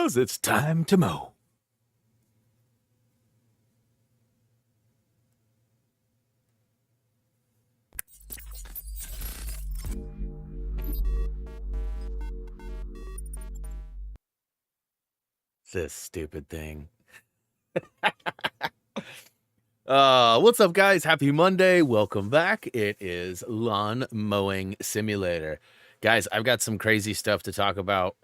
'cause it's time to mow. This stupid thing. What's up, guys? Happy Monday. Welcome back. It is Lawn Mowing Simulator. Guys, I've got some crazy stuff to talk about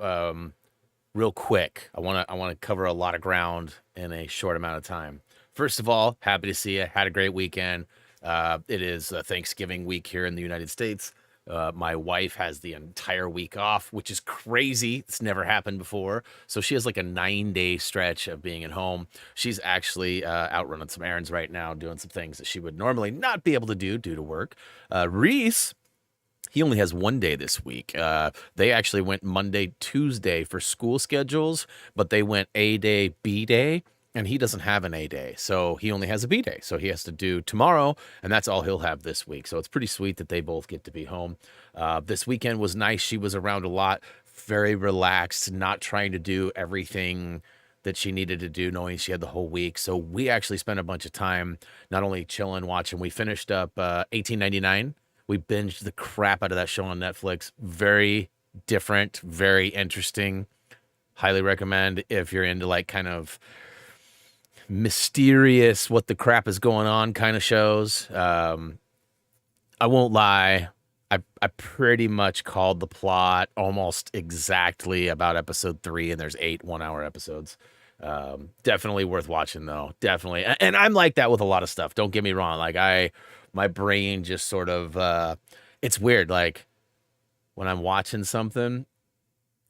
real quick. I want to cover a lot of ground in a short amount of time. First of all, happy to see you. Had a great weekend. It is Thanksgiving week here in the United States. My wife has the entire week off, which is crazy. It's never happened before. So she has like a 9-day stretch of being at home. She's actually out running some errands right now, doing some things that she would normally not be able to do due to work. Reese, he only has 1 day this week. They actually went Monday, Tuesday for school schedules, but they went A day, B day. And he doesn't have an A day, so he only has a B day. So he has to do tomorrow, and that's all he'll have this week. So it's pretty sweet that they both get to be home. This weekend was nice. She was around a lot, very relaxed, not trying to do everything that she needed to do, knowing she had the whole week. So we actually spent a bunch of time not only chilling, watching. We finished up 1899. We binged the crap out of that show on Netflix. Very different, very interesting. Highly recommend if you're into like kind of mysterious, what the crap is going on kind of shows. I won't lie. I pretty much called the plot almost exactly about episode 3, and there's 8 one-hour episodes. Definitely worth watching though. Definitely. And I'm like that with a lot of stuff. Don't get me wrong. Like my brain just sort of, it's weird. Like when I'm watching something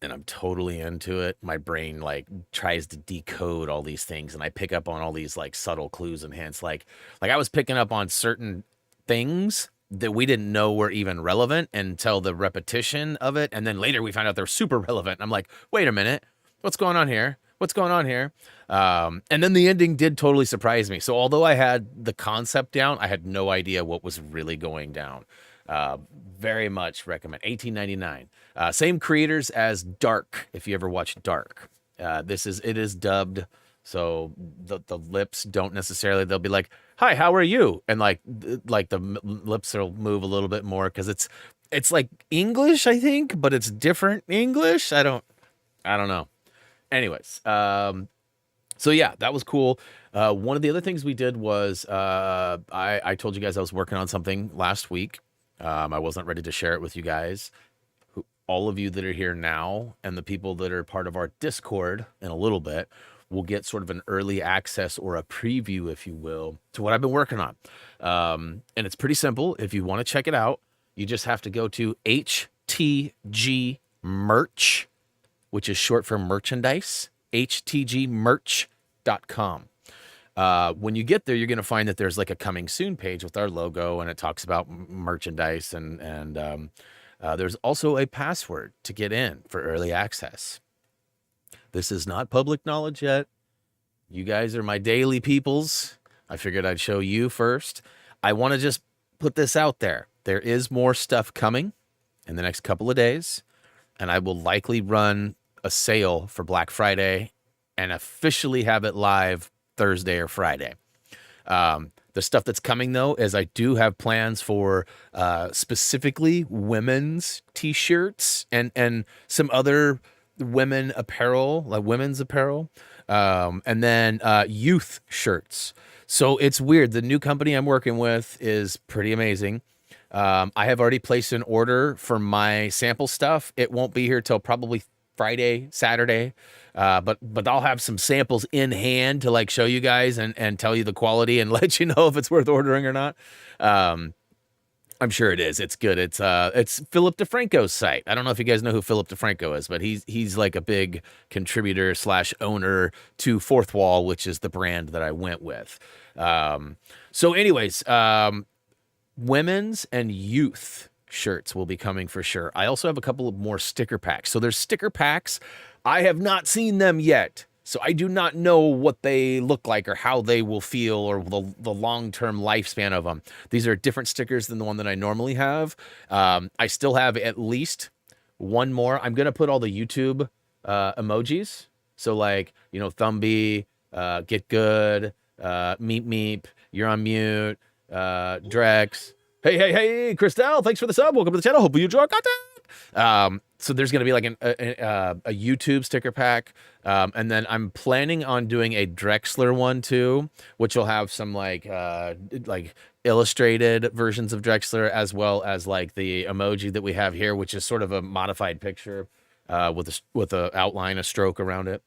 and I'm totally into it, my brain like tries to decode all these things, and I pick up on all these like subtle clues and hints. Like I was picking up on certain things that we didn't know were even relevant until the repetition of it, and then later we found out they're super relevant. And I'm like, wait a minute, what's going on here? What's going on here? And then the ending did totally surprise me. So although I had the concept down, I had no idea what was really going down. Very much recommend. 1899. Same creators as Dark, if you ever watched Dark. It is dubbed, so the lips don't necessarily, they'll be like, hi, how are you? And like the lips will move a little bit more because it's like English, I think, but it's different English. I don't know. Anyways, so yeah, that was cool. One of the other things we did was I told you guys I was working on something last week. I wasn't ready to share it with you guys. All of you that are here now and the people that are part of our Discord in a little bit will get sort of an early access or a preview, if you will, to what I've been working on. And it's pretty simple. If you want to check it out, you just have to go to HTG Merch, which is short for merchandise, htgmerch.com. When you get there, you're going to find that there's like a coming soon page with our logo, and it talks about merchandise, and there's also a password to get in for early access. This is not public knowledge yet. You guys are my daily peoples. I figured I'd show you first. I want to just put this out there. There is more stuff coming in the next couple of days, and I will likely run a sale for Black Friday and officially have it live Thursday or Friday. The stuff that's coming though is I do have plans for specifically women's t-shirts and some other women apparel, like women's apparel, and then youth shirts. So it's weird. The new company I'm working with is pretty amazing. I have already placed an order for my sample stuff. It won't be here till probably Friday, Saturday. But I'll have some samples in hand to like show you guys and tell you the quality and let you know if it's worth ordering or not. I'm sure it is. It's good. It's Philip DeFranco's site. I don't know if you guys know who Philip DeFranco is, but he's like a big contributor / owner to Fourth Wall, which is the brand that I went with. So anyways, women's and youth shirts will be coming for sure. I also have a couple of more sticker packs. So there's sticker packs. I have not seen them yet, so I do not know what they look like or how they will feel or the long-term lifespan of them. These are different stickers than the one that I normally have. I still have at least one more. I'm going to put all the YouTube emojis So like, you know, Thumby, Get Good, Meep Meep, You're on Mute, Drex. Hey, Christelle, thanks for the sub. Welcome to the channel. Hope you enjoy our content. So there's going to be like a YouTube sticker pack. And then I'm planning on doing a Drexler one too, which will have some like illustrated versions of Drexler, as well as like the emoji that we have here, which is sort of a modified picture with a outline, a stroke around it.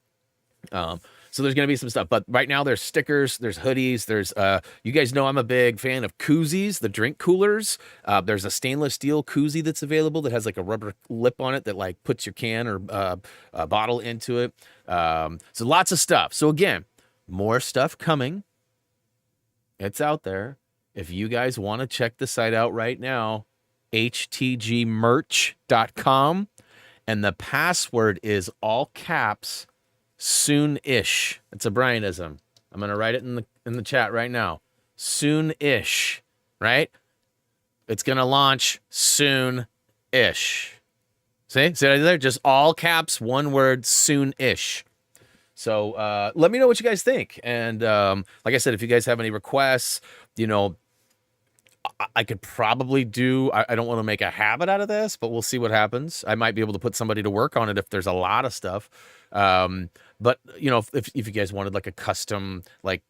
So there's going to be some stuff, but right now there's stickers, there's hoodies, there's, you guys know I'm a big fan of koozies, the drink coolers. There's a stainless steel koozie that's available that has like a rubber lip on it that like puts your can or bottle into it. So lots of stuff. So again, more stuff coming. It's out there. If you guys want to check the site out right now, htgmerch.com, and the password is all caps, soon-ish. It's a Brianism. I'm gonna write it in the chat right now. Soon-ish, right? It's gonna launch soon-ish. See right there? Just all caps, one word, soon-ish. So let me know what you guys think. And like I said, if you guys have any requests, you know, I could probably do, I don't want to make a habit out of this, but we'll see what happens. I might be able to put somebody to work on it if there's a lot of stuff. But you know, if you guys wanted like a custom, like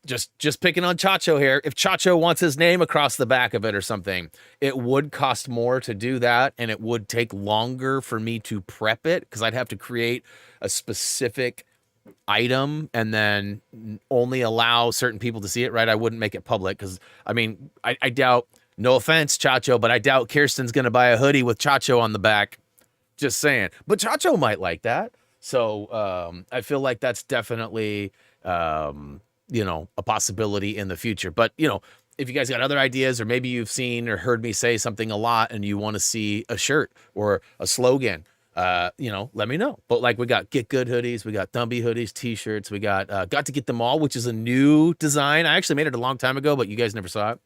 just picking on Chacho here, if Chacho wants his name across the back of it or something, it would cost more to do that, and it would take longer for me to prep it because I'd have to create a specific item and then only allow certain people to see it, right? I wouldn't make it public because, I mean, I doubt, no offense, Chacho, but I doubt Kirsten's going to buy a hoodie with Chacho on the back. Just saying. But Chacho might like that. So I feel like that's definitely, you know, a possibility in the future. But, you know, if you guys got other ideas, or maybe you've seen or heard me say something a lot and you want to see a shirt or a slogan, you know, let me know. But like, we got Get Good hoodies, we got Thumby hoodies, t-shirts, we got to Get Them All, which is a new design. I actually made it a long time ago, but you guys never saw it.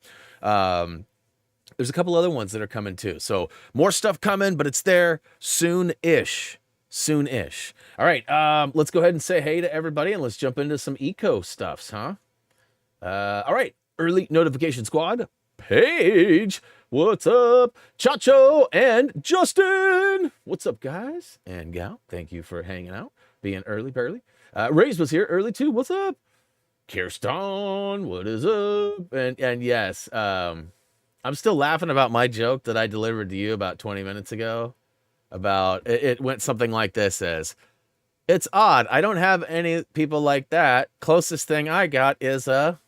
There's a couple other ones that are coming too. So more stuff coming, but it's there soon-ish. Soon-ish. All right, let's go ahead and say hey to everybody, and let's jump into some eco stuffs, huh? All right, early notification squad. Paige, what's up? Chacho and Justin, what's up, guys and gal? Thank you for hanging out, being early. Ray's was here early too. What's up? Kirsten, what is up? And yes, I'm still laughing about my joke that I delivered to you about 20 minutes ago. About it went something like this: as it's odd, I don't have any people like that. Closest thing I got is a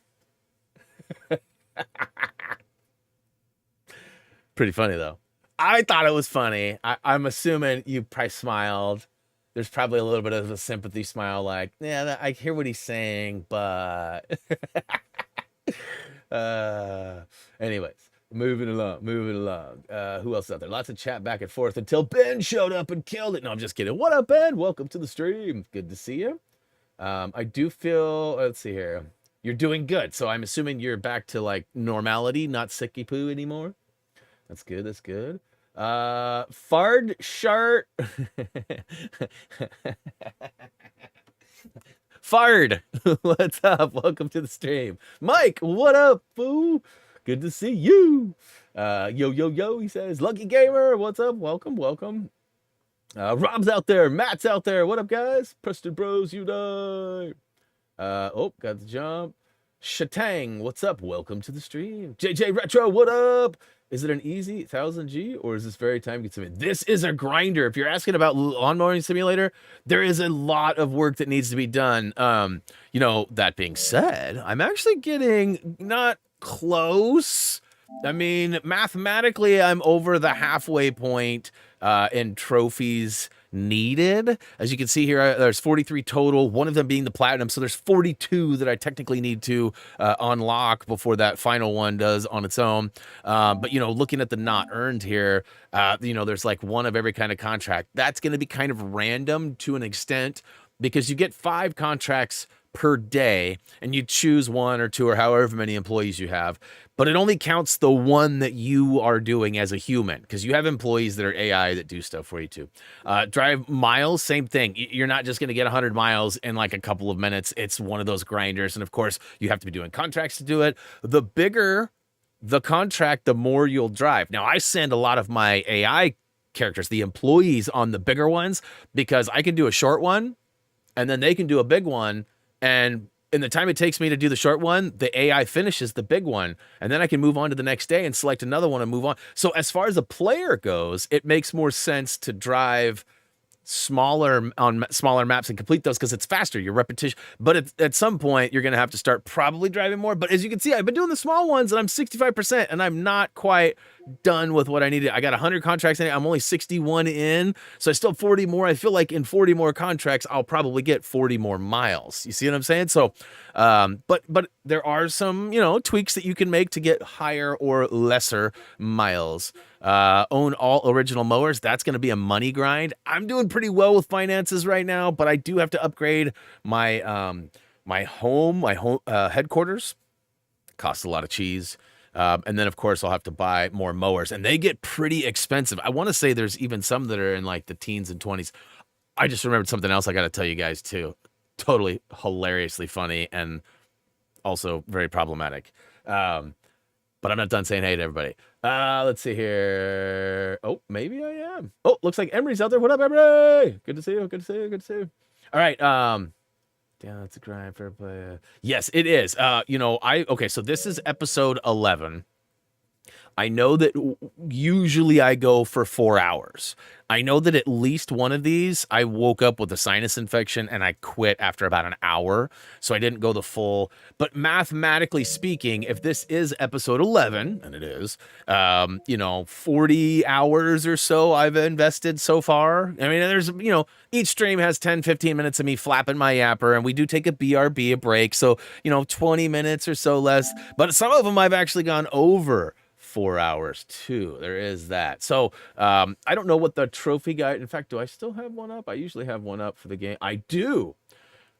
pretty funny though. I thought it was funny. I'm assuming you probably smiled. There's probably a little bit of a sympathy smile, like, yeah, I hear what he's saying, but anyways. Moving along. Who else is out there? Lots of chat back and forth until Ben showed up and killed it. No, I'm just kidding. What up, Ben? Welcome to the stream. Good to see you. I do feel, let's see here. You're doing good. So I'm assuming you're back to like normality, not sicky poo anymore. That's good. That's good. Fard Shart. Fard. What's up? Welcome to the stream. Mike, what up, boo? Good to see you. Yo, he says. Lucky Gamer, what's up? Welcome. Rob's out there. Matt's out there. What up, guys? Preston Bros, you die. Oh, got the jump. Shatang, what's up? Welcome to the stream. JJ Retro, what up? Is it an easy 1000G or is this very time consuming? This is a grinder. If you're asking about Lawn Mowing Simulator, there is a lot of work that needs to be done. You know, that being said, I'm actually getting not close. I mean, mathematically, I'm over the halfway point in trophies needed. As you can see here, there's 43 total, one of them being the platinum. So there's 42 that I technically need to unlock before that final one does on its own. But, you know, looking at the not earned here, you know, there's like one of every kind of contract. That's going to be kind of random to an extent because you get 5 contracts per day, and you choose one or two or however many employees you have, but it only counts the one that you are doing as a human, because you have employees that are AI that do stuff for you too. Drive miles, same thing. You're not just going to get 100 miles in like a couple of minutes. It's one of those grinders, and of course, you have to be doing contracts to do it. The bigger the contract, the more you'll drive. Now, I send a lot of my AI characters, the employees, on the bigger ones, because I can do a short one and then they can do a big one. And in the time it takes me to do the short one, the AI finishes the big one. And then I can move on to the next day and select another one and move on. So as far as a player goes, it makes more sense to drive smaller on smaller maps and complete those because it's faster, your repetition. But at some point, you're going to have to start probably driving more. But as you can see, I've been doing the small ones and I'm 65% and I'm not quite done with what I needed. I got 100 contracts in it. I'm only 61 in. So I still have 40 more. I feel like in 40 more contracts, I'll probably get 40 more miles. You see what I'm saying? So, but there are some, tweaks that you can make to get higher or lesser miles. Own all original mowers. That's going to be a money grind. I'm doing pretty well with finances right now, but I do have to upgrade my my home headquarters. Costs a lot of cheese. And then, of course, I'll have to buy more mowers, and they get pretty expensive. I want to say there's even some that are in like the teens and 20s. I just remembered something else I got to tell you guys, too. Totally hilariously funny and also very problematic. But I'm not done saying hey to everybody. Let's see here. Oh, maybe I am. Oh, looks like Emery's out there. What up, Emery? Good to see you. Good to see you. Good to see you. All right. Yeah, that's a grind for play. Yes, it is. Okay, so this is episode 11. I know that usually I go for 4 hours. I know that at least one of these, I woke up with a sinus infection and I quit after about an hour. So I didn't go the full. But mathematically speaking, if this is episode 11, and it is, 40 hours or so I've invested so far. I mean, there's, each stream has 10, 15 minutes of me flapping my yapper, and we do take a BRB, a break. So, 20 minutes or so less. But some of them I've actually gone over 4 hours too. There is that. So I don't know what the trophy guide. In fact, do I still have one up? I usually have one up for the game. I do.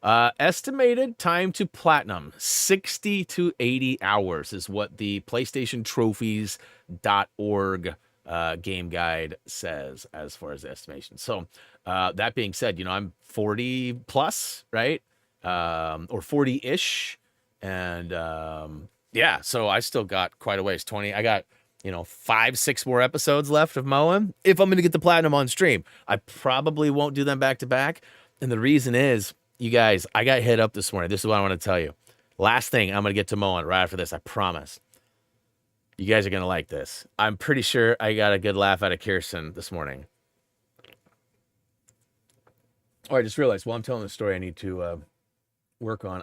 Estimated time to platinum 60 to 80 hours is what the PlayStation Trophies.org game guide says as far as the estimation. So that being said, I'm 40 plus, right? Or 40-ish. And yeah, so I still got quite a ways. 20. I got, 5, 6 more episodes left of mowing. If I'm going to get the platinum on stream, I probably won't do them back to back. And the reason is, you guys, I got hit up this morning. This is what I want to tell you. Last thing, I'm going to get to mowing right after this. I promise. You guys are going to like this. I'm pretty sure I got a good laugh out of Kirsten this morning. Oh, I just realized while I'm telling the story, I need to work on.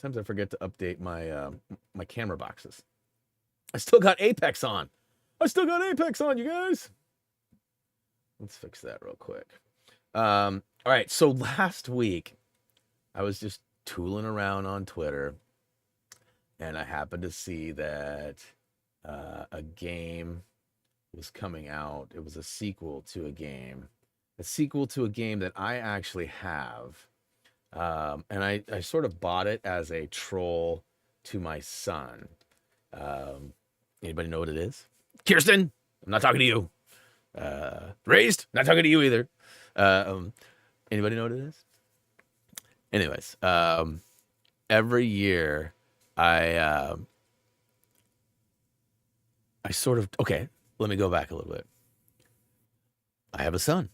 Sometimes I forget to update my my camera boxes. I still got Apex on. You guys. Let's fix that real quick. All right, so last week I was just tooling around on Twitter, and I happened to see that a game was coming out. It was a sequel to a game that I actually have. And I sort of bought it as a troll to my son. Anybody know what it is? Kirsten, I'm not talking to you. Raised, not talking to you either. Anybody know what it is? Anyways, every year I sort of, okay, let me go back a little bit. I have a son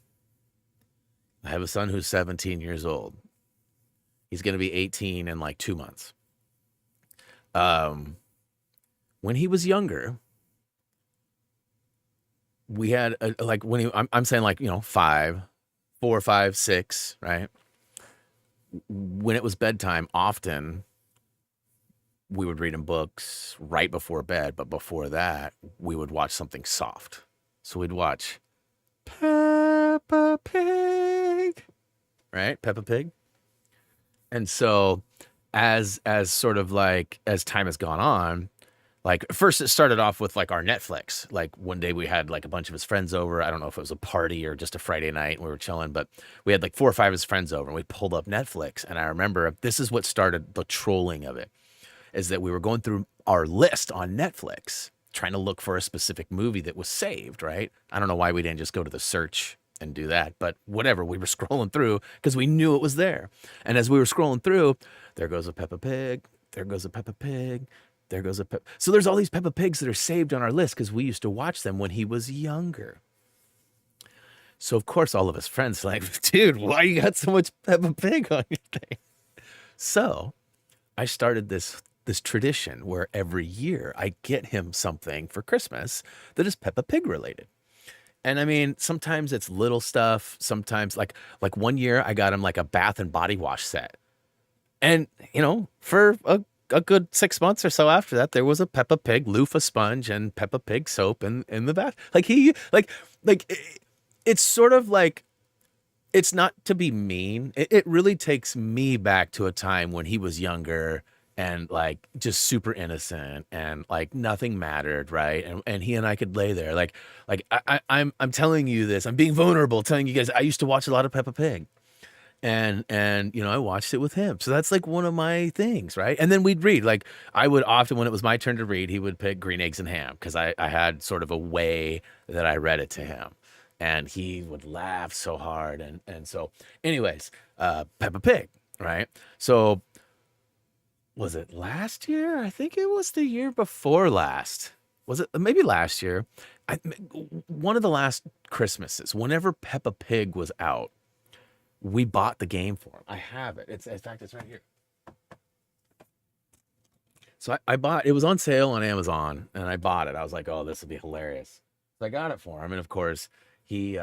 who's 17 years old. He's going to be 18 in like 2 months. When he was younger, we had I'm saying 5, 4, 5, 6, right? When it was bedtime, often we would read him books right before bed. But before that, we would watch something soft. So we'd watch Peppa Pig, right? Peppa Pig. And so as sort of like, as time has gone on, Like first it started off with like our Netflix. Like one day we had like a bunch of his friends over. I don't know if it was a party or just a Friday night and we were chilling, but we had like 4 or 5 of his friends over and we pulled up Netflix. And I remember this is what started the trolling of it, is that we were going through our list on Netflix trying to look for a specific movie that was saved, right? I don't know why we didn't just go to the search and do that, but whatever, we were scrolling through because we knew it was there. And as we were scrolling through, there goes a Peppa Pig, there goes a Peppa Pig, there goes a Peppa. So there's all these Peppa Pigs that are saved on our list because we used to watch them when he was younger. So of course all of his friends like, dude, why you got so much Peppa Pig on your thing? So I started this tradition where every year I get him something for Christmas that is Peppa Pig related. And I mean, sometimes it's little stuff. Sometimes like one year I got him like a bath and body wash set. And, for a good 6 months or so after that, there was a Peppa Pig loofah sponge and Peppa Pig soap in the bath. It's sort of like, it's not to be mean. It really takes me back to a time when he was younger and like just super innocent and like nothing mattered, right? And he and I could lay there. I'm telling you this. I'm being vulnerable, telling you guys I used to watch a lot of Peppa Pig. And I watched it with him. So that's like one of my things, right? And then we'd read. Like I would often, when it was my turn to read, he would pick Green Eggs and Ham because I had sort of a way that I read it to him. And he would laugh so hard. And so anyways, Peppa Pig, right? So was it last year? I think it was the year before last. Was it maybe last year? One of the last Christmases, whenever Peppa Pig was out, we bought the game for him. I have it. In fact, it's right here. So I bought, it was on sale on Amazon and I bought it. I was like, oh, this would be hilarious. So I got it for him. And of course he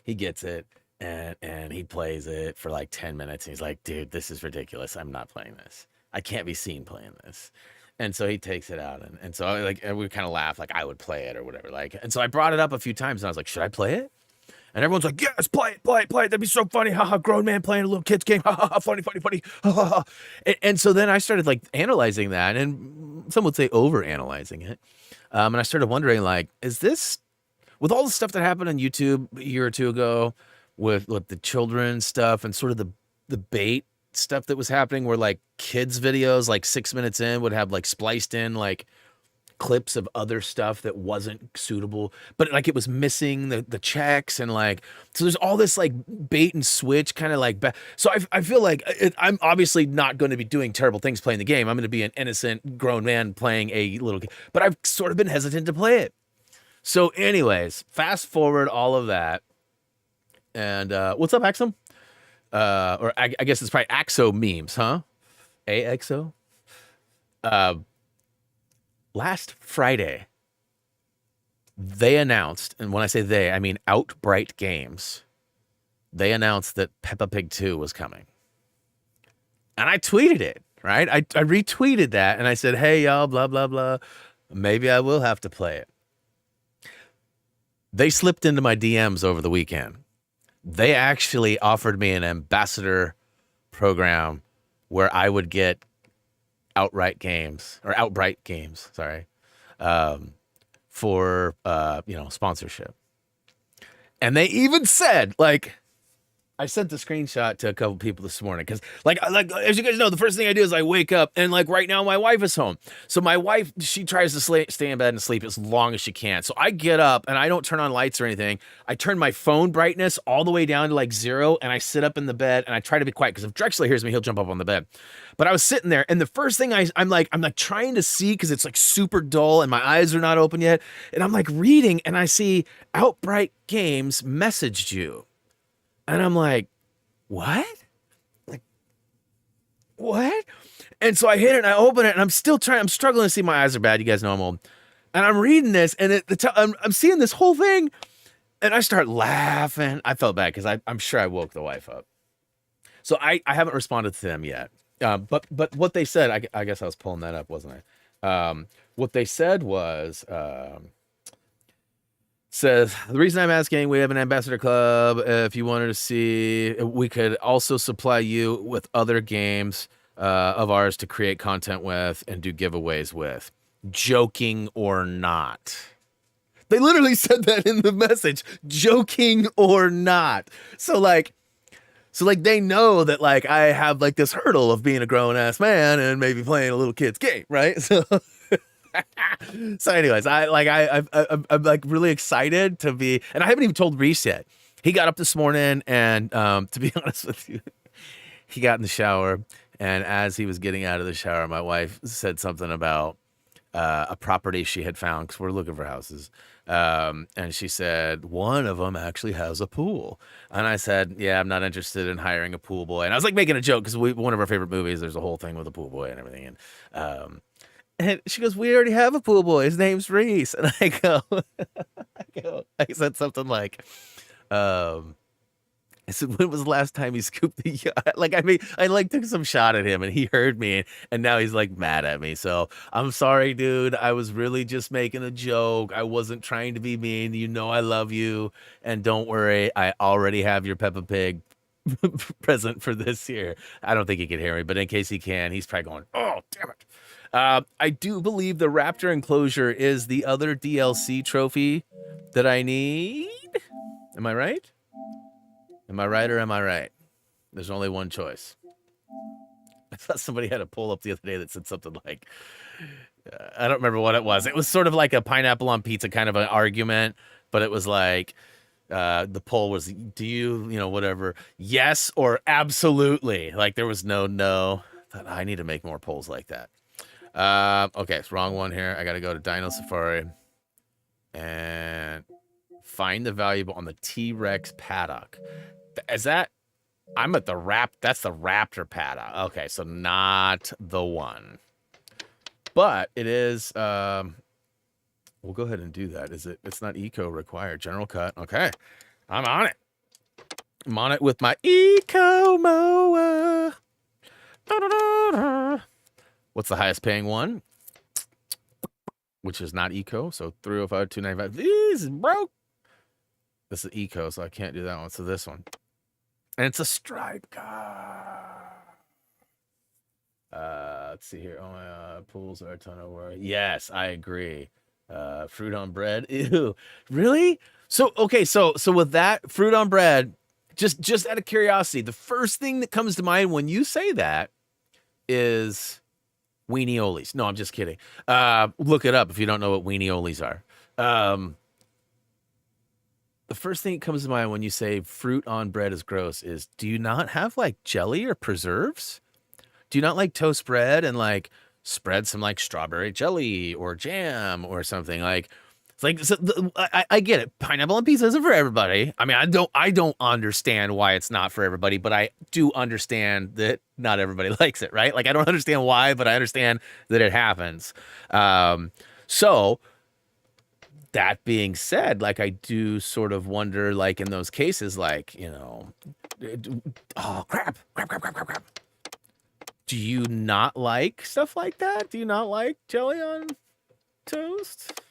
gets it and he plays it for like 10 minutes. And he's like, dude, this is ridiculous. I'm not playing this. I can't be seen playing this. And so he takes it out and so and we kind of laugh like I would play it or whatever. And so I brought it up a few times and I was like, should I play it? And everyone's like, yes, play it. That'd be so funny. Ha ha, grown man playing a little kid's game. Ha ha ha, funny. Ha ha ha. And so then I started like analyzing that, and some would say over analyzing it. And I started wondering, like, is this, with all the stuff that happened on YouTube a year or two ago with the children stuff and sort of the bait stuff that was happening where like kids videos, like 6 minutes in would have like spliced in like clips of other stuff that wasn't suitable, but like it was missing the checks and like, so there's all this like bait and switch kind of like, so I feel like I'm obviously not going to be doing terrible things playing the game. I'm going to be an innocent grown man playing a little game, but I've sort of been hesitant to play it. So anyways, fast forward all of that. And what's up, Axum? Or I guess it's probably Axo memes, huh? AXO? Last Friday, they announced, and when I say they, I mean Outright Games, they announced that Peppa Pig 2 was coming. And I tweeted it, right? I retweeted that, and I said, hey, y'all, blah, blah, blah. Maybe I will have to play it. They slipped into my DMs over the weekend. They actually offered me an ambassador program where I would get Outright Games, sorry, for sponsorship. And they even said, like, I sent the screenshot to a couple people this morning because, like as you guys know, the first thing I do is I wake up and like right now my wife is home. So my wife, she tries to stay in bed and sleep as long as she can. So I get up and I don't turn on lights or anything. I turn my phone brightness all the way down to like 0 and I sit up in the bed and I try to be quiet because if Drexler hears me, he'll jump up on the bed. But I was sitting there and the first thing I'm like trying to see because it's like super dull and my eyes are not open yet. And I'm like reading and I see Outright Games messaged you. And I'm like, what? Like, what? And so I hit it and I open it and I'm struggling to see. My eyes are bad. You guys know I'm old. And I'm reading this and I'm seeing this whole thing and I start laughing. I felt bad because I'm sure I woke the wife up. So I haven't responded to them yet. But what they said, I guess I was pulling that up, wasn't I? What they said was, says, the reason I'm asking, we have an ambassador club. If you wanted to see, we could also supply you with other games of ours to create content with and do giveaways with. joking or not. They literally said that in the message, joking or not. So like they know that like I have like this hurdle of being a grown ass man and maybe playing a little kid's game, right? So so anyways, I'm like really excited to be, and I haven't even told Reese yet. He got up this morning and to be honest with you, he got in the shower, and as he was getting out of the shower, my wife said something about a property she had found, because we're looking for houses. And she said, one of them actually has a pool. And I said, yeah, I'm not interested in hiring a pool boy. And I was like making a joke because one of our favorite movies, there's a whole thing with a pool boy and everything. And she goes, we already have a pool boy. His name's Reese. And I said something like, I said, when was the last time he scooped the yacht? Like, I mean, I like took some shot at him and he heard me and now he's like mad at me. So I'm sorry, dude. I was really just making a joke. I wasn't trying to be mean. You know, I love you. And don't worry, I already have your Peppa Pig present for this year. I don't think he can hear me, but in case he can, he's probably going, oh, damn it. I do believe the Raptor enclosure is the other DLC trophy that I need. Am I right? Am I right or am I right? There's only one choice. I thought somebody had a poll up the other day that said something like, I don't remember what it was. It was sort of like a pineapple on pizza kind of an argument, but it was like, the poll was, do you whatever, yes or absolutely? Like there was no. I thought, I need to make more polls like that. Okay, it's wrong one here. I got to go to Dino Safari and find the valuable on the T-Rex paddock. Is that, I'm at the that's the Raptor paddock. Okay, so not the one. But it is, we'll go ahead and do that. It's not eco required. General cut. Okay, I'm on it. I'm on it with my eco mower. What's the highest paying one? Which is not eco, so 305, 295. This is broke. This is eco, so I can't do that one. So this one. And it's a stripe car. Let's see here. Oh my God, pools are a ton of work. Yes, I agree. Fruit on bread. Ew. Really? So okay, so with that, fruit on bread, just out of curiosity, the first thing that comes to mind when you say that is weenie-olies. No, I'm just kidding. Look it up if you don't know what weenie-olies are. The first thing that comes to mind when you say fruit on bread is gross is, do you not have like jelly or preserves? Do you not like toast bread and like spread some like strawberry jelly or jam or something? Like, it's like, so I get it. Pineapple on pizza isn't for everybody. I mean, I don't understand why it's not for everybody, but I do understand that not everybody likes it, right? Like, I don't understand why, but I understand that it happens. So that being said, like, I do sort of wonder, like, in those cases, like, oh, crap. Do you not like stuff like that? Do you not like jelly on toast?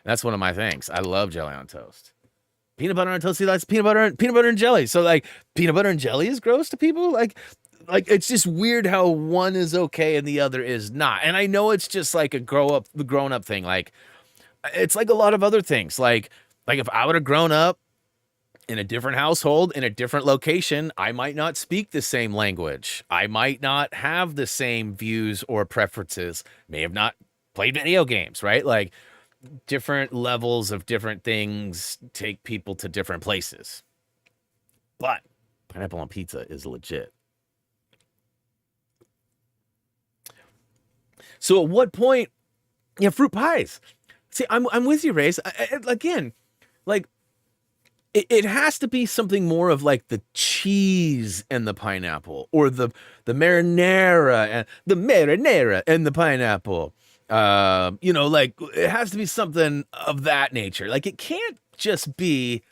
That's one of my things. I love jelly on toast. Peanut butter on toast. See, that's peanut butter and jelly. So like peanut butter and jelly is gross to people. Like it's just weird how one is okay and the other is not. And I know it's just like a grown up thing. Like it's like a lot of other things. Like if I would have grown up in a different household, in a different location, I might not speak the same language. I might not have the same views or preferences. May have not played video games, right? Like different levels of different things take people to different places. But pineapple on pizza is legit. So at what point, fruit pies. See, I'm with you, Race. Again, like it has to be something more of like the cheese and the pineapple, or the marinara and the pineapple. Like it has to be something of that nature. Like it can't just be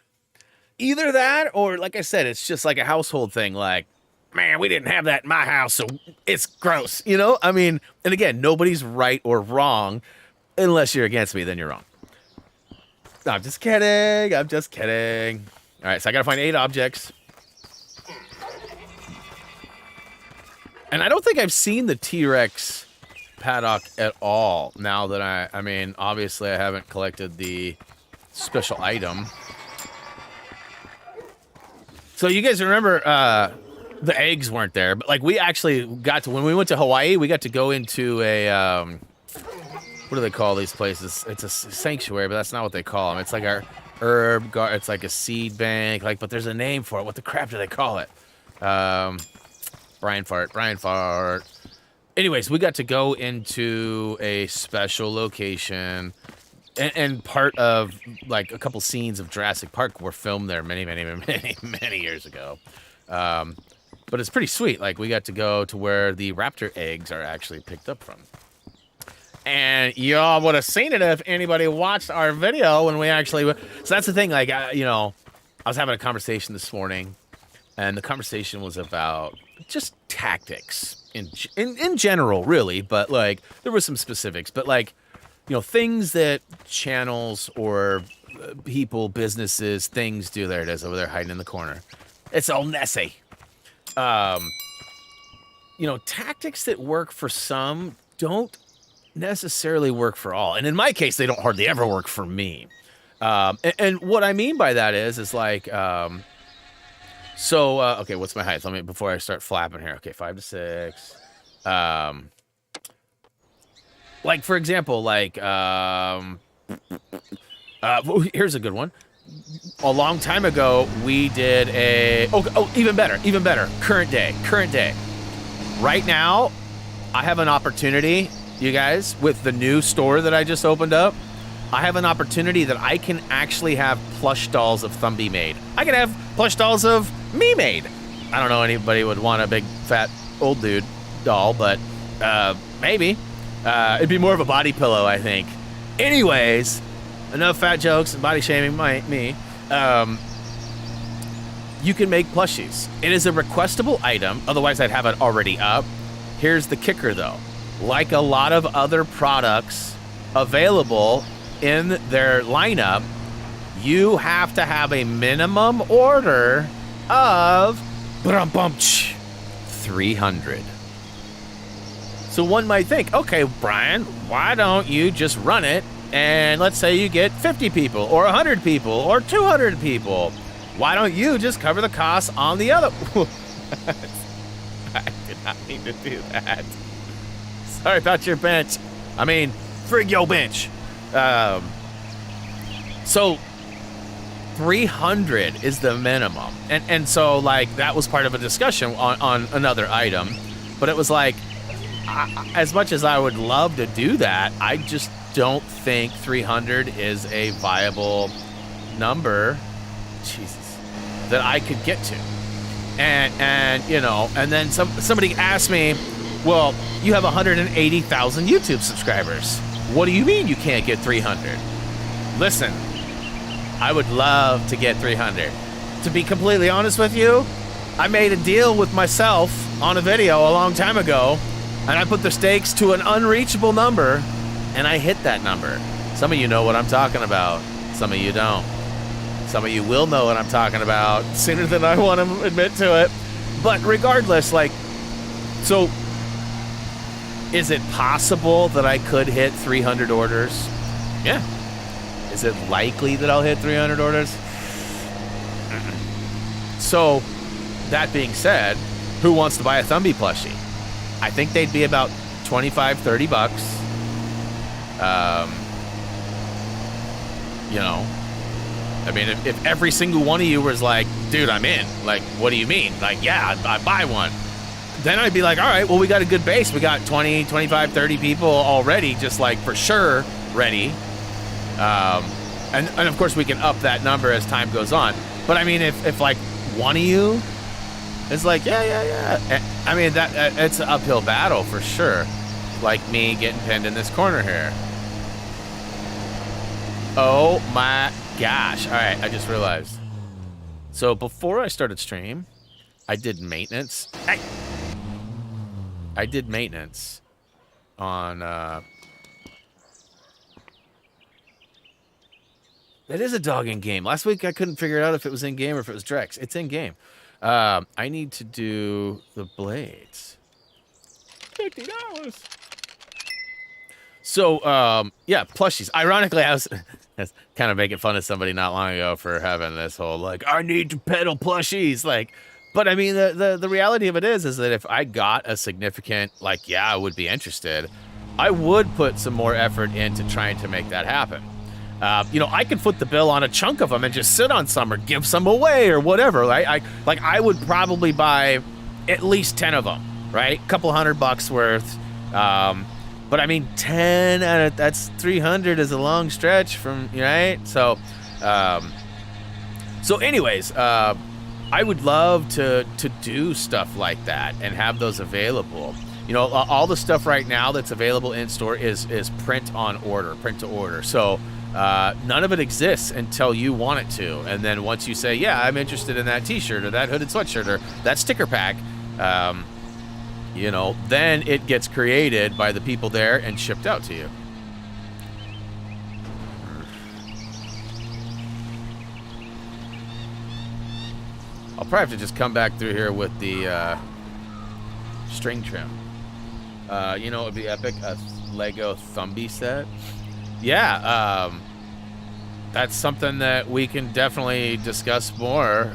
either that, or like I said, it's just like a household thing. Like, man, we didn't have that in my house, so it's gross. I mean, and again, nobody's right or wrong unless you're against me, then you're wrong. No, I'm just kidding. All right, so I gotta find 8 objects. And I don't think I've seen the T-Rex paddock at all now that I mean, obviously I haven't collected the special item. So you guys remember the eggs weren't there, but like we actually got to, when we went to Hawaii, we got to go into a, what do they call these places? It's a sanctuary, but that's not what they call them. It's like our herb garden. It's like a seed bank, like, but there's a name for it. What the crap do they call it? Brian Fart. Anyways, we got to go into a special location, and part of like a couple scenes of Jurassic Park were filmed there many years ago. But it's pretty sweet. Like, we got to go to where the raptor eggs are actually picked up from. And y'all would have seen it if anybody watched our video when we actually... So that's the thing, like, you know, I was having a conversation this morning, and the conversation was about just tactics in general, really. But, like, there were some specifics. But, like, you know, things that channels or people, businesses, things do. There it is, over there hiding in the corner. It's all Nessie. You know, tactics that work for some don't necessarily work for all. And in my case, they don't hardly ever work for me. And what I mean by that is like, okay, what's my height? Let me, before I start flapping here. Okay, 5 to 6. Like, for example, like, here's a good one. A long time ago, we did a... Oh, even better. Current day. Right now, I have an opportunity, you guys, with the new store that I just opened up. I have an opportunity that I can actually have plush dolls of Thumby made. I can have plush dolls of me made. I don't know anybody would want a big, fat, old dude doll, but maybe. It'd be more of a body pillow, I think. Anyways... Enough fat jokes and body shaming me. You can make plushies. It is a requestable item. Otherwise, I'd have it already up. Here's the kicker, though. Like a lot of other products available in their lineup, you have to have a minimum order of 300. So one might think, okay, Brian, why don't you just run it? And let's say you get 50 people, or 100 people, or 200 people. Why don't you just cover the costs on the other? I did not mean to do that. Sorry about your bench. I mean, frig your bench. So 300 is the minimum. And so, like, that was part of a discussion on another item. But it was like, as much as I would love to do that, I just don't think 300 is a viable number, Jesus, that I could get to. And you know, and then somebody asked me, well, you have 180,000 YouTube subscribers. What do you mean you can't get 300? Listen, I would love to get 300. To be completely honest with you, I made a deal with myself on a video a long time ago, and I put the stakes to an unreachable number, and I hit that number. Some of you know what I'm talking about. Some of you don't. Some of you will know what I'm talking about sooner than I want to admit to it. But regardless, like, so is it possible that I could hit 300 orders? Yeah. Is it likely that I'll hit 300 orders? So, that being said, who wants to buy a Thumby plushie? I think they'd be about 25, 30 bucks. You know, I mean, if every single one of you was like, dude, I'm in, like, what do you mean? Like, yeah, I'd buy one. Then I'd be like, all right, well, we got a good base. We got 20, 25, 30 people already, just like for sure ready. And of course we can up that number as time goes on. But I mean, if like one of you is like, yeah. I mean, it's an uphill battle for sure. Like me getting pinned in this corner here. Oh my gosh. All right, I just realized. So before I started stream, I did maintenance. Hey! I did maintenance on... That is a dog in game. Last week I couldn't figure out if it was in game or if it was Drex. It's in game. I need to do the blades. $50. So, yeah, plushies. Ironically, I was kind of making fun of somebody not long ago for having this whole, like, I need to pedal plushies. Like, but I mean, the reality of it is that if I got a significant, like, yeah, I would be interested, I would put some more effort into trying to make that happen. You know, I could foot the bill on a chunk of them and just sit on some or give some away or whatever. Right? I would probably buy at least 10 of them, right? A couple $100 worth. But I mean, 10 out of that's 300 is a long stretch from, right? So, anyways, I would love to do stuff like that and have those available. You know, all the stuff right now that's available in store is print to order. So none of it exists until you want it to. And then once you say, yeah, I'm interested in that T-shirt or that hooded sweatshirt or that sticker pack, you know, then it gets created by the people there and shipped out to you. I'll probably have to just come back through here with the string trim. You know, it would be epic, a Lego Thumby set. Yeah, that's something that we can definitely discuss more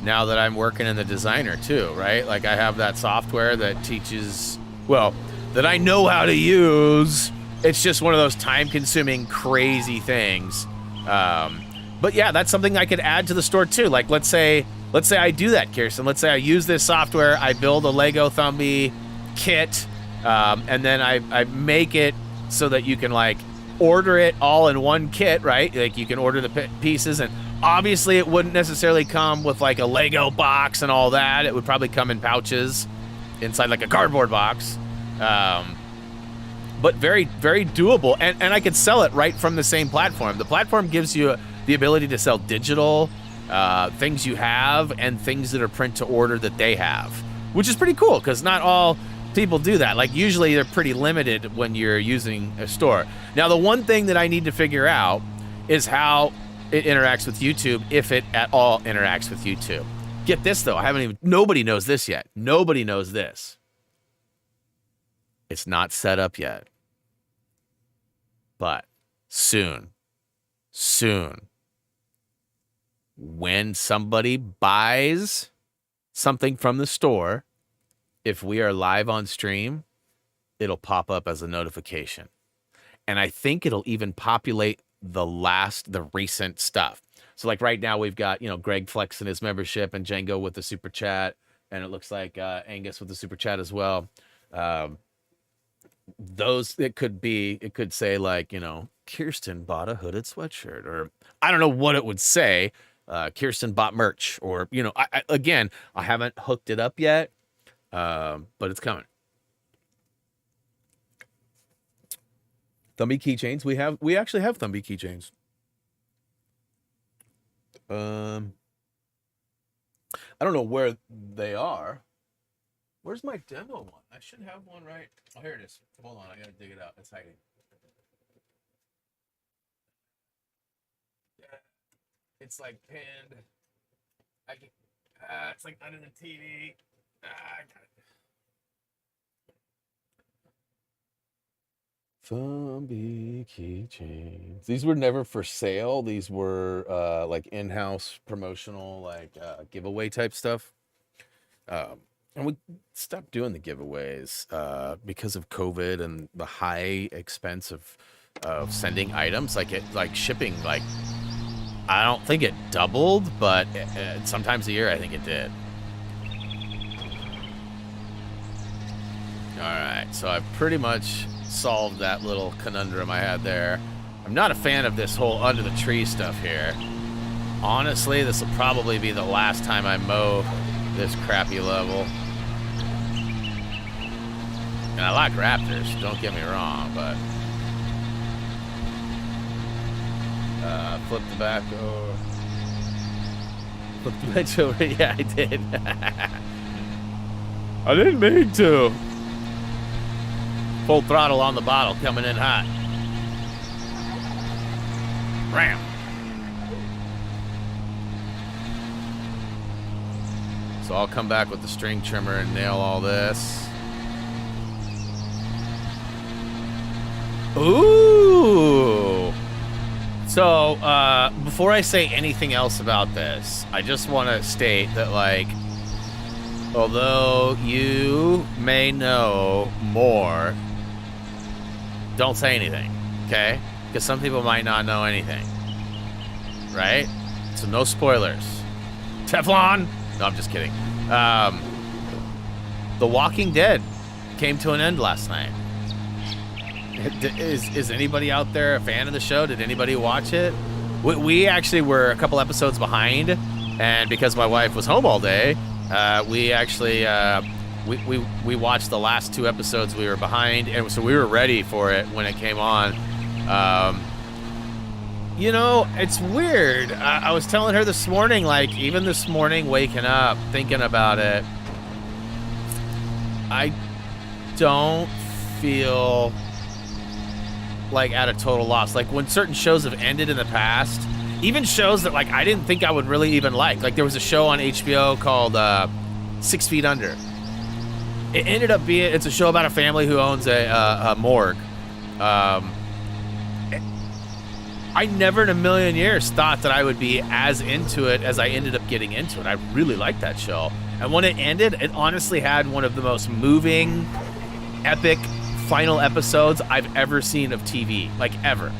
now that I'm working in the designer too, right? Like I have that software that teaches, well, that I know how to use. It's just one of those time-consuming, crazy things. But yeah, that's something I could add to the store too. Like let's say I do that, Kirsten. Let's say I use this software, I build a Lego Thumby kit, and then I make it so that you can like order it all in one kit, right? Like you can order the pieces, and obviously it wouldn't necessarily come with like a Lego box and all that. It would probably come in pouches inside like a cardboard box. But very, very doable. And I could sell it right from the same platform. The platform gives you the ability to sell digital things you have and things that are print to order that they have, which is pretty cool because not all people do that. Like usually they're pretty limited when you're using a store. Now, the one thing that I need to figure out is how it interacts with YouTube, if it at all interacts with YouTube. Get this though, nobody knows this yet. Nobody knows this. It's not set up yet. But soon, when somebody buys something from the store, if we are live on stream, it'll pop up as a notification. And I think it'll even populate the recent stuff. So like right now we've got, you know, Greg flexing his membership and Django with the super chat. And it looks like Angus with the super chat as well. It could say like, you know, Kirsten bought a hooded sweatshirt, or I don't know what it would say. Kirsten bought merch, or, you know, I haven't hooked it up yet, but it's coming. Thumby keychains. We actually have Thumby keychains. I don't know where they are. Where's my demo one? I should have one right. Oh, here it is. Hold on, I gotta dig it out. It's hiding. Yeah, it's like pinned. It's like under the TV. I got it. Thumby keychains. These were never for sale. These were like in-house promotional, like giveaway type stuff. And we stopped doing the giveaways because of COVID and the high expense of sending items. Like shipping, like I don't think it doubled, but sometimes a year I think it did. All right, so I've pretty much solved that little conundrum I had there. I'm not a fan of this whole under the tree stuff here. Honestly, this will probably be the last time I mow this crappy level. And I like raptors, don't get me wrong, but flip the back over. Flip the bench over. Yeah, I did. I didn't mean to. Full throttle on the bottle, coming in hot. Ram. So I'll come back with the string trimmer and nail all this. Ooh. So, before I say anything else about this, I just want to state that, like, although you may know more, don't say anything, okay? Because some people might not know anything, right? So no spoilers. Teflon! No, I'm just kidding. The Walking Dead came to an end last night. Is anybody out there a fan of the show? Did anybody watch it? We actually were a couple episodes behind, and because my wife was home all day, we actually we watched the last 2 episodes we were behind, and so we were ready for it when it came on. You know, it's weird. I was telling her this morning, like, even this morning, waking up, thinking about it, I don't feel like at a total loss. Like, when certain shows have ended in the past, even shows that, like, I didn't think I would really even like there was a show on HBO called 6 Feet Under. It ended up being, it's a show about a family who owns a morgue. I never in a million years thought that I would be as into it as I ended up getting into it. I really liked that show. And when it ended, it honestly had one of the most moving, epic final episodes I've ever seen of TV, like, ever.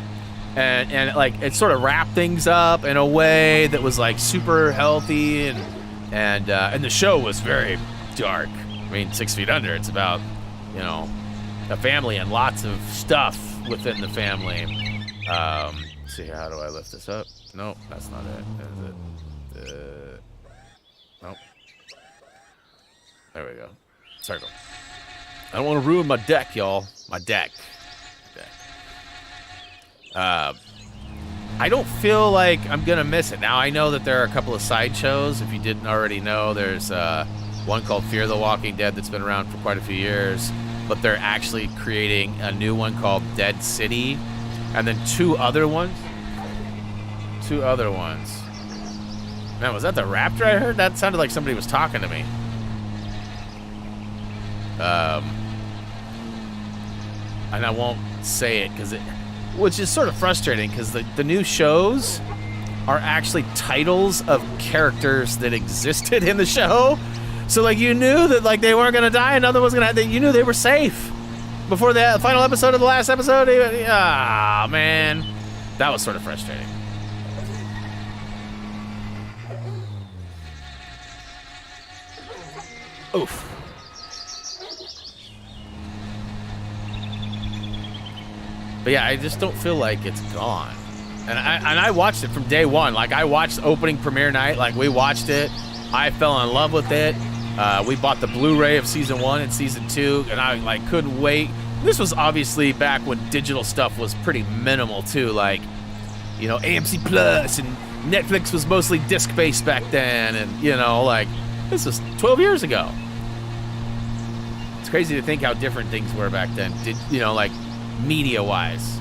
And like, it sort of wrapped things up in a way that was, like, super healthy, and the show was very dark. I mean, 6 Feet Under, it's about, you know, a family and lots of stuff within the family. Let's see here, how do I lift this up? Nope, that's not it. Is it? Nope. There we go. Circle. I don't want to ruin my deck, y'all. My deck. I don't feel like I'm gonna miss it. Now, I know that there are a couple of side shows. If you didn't already know, there's one called Fear the Walking Dead that's been around for quite a few years, but they're actually creating a new one called Dead City, and then two other ones. Man, was that the raptor I heard? That sounded like somebody was talking to me. And I won't say it because which is sort of frustrating, because the new shows are actually titles of characters that existed in the show. So, like, you knew that, like, they weren't gonna die, another was gonna. You knew they were safe before the final episode of the last episode. Ah, man, that was sort of frustrating. Oof. But yeah, I just don't feel like it's gone. And I watched it from day one. Like, I watched opening premiere night. Like, we watched it. I fell in love with it. We bought the Blu-ray of season 1 and season 2, and I, like, couldn't wait. This was obviously back when digital stuff was pretty minimal too. Like, you know, AMC Plus and Netflix was mostly disc-based back then, and, you know, like, this was 12 years ago. It's crazy to think how different things were back then. You know, like, media-wise.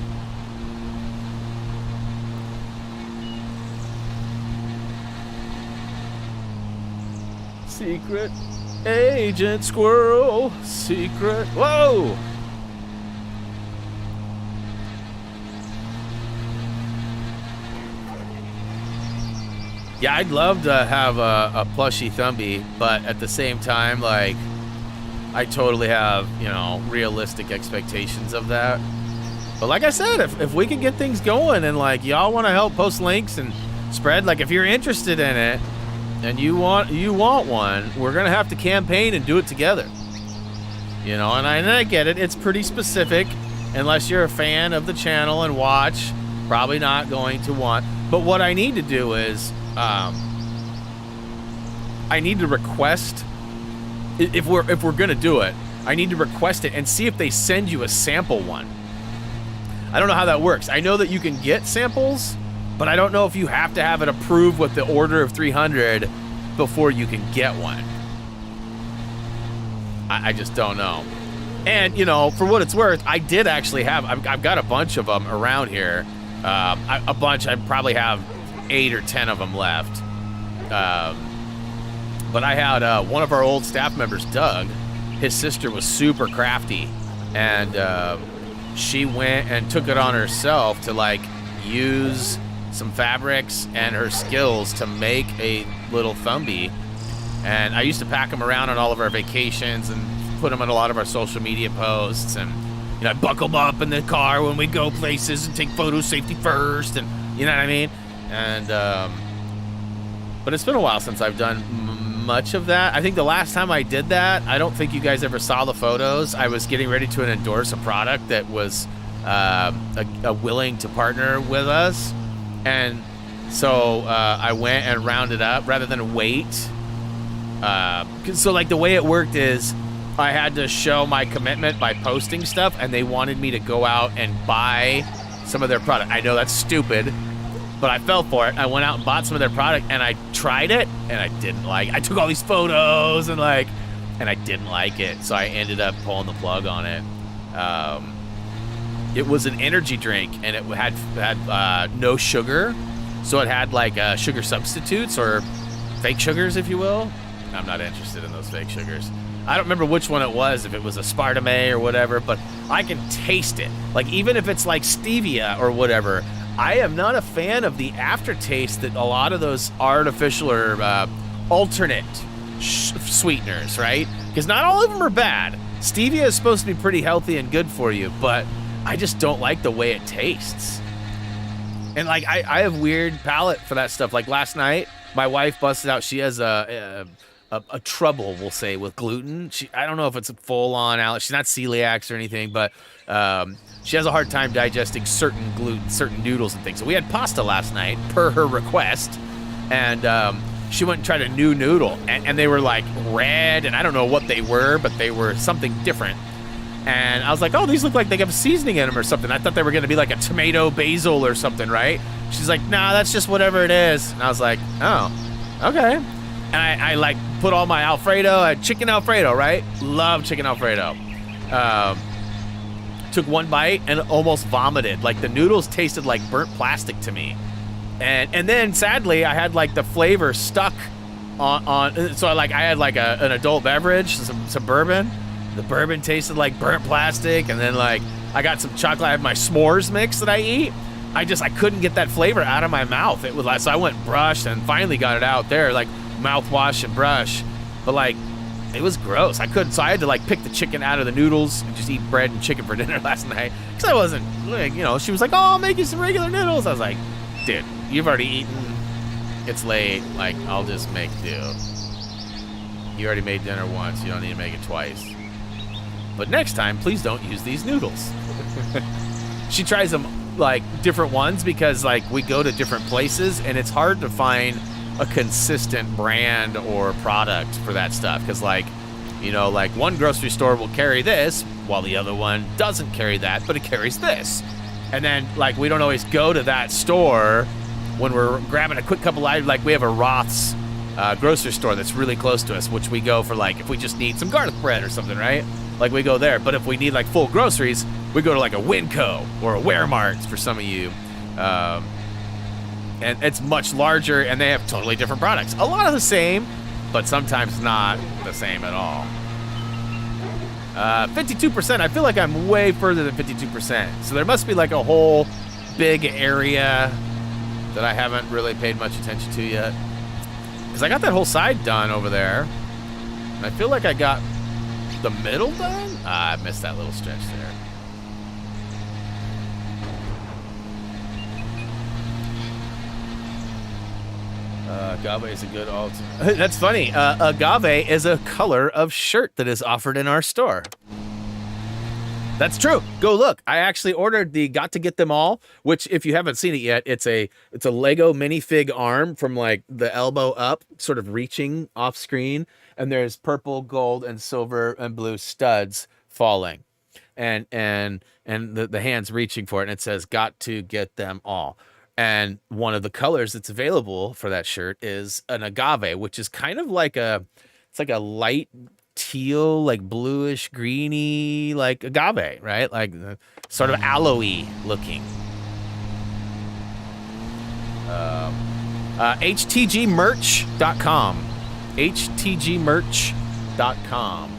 Secret Agent Squirrel. Secret. Whoa! Yeah, I'd love to have a plushy Thumbie, but at the same time, like, I totally have, you know, realistic expectations of that. But like I said, if we can get things going and, like, y'all want to help post links and spread, like, if you're interested in it and you want one, we're gonna have to campaign and do it together. You know, and I get it. It's pretty specific. Unless you're a fan of the channel and watch, probably not going to want. But what I need to do is, I need to request. If we're gonna do it, I need to request it and see if they send you a sample one. I don't know how that works. I know that you can get samples, but I don't know if you have to have it approved with the order of 300 before you can get one. I just don't know. And, you know, for what it's worth, I did actually have, I've got a bunch of them around here. A bunch, I probably have 8 or 10 of them left. But I had one of our old staff members, Doug. His sister was super crafty, and she went and took it on herself to like use some fabrics and her skills to make a little Thumbie. And I used to pack them around on all of our vacations and put them on a lot of our social media posts. And, you know, I buckle them up in the car when we go places and take photos safety first. And, you know what I mean? And, but it's been a while since I've done much of that. I think the last time I did that, I don't think you guys ever saw the photos. I was getting ready to endorse a product that was willing to partner with us. And so I went and rounded up rather than wait. So like the way it worked is I had to show my commitment by posting stuff, and they wanted me to go out and buy some of their product. I know that's stupid, but I fell for it. I went out and bought some of their product, and I tried it, and I didn't like it. I took all these photos and I didn't like it. So I ended up pulling the plug on it. It was an energy drink, and it had no sugar. So it had like sugar substitutes or fake sugars, if you will. I'm not interested in those fake sugars. I don't remember which one it was, if it was aspartame or whatever, but I can taste it. Like, even if it's like stevia or whatever, I am not a fan of the aftertaste that a lot of those artificial or alternate sweeteners, right? Because not all of them are bad. Stevia is supposed to be pretty healthy and good for you, but I just don't like the way it tastes. And like, I have weird palate for that stuff. Like last night, my wife busted out, she has a trouble, we'll say, with gluten. I don't know if it's a full-on allergy. She's not celiac or anything, but she has a hard time digesting certain gluten, certain noodles and things. So we had pasta last night, per her request, and she went and tried a new noodle, and they were like red, and I don't know what they were, but they were something different. And I was like, oh, these look like they have seasoning in them or something. I thought they were going to be like a tomato basil or something, right? She's like, nah, that's just whatever it is. And I was like, oh, okay. And I like put all my Alfredo, chicken Alfredo, right? Love chicken Alfredo. Took one bite and almost vomited. Like the noodles tasted like burnt plastic to me. And then sadly, I had like the flavor stuck on so I had like an adult beverage, some bourbon. The bourbon tasted like burnt plastic, and then like I got some chocolate. I have my s'mores mix that I eat. I couldn't get that flavor out of my mouth. It was like, so I went and brushed and finally got it out there, like mouthwash and brush. But like, it was gross. I couldn't, so I had to like pick the chicken out of the noodles and just eat bread and chicken for dinner last night. Cause I wasn't like, you know, she was like, oh, I'll make you some regular noodles. I was like, dude, you've already eaten. It's late. Like, I'll just make do. You already made dinner once. You don't need to make it twice. But next time, please don't use these noodles. She tries them like different ones because like we go to different places and it's hard to find a consistent brand or product for that stuff. Because like, you know, like one grocery store will carry this while the other one doesn't carry that, but it carries this. And then like we don't always go to that store when we're grabbing a quick couple items. Like we have a Roth's grocery store that's really close to us, which we go for like if we just need some garlic bread or something, right? Like we go there. But if we need like full groceries, we go to like a Winco or a Weremarts for some of you. And it's much larger and they have totally different products. A lot of the same, but sometimes not the same at all. 52%, I feel like I'm way further than 52%. So there must be like a whole big area that I haven't really paid much attention to yet. Because I got that whole side done over there. And I feel like I got the middle done? I missed that little stretch there. Agave is a good alternate. That's funny. Agave is a color of shirt that is offered in our store. That's true. Go look. I actually ordered the Got to Get Them All, which if you haven't seen it yet, it's a Lego minifig arm from like the elbow up, sort of reaching off screen. And there's purple, gold, and silver and blue studs falling. And the hands reaching for it. And it says, got to get them all. And one of the colors that's available for that shirt is an agave, which is kind of like it's like a light teal, like bluish, greeny, like agave, right? Like sort of aloe-y looking. HTGmerch.com. HTGmerch.com.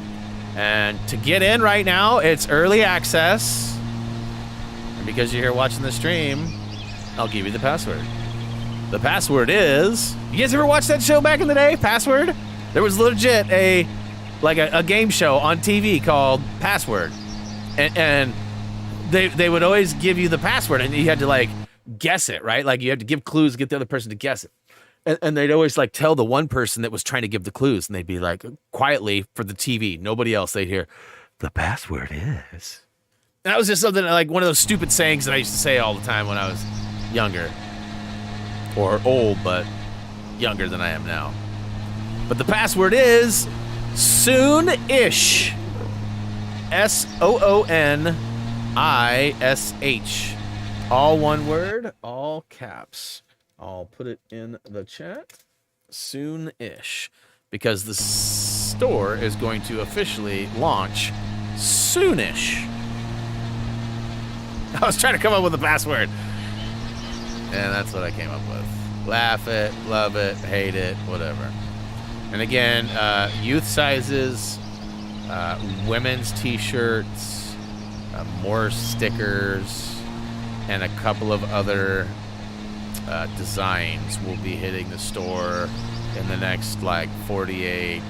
And to get in right now, it's early access. And because you're here watching the stream, I'll give you the password. The password is... You guys ever watch that show back in the day, Password? There was legit a game show on TV called Password. And they would always give you the password, and you had to, like, guess it, right? Like, you had to give clues to get the other person to guess it. And they'd always, like, tell the one person that was trying to give the clues, and they'd be like, quietly for the TV, nobody else, they'd hear, the password is... And that was just something, like, one of those stupid sayings that I used to say all the time when I was younger. Or old, but younger than I am now. But the password is soon-ish. SOONISH. All one word, all caps. I'll put it in the chat. Soon-ish. Because the store is going to officially launch soonish. I was trying to come up with a password. And that's what I came up with. Laugh it, love it, hate it, whatever. And again, youth sizes, women's t-shirts, more stickers, and a couple of other designs will be hitting the store in the next, like, 48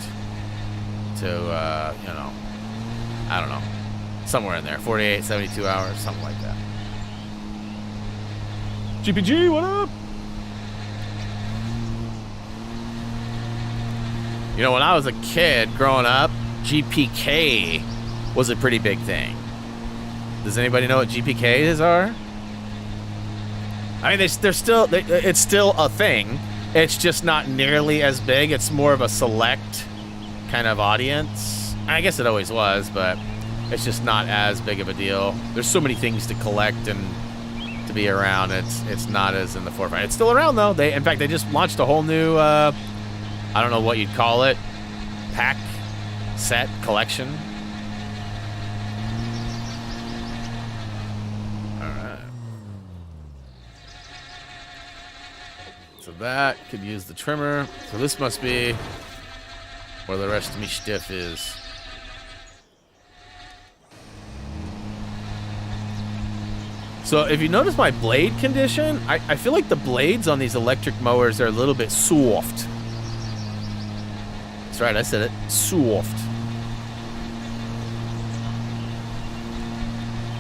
to, I don't know, somewhere in there. 48, 72 hours, something like that. GPG, what up? You know, when I was a kid growing up, GPK was a pretty big thing. Does anybody know what GPKs are? I mean, it's still a thing. It's just not nearly as big. It's more of a select kind of audience. I guess it always was, but it's just not as big of a deal. There's so many things to collect and to be around. It's not as in the forefront. It's still around though. In fact, they just launched a whole new I don't know what you'd call it, pack, set, collection. All right. So that could use the trimmer. So this must be where the rest of me stiff is. So if you notice my blade condition, I feel like the blades on these electric mowers are a little bit soft. That's right, I said it. Soft.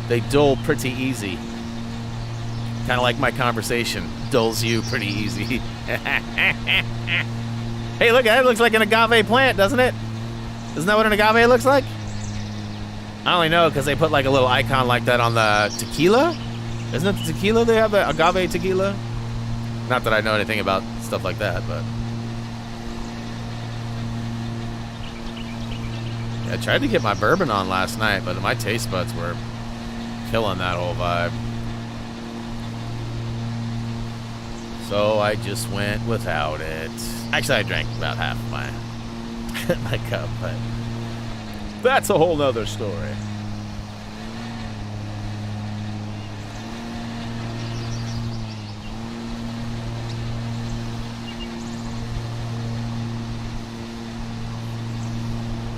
They dull pretty easy. Kind of like my conversation. Dulls you pretty easy. Hey, look, that looks like an agave plant, doesn't it? Isn't that what an agave looks like? I only know because they put like a little icon like that on the tequila. Isn't it the tequila they have, the agave tequila? Not that I know anything about stuff like that, but... I tried to get my bourbon on last night, but my taste buds were killing that whole vibe. So I just went without it. Actually, I drank about half of my cup, but that's a whole nother story.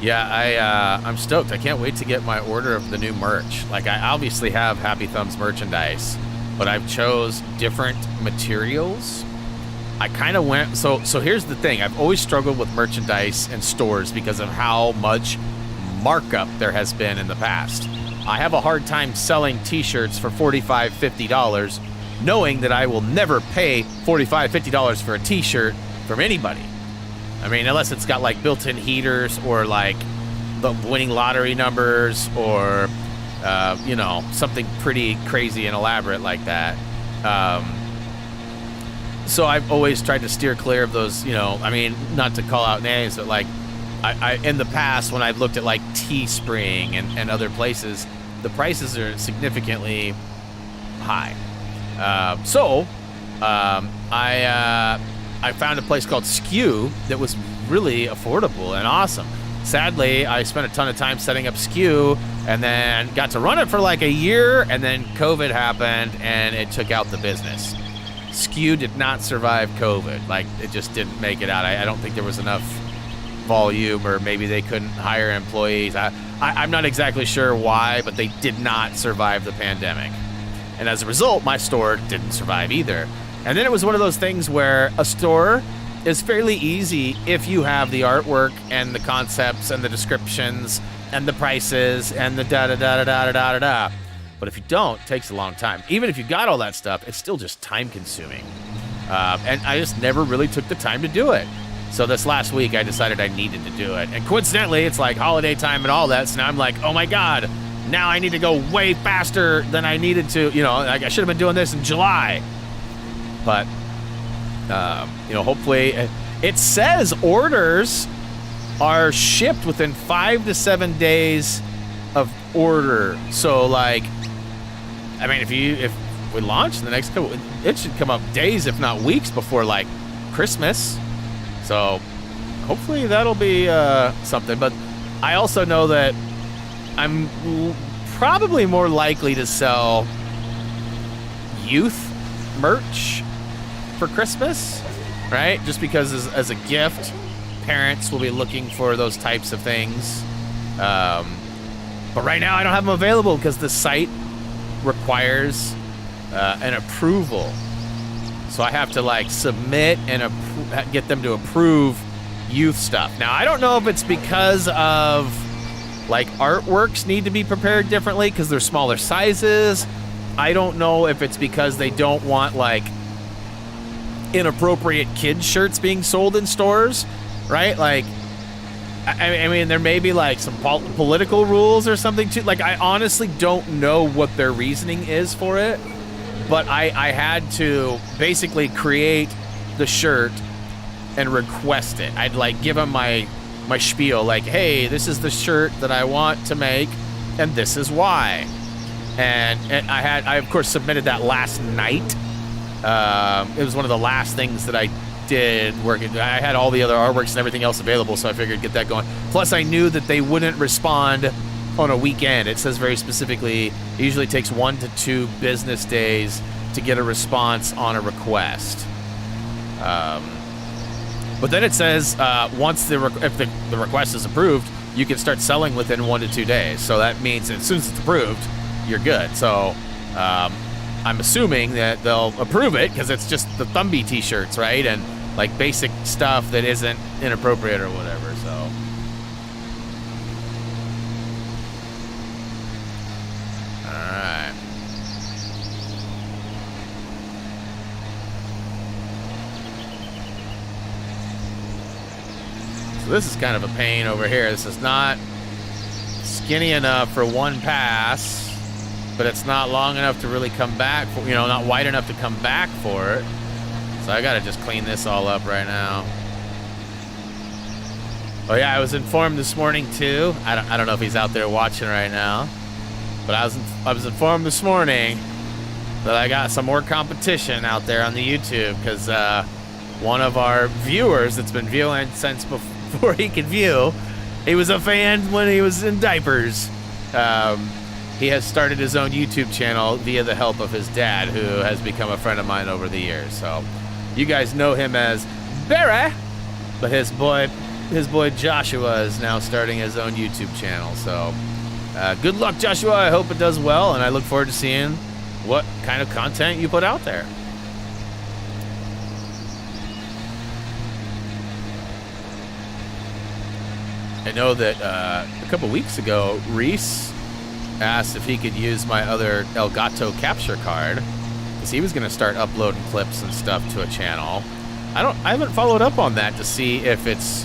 Yeah, I'm stoked. I can't wait to get my order of the new merch. Like, I obviously have Happy Thumbs merchandise, but I've chose different materials. I kind of went... So here's the thing. I've always struggled with merchandise and stores because of how much markup there has been in the past. I have a hard time selling t-shirts for $45, $50, knowing that I will never pay $45, $50 for a t-shirt from anybody. I mean, unless it's got like built-in heaters or like the winning lottery numbers or, something pretty crazy and elaborate like that. So I've always tried to steer clear of those, not to call out names, but like I in the past when I've looked at like Teespring and other places, the prices are significantly high. I found a place called Skew that was really affordable and awesome. Sadly, I spent a ton of time setting up Skew and then got to run it for like a year, and then COVID happened and it took out the business. Skew did not survive COVID. Like, it just didn't make it out. I don't think there was enough volume, or maybe they couldn't hire employees. I'm not exactly sure why, but they did not survive the pandemic. And as a result, my store didn't survive either. And then it was one of those things where a store is fairly easy if you have the artwork and the concepts and the descriptions and the prices and the da-da-da-da-da-da-da-da. But if you don't, it takes a long time. Even if you got all that stuff, it's still just time-consuming. And I just never really took the time to do it. So this last week, I decided I needed to do it. And coincidentally, it's like holiday time and all that, so now I'm like, oh my God, now I need to go way faster than I needed to. You know, like I should have been doing this in July. But, you know, hopefully, it says orders are shipped within 5 to 7 days of order. So, like, I mean, if we launch in the next couple, it should come up days, if not weeks, before like Christmas. So hopefully that'll be something. But I also know that I'm probably more likely to sell youth merch for Christmas, right? Just because as a gift, parents will be looking for those types of things. But right now I don't have them available because the site requires an approval. So I have to like submit and get them to approve youth stuff. Now, I don't know if it's because of like artworks need to be prepared differently because they're smaller sizes. I don't know if it's because they don't want like inappropriate kids shirts being sold in stores, right? Like, I mean, there may be like some political rules or something too. Like, I honestly don't know what their reasoning is for it, but I had to basically create the shirt and request it. I'd like give them my spiel, like, hey, this is the shirt that I want to make, and this is why. And I of course submitted that last night. It was one of the last things that I did working. I had all the other artworks and everything else available, so I figured get that going. Plus, I knew that they wouldn't respond on a weekend. It says very specifically, it usually takes 1 to 2 business days to get a response on a request. But then it says once if the request is approved, you can start selling within 1 to 2 days. So that means as soon as it's approved, you're good. So I'm assuming that they'll approve it because it's just the Thumby t-shirts, right? And like basic stuff that isn't inappropriate or whatever. So all right. So this is kind of a pain over here. This is not skinny enough for one pass, but it's not long enough to really come back for, not wide enough to come back for it. So I gotta just clean this all up right now. Oh yeah, I was informed this morning too. I don't know if he's out there watching right now, but I was informed this morning that I got some more competition out there on the YouTube because one of our viewers that's been viewing since before he could view, he was a fan when he was in diapers. He has started his own YouTube channel via the help of his dad, who has become a friend of mine over the years. So you guys know him as Barry, but his boy Joshua is now starting his own YouTube channel. So good luck, Joshua. I hope it does well, and I look forward to seeing what kind of content you put out there. I know that a couple weeks ago, Reese asked if he could use my other Elgato capture card because he was going to start uploading clips and stuff to a channel. I haven't followed up on that to see if it's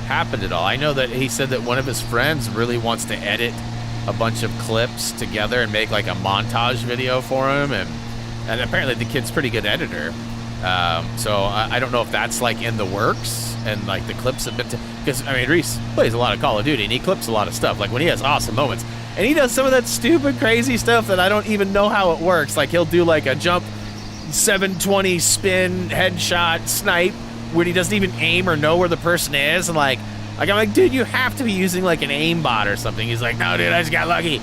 happened at all. I know that he said that one of his friends really wants to edit a bunch of clips together and make like a montage video for him, and apparently the kid's a pretty good editor. So I don't know if that's like in the works and like the clips have been because I mean Reese plays a lot of Call of Duty and he clips a lot of stuff, like when he has awesome moments. And he does some of that stupid, crazy stuff that I don't even know how it works. Like, he'll do, like, a jump 720 spin headshot snipe when he doesn't even aim or know where the person is. And, like I'm like, dude, you have to be using, like, an aimbot or something. He's like, no, dude, I just got lucky.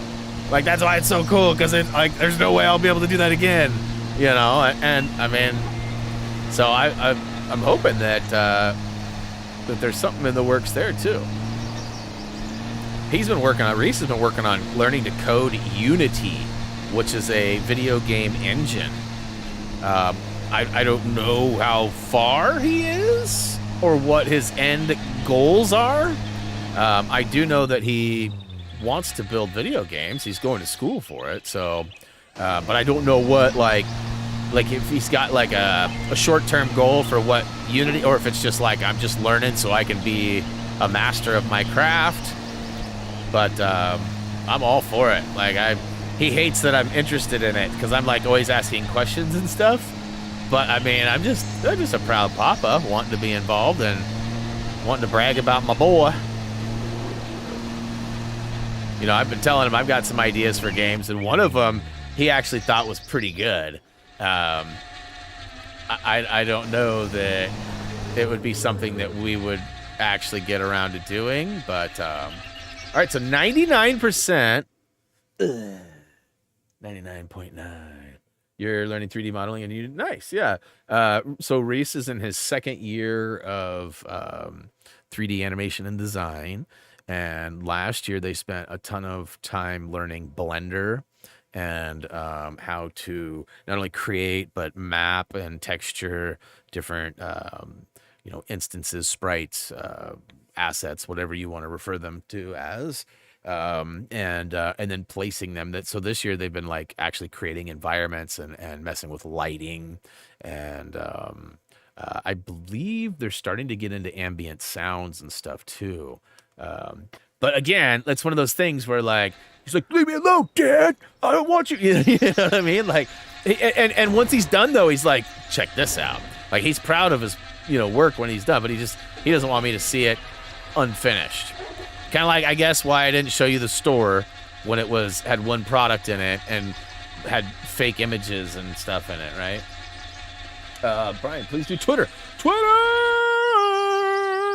Like, that's why it's so cool, because, like, there's no way I'll be able to do that again. And, I mean, so I'm hoping that there's something in the works there, too. Reese has been working on learning to code Unity which is a video game engine. I don't know how far he is or what his end goals are. I do know that he wants to build video games. He's going to school for it. So, but I don't know what, like if he's got like a short-term goal for what Unity, or if it's just like, I'm just learning so I can be a master of my craft. But I'm all for it. Like, he hates that I'm interested in it because I'm like always asking questions and stuff. But I mean, I'm just a proud papa wanting to be involved and wanting to brag about my boy. You know, I've been telling him I've got some ideas for games, and one of them he actually thought was pretty good. I don't know that it would be something that we would actually get around to doing, but all right, so 99%, 99.9. You're learning 3D modeling and you nice, yeah. So Reese is in his second year of 3D animation and design, and last year they spent a ton of time learning Blender and how to not only create but map and texture different instances, sprites, assets, whatever you want to refer them to as, and then placing them. So this year they've been like actually creating environments and messing with lighting, and I believe they're starting to get into ambient sounds and stuff too. But again, that's one of those things where like he's like, "Leave me alone, Dad. I don't want you." You know what I mean? Like, and once he's done though, he's like, "Check this out." Like, he's proud of his work when he's done, but he doesn't want me to see it unfinished. Kind of like, I guess, why I didn't show you the store when it had one product in it and had fake images and stuff in it, right? Brian, please do Twitter.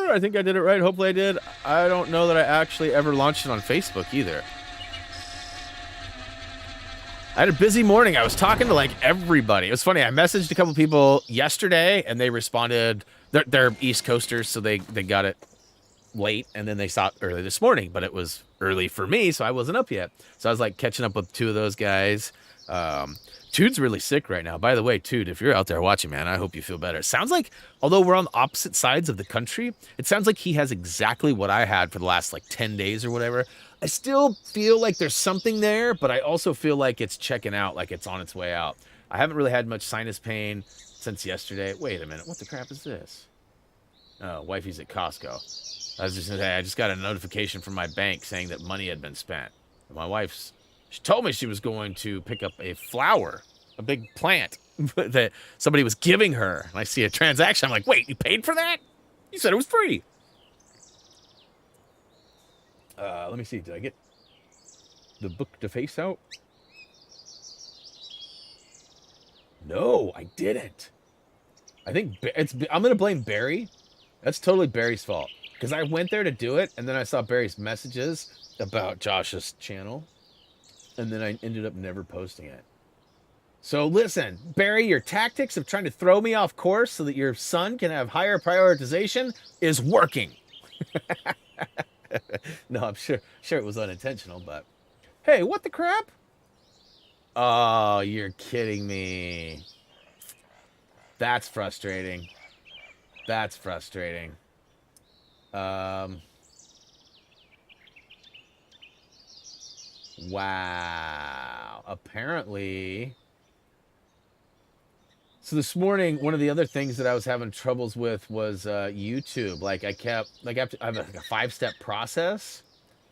I think I did it right. Hopefully I did. I don't know that I actually ever launched it on Facebook either. I had a busy morning. I was talking to like everybody. It was funny. I messaged a couple people yesterday and they responded. They're East Coasters, so they got it late, and then they saw it early this morning, but it was early for me, so I wasn't up yet. So I was like catching up with two of those guys. Tude's really sick right now. By the way, Tude, if you're out there watching, man, I hope you feel better. It sounds like, although we're on opposite sides of the country, it sounds like he has exactly what I had for the last like 10 days or whatever. I still feel like there's something there, but I also feel like it's checking out, like it's on its way out. I haven't really had much sinus pain since yesterday. Wait a minute, what the crap is this? Oh, wifey's at Costco. I was just gonna say, I just got a notification from my bank saying that money had been spent. My she told me she was going to pick up a flower, a big plant that somebody was giving her. And I see a transaction. I'm like, wait, you paid for that? You said it was free. Let me see. Did I get the book to face out? No, I didn't. I think I'm going to blame Barry. That's totally Barry's fault. Because I went there to do it, and then I saw Barry's messages about Josh's channel. And then I ended up never posting it. So listen, Barry, your tactics of trying to throw me off course so that your son can have higher prioritization is working. No, I'm sure it was unintentional, but hey, what the crap? Oh, you're kidding me. That's frustrating. That's frustrating. Wow. Apparently. So this morning, one of the other things that I was having troubles with was YouTube. Like I have a 5-step process,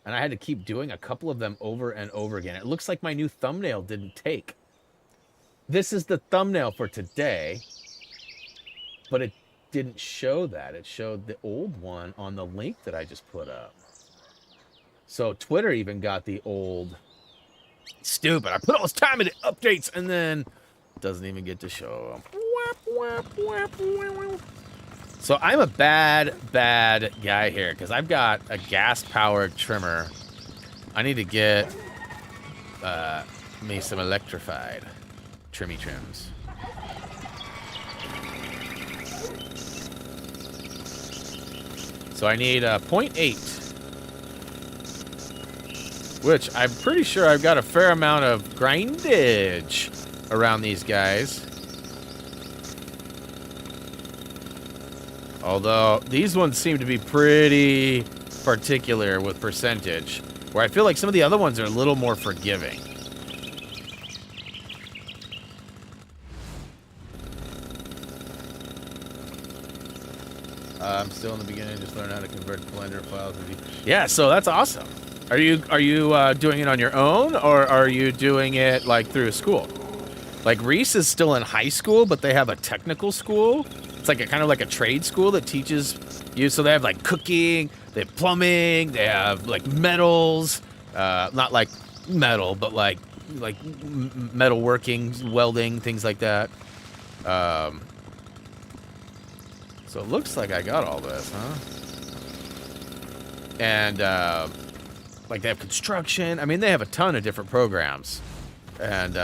and I had to keep doing a couple of them over and over again. It looks like my new thumbnail didn't take. This is the thumbnail for today, but it didn't show that. It showed the old one on the link that I just put up. So Twitter even got the old. Stupid. I put all this time into updates and then it doesn't even get to show. So I'm a bad guy here because I've got a gas-powered trimmer. I need to get me some electrified trimmy trims. So I need 0.8. which I'm pretty sure I've got a fair amount of grindage around these guys. Although, these ones seem to be pretty particular with percentage, where I feel like some of the other ones are a little more forgiving. I'm still in the beginning, just learning how to convert Blender files. Yeah, so that's awesome. Are you doing it on your own, or are you doing it like through a school? Like Reese is still in high school, but they have a technical school. It's like a kind of like a trade school that teaches you. So they have like cooking, they have plumbing, they have like metals, not like metal, but like metal working, welding, things like that. So it looks like I got all this, huh? And like they have construction. I mean, they have a ton of different programs, and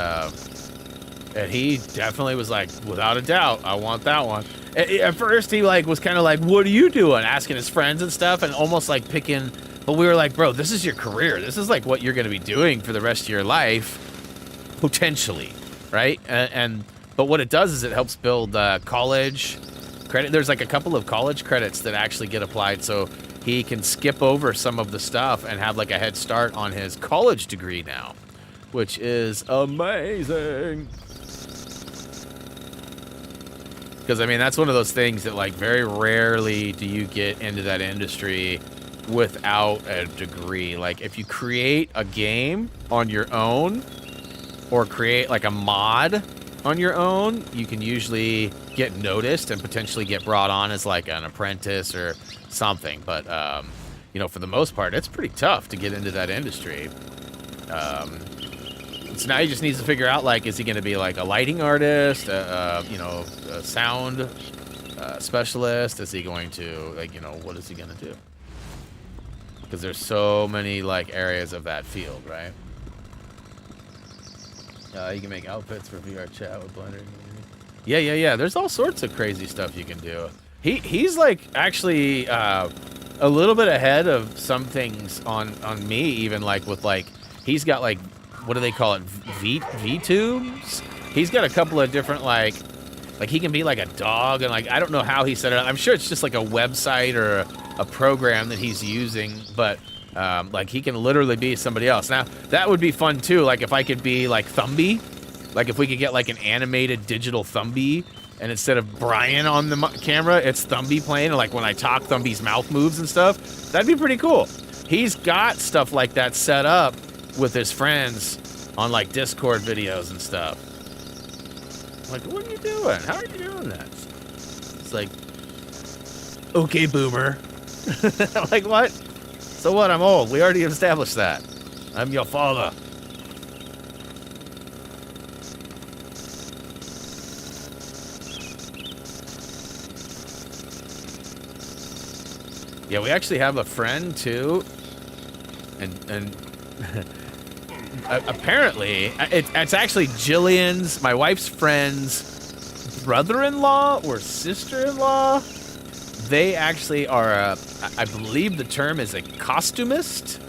he definitely was like, without a doubt, I want that one. At first, he like was kind of like, "What are you doing?" Asking his friends and stuff, and almost like picking. But we were like, "Bro, this is your career. This is like what you're going to be doing for the rest of your life, potentially, right?" But what it does is it helps build college credit. There's like a couple of college credits that actually get applied, so he can skip over some of the stuff and have like a head start on his college degree now, which is amazing. Because, I mean, that's one of those things that, like, very rarely do you get into that industry without a degree. Like, if you create a game on your own or create, like, a mod on your own, you can usually get noticed and potentially get brought on as, like, an apprentice or something. But, you know, for the most part, it's pretty tough to get into that industry. So now he just needs to figure out, like, is he going to be, like, a lighting artist, you know, a sound specialist? Is he going to, like, you know, what is he going to do? Because there's so many, like, areas of that field, right? You can make outfits for VR chat with Blender. Yeah. There's all sorts of crazy stuff you can do. He's, like, actually a little bit ahead of some things on me, even, like, with, like, he's got, like, what do they call it? V-tubes? He's got a couple of different, like he can be like a dog, and like, I don't know how he set it up. I'm sure it's just like a website or a program that he's using, but like he can literally be somebody else. Now, that would be fun too, like if I could be like Thumby, like if we could get like an animated digital Thumby, and instead of Brian on the camera, it's Thumby playing, and like when I talk, Thumby's mouth moves and stuff. That'd be pretty cool. He's got stuff like that set up with his friends on like Discord videos and stuff. Like, what are you doing? How are you doing that? It's like, okay, boomer. I'm like, what? So what? I'm old. We already established that. I'm your father. Yeah, we actually have a friend too, and apparently, it's actually Jillian's, my wife's friend's brother-in-law or sister-in-law. They actually are, I believe the term is a costumist.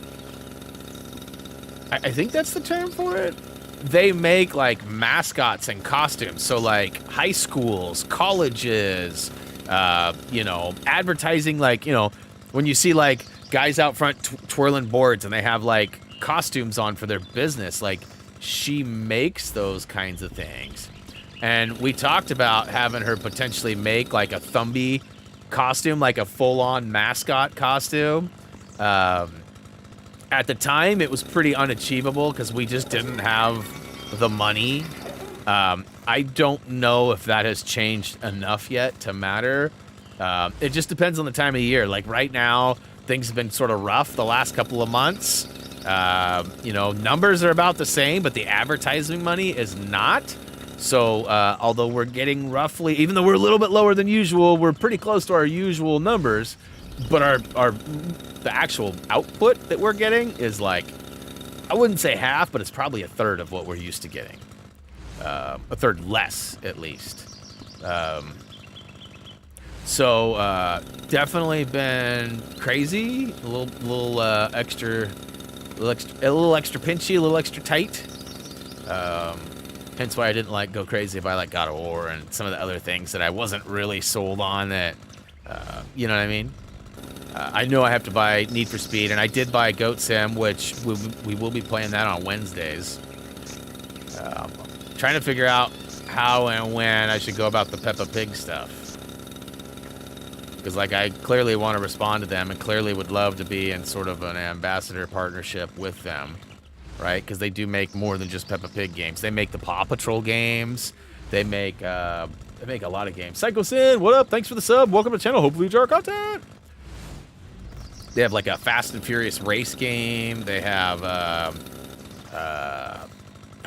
I think that's the term for it. They make, like, mascots and costumes. So, like, high schools, colleges, you know, advertising, like, you know, when you see, like, guys out front twirling boards and they have, like, costumes on for their business, like she makes those kinds of things. And we talked about having her potentially make like a Thumby costume, like a full-on mascot costume. At the time it was pretty unachievable because we just didn't have the money. I don't know if that has changed enough yet to matter. It just depends on the time of year. Like right now things have been sort of rough the last couple of months. You know, numbers are about the same, but the advertising money is not. So, although we're getting roughly, even though we're a little bit lower than usual, we're pretty close to our usual numbers. But the actual output that we're getting is like, I wouldn't say half, but it's probably a third of what we're used to getting. A third less, at least. So, definitely been crazy. A little little extra pinchy, a little extra tight. Hence why I didn't like go crazy if I like God of War and some of the other things that I wasn't really sold on. That you know what I mean? I know I have to buy Need for Speed, and I did buy Goat Sim, which we will be playing that on Wednesdays. Trying to figure out how and when I should go about the Peppa Pig stuff. Because, like, I clearly want to respond to them and clearly would love to be in sort of an ambassador partnership with them, right? Because they do make more than just Peppa Pig games. They make the Paw Patrol games. They make a lot of games. Psycho Sin, what up? Thanks for the sub. Welcome to the channel. Hopefully you enjoy our content. They have, like, a Fast and Furious race game. They have, I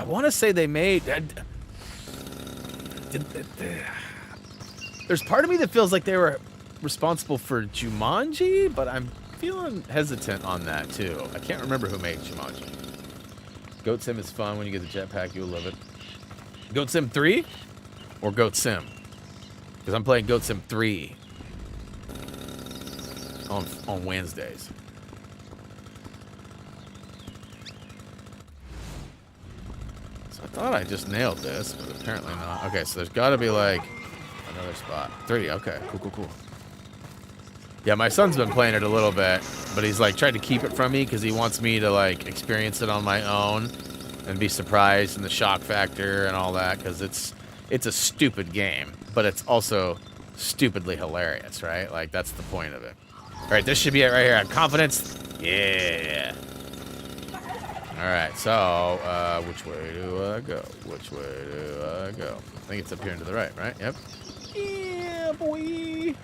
want to say they made... There's part of me that feels like they were responsible for Jumanji, but I'm feeling hesitant on that too. I can't remember who made Jumanji. Goat Sim is fun. When you get the jetpack, you'll love it. Goat Sim 3 or Goat Sim? Because I'm playing Goat Sim 3 on Wednesdays. So I thought I just nailed this, but apparently not. Okay, so there's got to be like another spot. 3. Okay, cool. Yeah, my son's been playing it a little bit, but he's like tried to keep it from me because he wants me to like experience it on my own and be surprised and the shock factor and all that, because it's a stupid game, but it's also stupidly hilarious, right? Like, that's the point of it. All right, this should be it right here. Confidence. Yeah. All right, so which way do I go? Which way do I go? I think it's up here and to the right, right? Yep. Yeah, boy.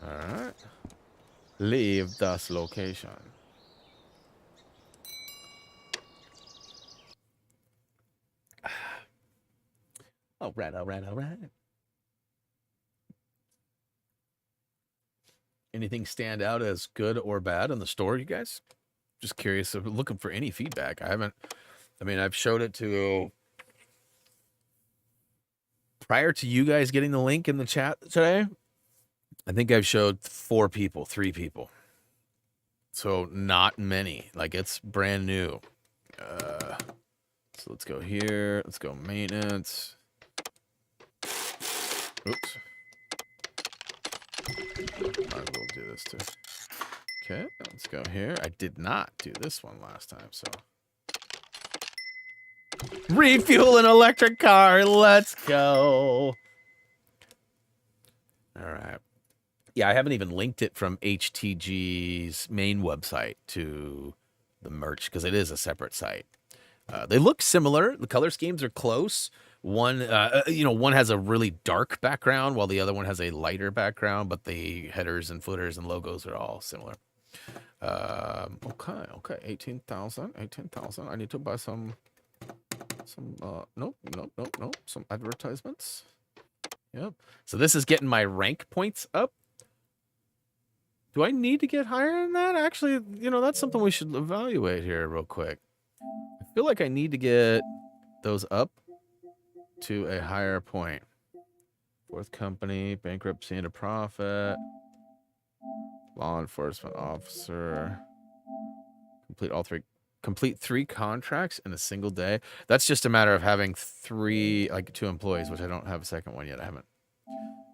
Alright. Leave this location. Alright. Anything stand out as good or bad in the store, you guys? Just curious. I'm looking for any feedback. I've showed it to... Prior to you guys getting the link in the chat today, I think I've showed 3 people. So not many. Like, it's brand new. So let's go here. Let's go maintenance. Oops. Might as well do this too. Okay, let's go here. I did not do this one last time, so. Refuel an electric car. Let's go. All right. Yeah, I haven't even linked it from HTG's main website to the merch because it is a separate site. They look similar. The color schemes are close. One has a really dark background while the other one has a lighter background, but the headers and footers and logos are all similar. Okay. 18,000. I need to buy some some advertisements. Yep. So this is getting my rank points up. Do I need to get higher than that? Actually, that's something we should evaluate here real quick. I feel like I need to get those up to a higher point. 4th company, bankruptcy into profit, law enforcement officer, complete 3 contracts in a single day. That's just a matter of having 2 employees, which I don't have a second one yet. I haven't.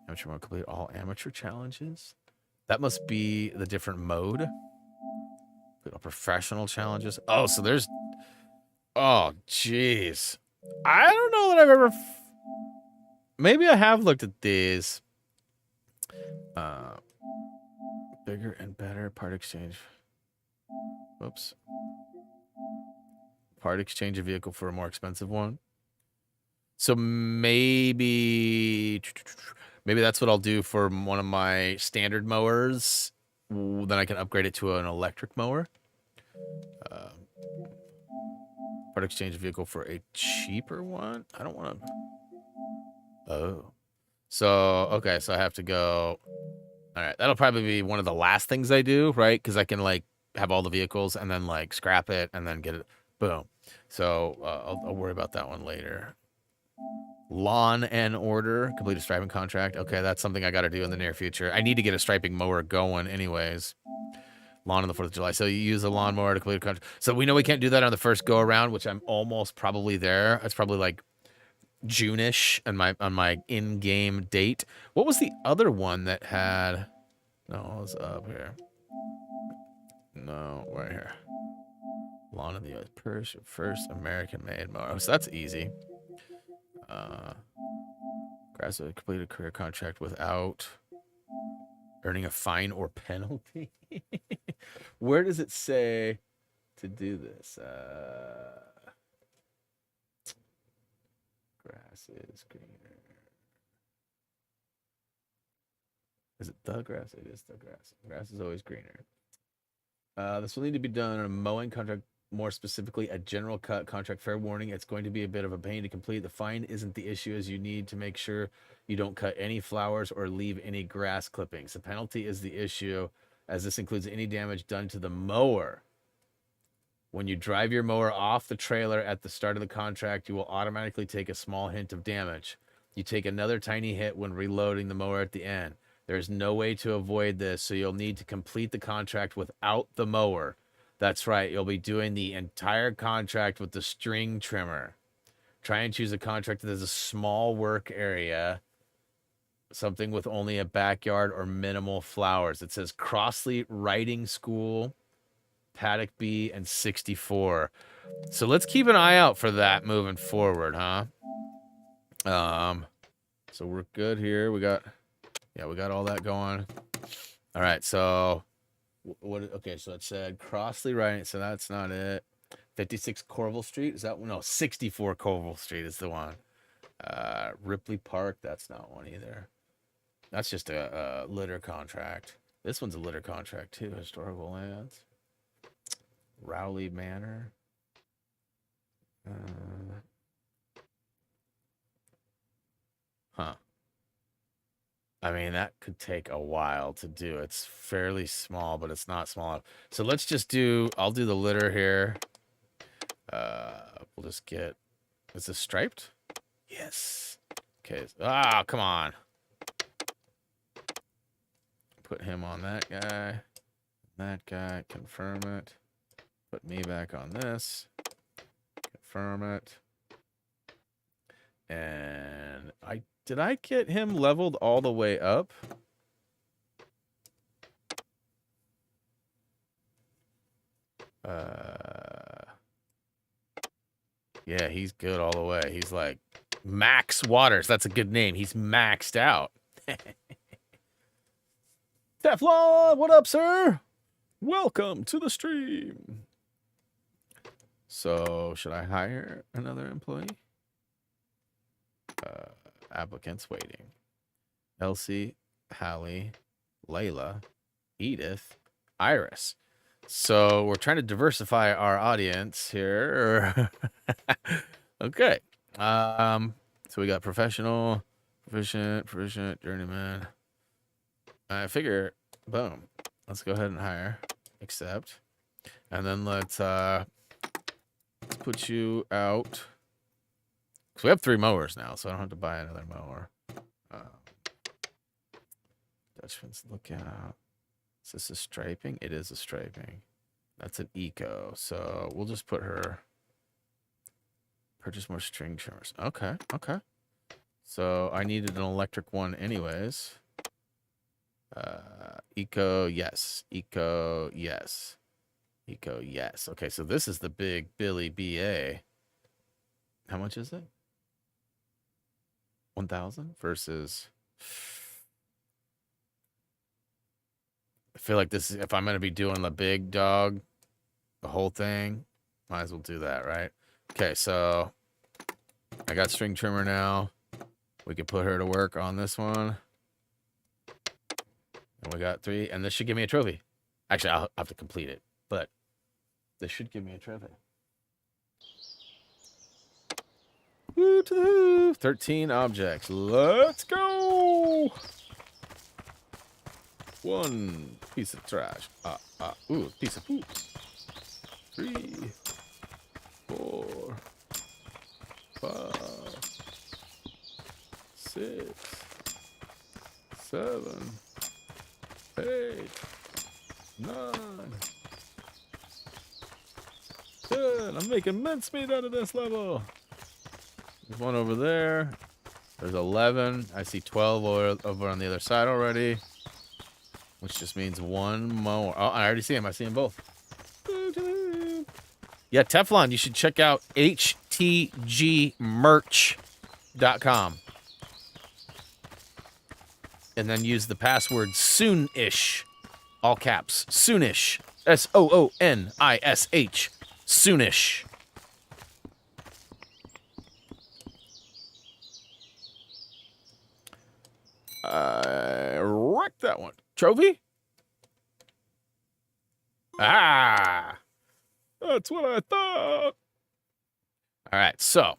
Amateur mode, complete all amateur challenges. That must be the different mode. Complete all professional challenges. Oh, so there's... Oh, jeez. I don't know that I've ever... Maybe I have looked at these. Bigger and better part exchange. Whoops. Part exchange a vehicle for a more expensive one. So maybe that's what I'll do for one of my standard mowers. Then I can upgrade it to an electric mower. Part exchange a vehicle for a cheaper one. I don't want to. Oh. So, okay. So I have to go. All right. That'll probably be one of the last things I do, right? Because I can have all the vehicles and then scrap it and then get it. Boom. So I'll worry about that one later. Lawn and order. Complete a striping contract. Okay, that's something I got to do in the near future. I need to get a striping mower going anyways. Lawn on the 4th of July. So you use a lawnmower to complete a contract. So we know we can't do that on the first go around, which I'm almost probably there. It's probably like June-ish on my in-game date. What was the other one that had... No, it was up here. No, right here. Lawn of the U.S. First American-made mower. So that's easy. Grass completed a career contract without earning a fine or penalty. Where does it say to do this? Grass is greener. Is it the grass? It is the grass. Grass is always greener. This will need to be done on a mowing contract, more specifically a general cut contract. Fair warning, it's going to be a bit of a pain to complete. The fine isn't the issue, as you need to make sure you don't cut any flowers or leave any grass clippings. The penalty is the issue, as this includes any damage done to the mower. When you drive your mower off the trailer at the start of the contract, you will automatically take a small hint of damage. You take another tiny hit when reloading the mower at the end. There's no way to avoid this, so you'll need to complete the contract without the mower. That's right, you'll be doing the entire contract with the string trimmer. Try and choose a contract that has a small work area, something with only a backyard or minimal flowers. It says Crossley Riding School, Paddock B, and 64. So let's keep an eye out for that moving forward, huh? So we're good here. We got all that going. All right, so what? Okay, so it said Crossley Riding. So that's not it. 56 Corville Street. Is that one? No, 64 Corville Street is the one. Ripley Park. That's not one either. That's just a litter contract. This one's a litter contract too. Historical lands. Rowley Manor. Huh. I mean, that could take a while to do. It's fairly small, but it's not small enough. So let's just do... I'll do the litter here. We'll just get... Is this striped? Yes. Okay. Ah, come on. Put him on that guy. That guy. Confirm it. Put me back on this. Confirm it. And did I get him leveled all the way up? Yeah, he's good all the way. He's like Max Waters. That's a good name. He's maxed out. Teflon, what up, sir? Welcome to the stream. So, should I hire another employee? Applicants waiting. Elsie, Hallie, Layla, Edith, Iris. So we're trying to diversify our audience here. Okay. So we got professional, proficient, journeyman. I figure, boom. Let's go ahead and hire. Accept. And then let's put you out. Because we have 3 mowers now, so I don't have to buy another mower. Dutchman's Lookout. Is this a striping? It is a striping. That's an eco. So we'll just put her... Purchase more string trimmers. Okay, okay. So I needed an electric one anyways. Eco, yes. Eco, yes. Eco, yes. Okay, so this is the big Billy BA. How much is it? 1,000 versus... I feel like this is, if I'm going to be doing the big dog, the whole thing, might as well do that, right? Okay, so I got string trimmer now. We can put her to work on this one. And we got 3, and this should give me a trophy. Actually, I'll have to complete it, but this should give me a trophy. Woo to the who. 13 objects. Let's go. 1 piece of trash. Ooh, piece of poop. 3, 4, 5, 6, 7, 8, 9, 10. I'm making mincemeat out of this level. There's one over there. There's 11. I see 12 over on the other side already. Which just means one more. Oh, I already see him. I see them both. Yeah, Teflon, you should check out HTGmerch.com. And then use the password soonish. All caps. Soonish. SOONISH. Soonish. I wrecked that one. Trophy? Ah! That's what I thought. All right, so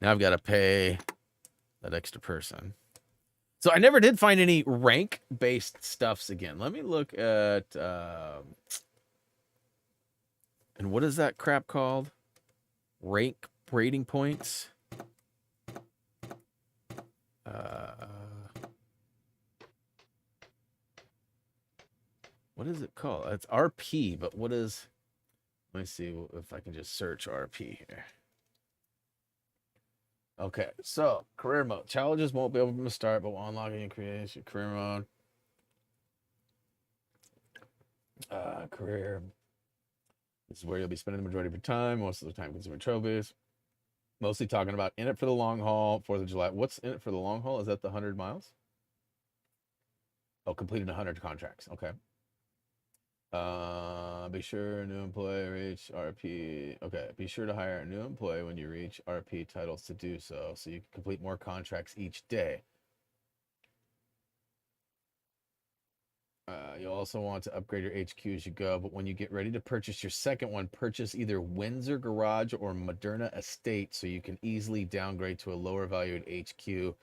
now I've got to pay that extra person. So I never did find any rank-based stuffs again. Let me look at... and what is that crap called? Rank rating points? What is it called? It's RP, but what is... Let me see if I can just search RP here. Okay, so career mode. Challenges won't be open from the start, but while unlocking and creating your career mode. Career. This is where you'll be spending the majority of your time, most of the time consuming trophies. Mostly talking about in it for the long haul, 4th of July. What's in it for the long haul? Is that the 100 miles? Oh, completed 100 contracts. Okay. Be sure new employee reach RP. Okay, be sure to hire a new employee when you reach RP titles to do so you can complete more contracts each day. You'll also want to upgrade your HQ as you go, but when you get ready to purchase your second one, purchase either Windsor Garage or Moderna Estate so you can easily downgrade to a lower valued HQ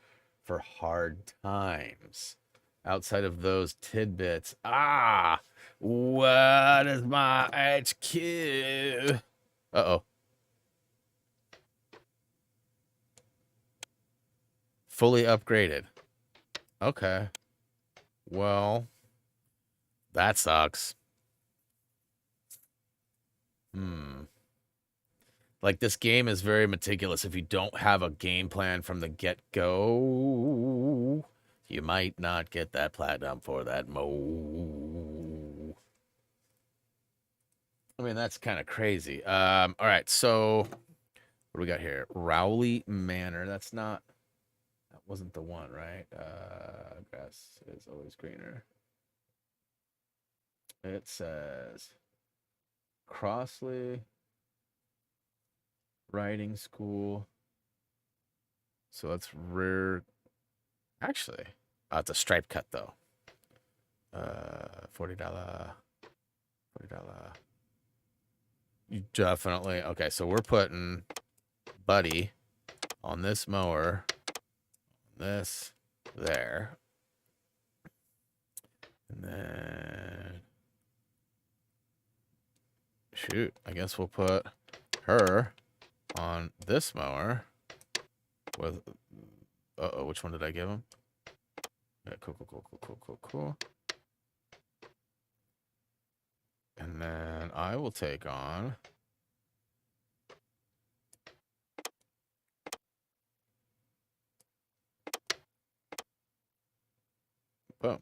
for hard times. Outside of those tidbits. What is my HQ? Uh-oh. Fully upgraded. Okay. Well, that sucks. Like, this game is very meticulous. If you don't have a game plan from the get-go, you might not get that platinum for that mo. I mean, that's kind of crazy. All right, so what do we got here? Rowley Manor. That wasn't the one, right? Grass is always greener. It says Crossley Riding School. So that's rare. Actually, it's a stripe cut though. $40. $40. You definitely okay. So we're putting Buddy on this mower, this there, and then shoot. I guess we'll put her on this mower with. Which one did I give him? Yeah, cool. And then I will take on boom.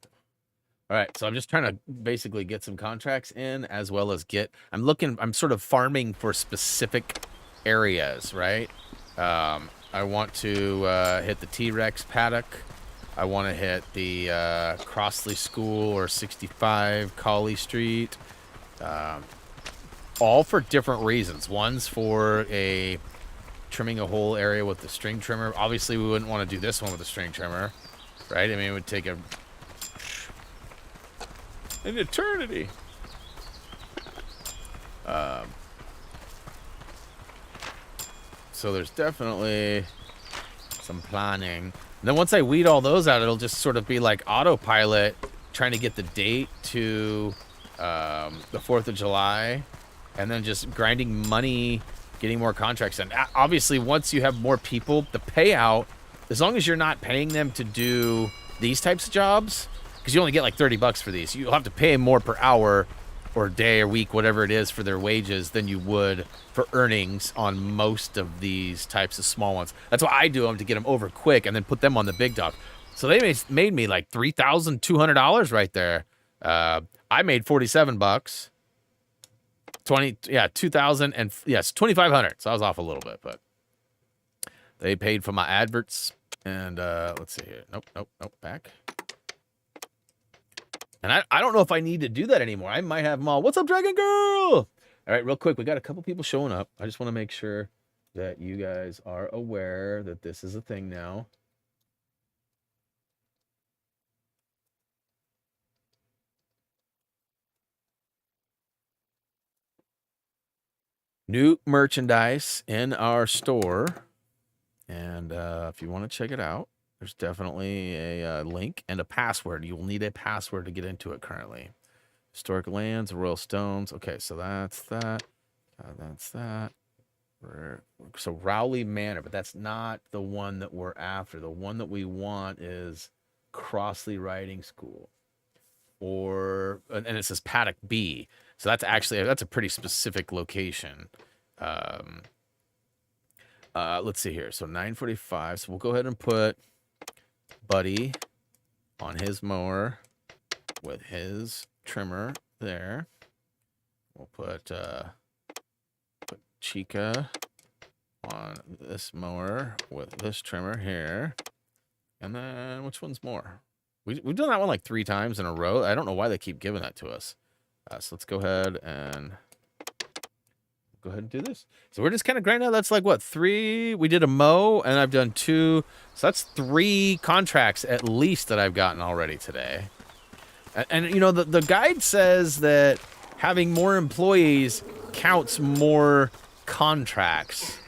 All right, so I'm just trying to basically get some contracts in as well as I'm sort of farming for specific areas, right? I want to hit the T-Rex paddock. I want to hit the Crossley School or 65 Colley Street. All for different reasons. One's for trimming a whole area with the string trimmer. Obviously, we wouldn't want to do this one with a string trimmer, right? I mean, it would take an eternity. So there's definitely some planning. And then once I weed all those out, it'll just sort of be like autopilot, trying to get the date to the 4th of July, and then just grinding money, getting more contracts. And obviously, once you have more people, the payout as long as you're not paying them to do these types of jobs, because you only get like $30 for these. You'll have to pay them more per hour or day or week, whatever it is, for their wages than you would for earnings on most of these types of small ones. That's why I do them, to get them over quick and then put them on the big dog. So they made me like $3,200 right there. I made $47. 2,000 and yes, 2,500. So I was off a little bit, but they paid for my adverts. And let's see here. Nope, back. And I don't know if I need to do that anymore. I might have them all. What's up, Dragon Girl? All right, real quick. We got a couple people showing up. I just want to make sure that you guys are aware that this is a thing now. New merchandise in our store. And if you want to check it out, there's definitely a link and a password. You will need a password to get into it currently. Historic lands, royal stones. Okay, so that's that. That's that. So Rowley Manor, but that's not the one that we're after. The one that we want is Crossley Riding School. And it says Paddock B. So that's a pretty specific location. Let's see here. So 945. So we'll go ahead and put Buddy on his mower with his trimmer there. We'll put Chica on this mower with this trimmer here. And then which one's more? We've done that one like 3 times in a row. I don't know why they keep giving that to us. So let's go ahead and do this. So we're just kind of grinding out. That's like what, 3? We did a mow, and I've done 2. So that's 3 contracts at least that I've gotten already today. And you know, the guide says that having more employees counts more contracts.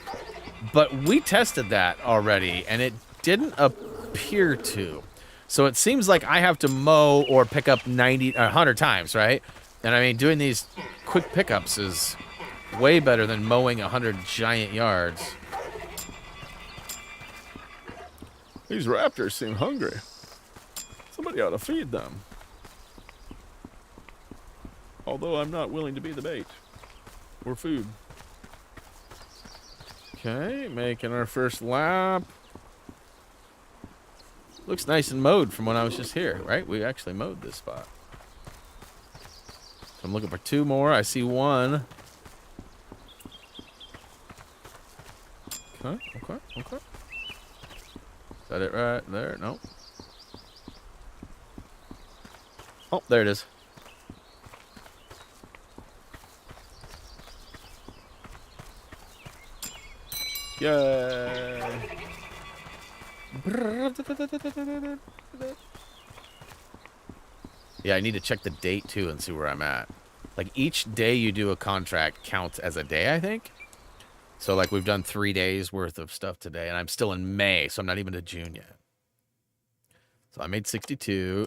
But we tested that already, and it didn't appear to. So it seems like I have to mow or pick up 100 times, right? And I mean, doing these quick pickups is way better than mowing 100 giant yards. These raptors seem hungry. Somebody ought to feed them. Although I'm not willing to be the bait or food. Okay, making our first lap. Looks nice and mowed from when I was just here, right? We actually mowed this spot. So I'm looking for 2 more. I see 1. Okay. Is that it right there? Nope. Oh, there it is. Yay. Yeah, I need to check the date too and see where I'm at. Like each day you do a contract counts as a day, I think. So like we've done 3 days worth of stuff today, and I'm still in May, so I'm not even to June yet. So I made 62,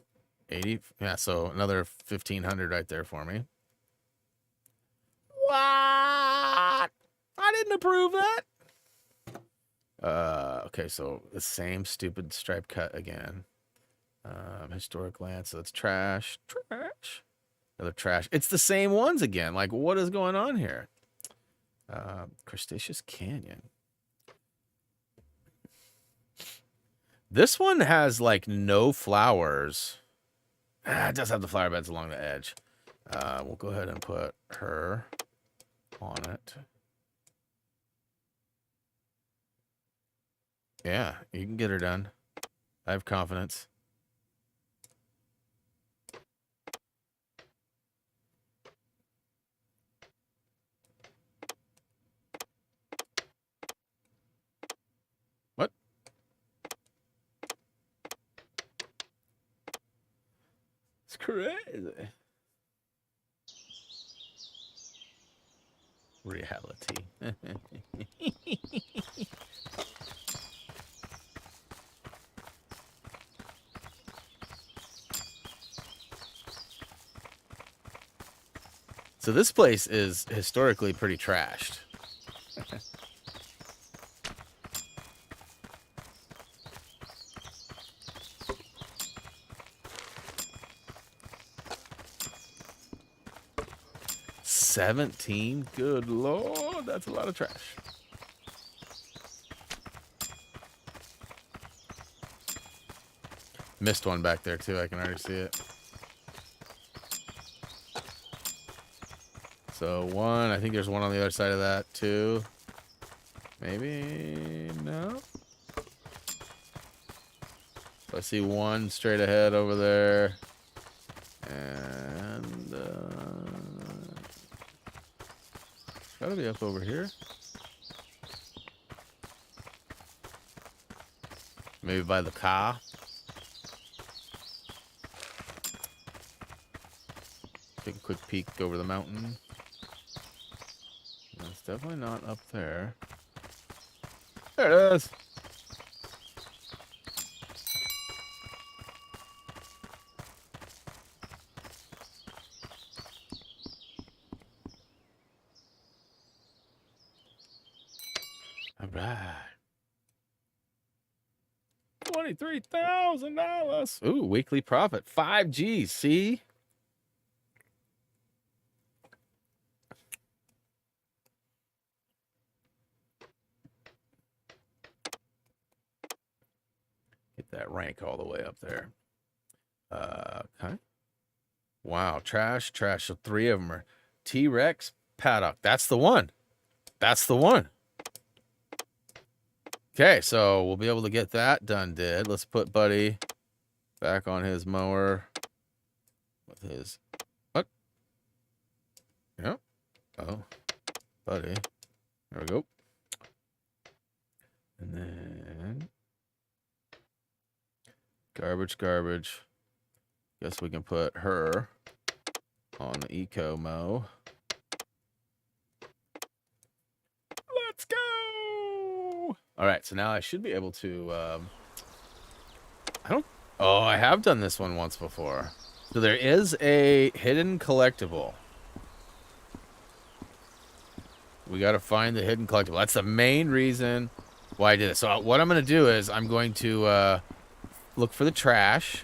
80. Yeah, so another 1,500 right there for me. What? I didn't approve that. Okay, so the same stupid stripe cut again. Historic land, so it's trash. Another trash. It's the same ones again. Like, what is going on here? Cretaceous Canyon. This one has like no flowers. It does have the flower beds along the edge. We'll go ahead and put her on it. Yeah, you can get her done. I have confidence. What? It's crazy. Reality. So this place is historically pretty trashed. 17? Good Lord, that's a lot of trash. Missed one back there, too. I can already see it. So, one. I think there's one on the other side of that, too. Maybe... no? So I see one straight ahead over there. And... it's gotta be up over here. Maybe by the car. Take a quick peek over the mountain. It's definitely not up there. There it is. All right. $23,000. Ooh, weekly profit. 5G. See? Get that rank all the way up there. Okay. Wow, trash. So 3 of them are T-Rex paddock. That's the one. That's the one. Okay, so we'll be able to get that done. Let's put Buddy back on his mower with his... what? Yep. Oh, Buddy. There we go. And then... garbage. Guess we can put her on the eco mow. Let's go! All right, so now I should be able to... oh, I have done this one once before. So there is a hidden collectible. We got to find the hidden collectible. That's the main reason why I did it. So what I'm going to do is I'm going to look for the trash.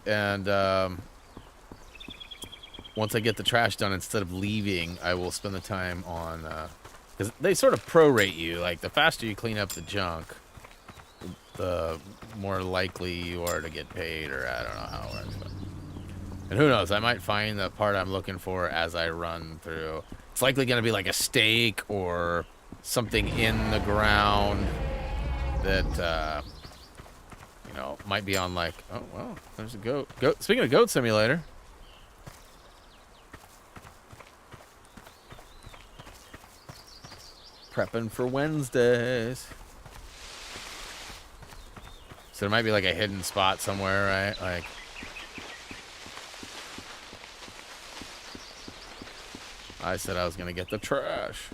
And once I get the trash done, instead of leaving, I will spend the time on... because they sort of prorate you. Like, the faster you clean up the junk, the more likely you are to get paid, or I don't know how it works. But. And who knows, I might find the part I'm looking for as I run through. It's likely going to be like a stake or something in the ground that, you know, might be on like... oh, well, there's a goat. Speaking of Goat Simulator... prepping for Wednesdays. So there might be like a hidden spot somewhere, right? Like, I said I was gonna get the trash.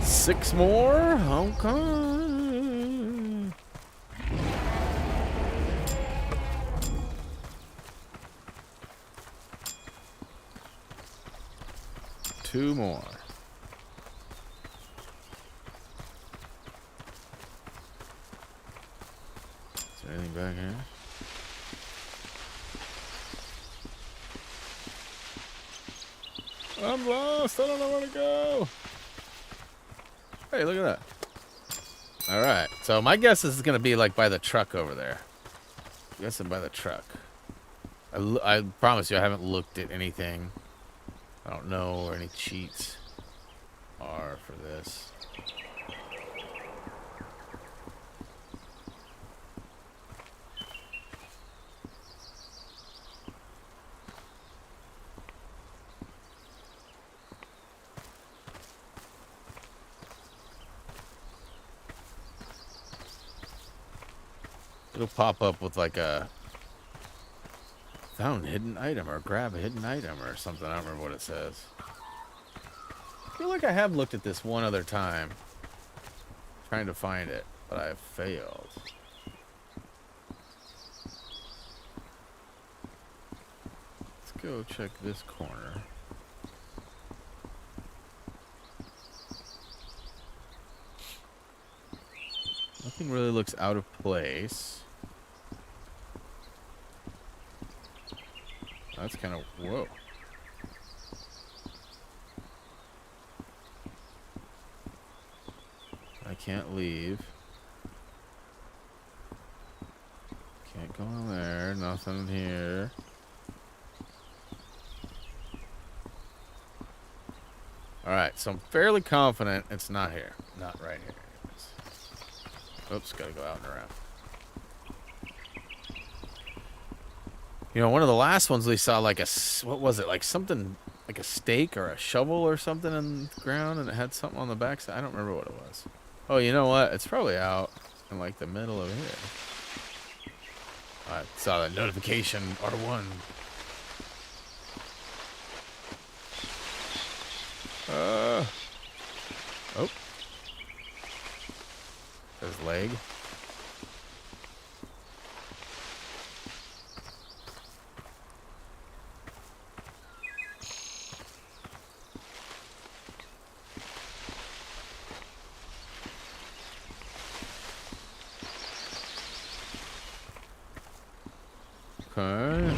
Six more? Okay. Two more. Is there anything back here? I'm lost. I don't know where to go. Hey, look at that. All right. So my guess is going to be like by the truck over there. I'm guessing by the truck. I promise you I haven't looked at anything. I don't know where any cheats are for this. It'll pop up with like a found hidden item or grab a hidden item or something. I don't remember what it says. I feel like I have looked at this one other time trying to find it, but I have failed. Let's go check this corner. Nothing really looks out of place. That's kind of... Whoa. I can't leave. Can't go in there. Nothing here. Alright, so I'm fairly confident it's not here. Not right here. Oops, gotta go out and around. You know, one of the last ones we saw, like a... What was it? Like something... Like a stake or a shovel or something in the ground, and it had something on the backside. I don't remember what it was. Oh, you know what? It's probably out in, like, the middle of here. I saw that notification, R1. Oh. His leg. Okay.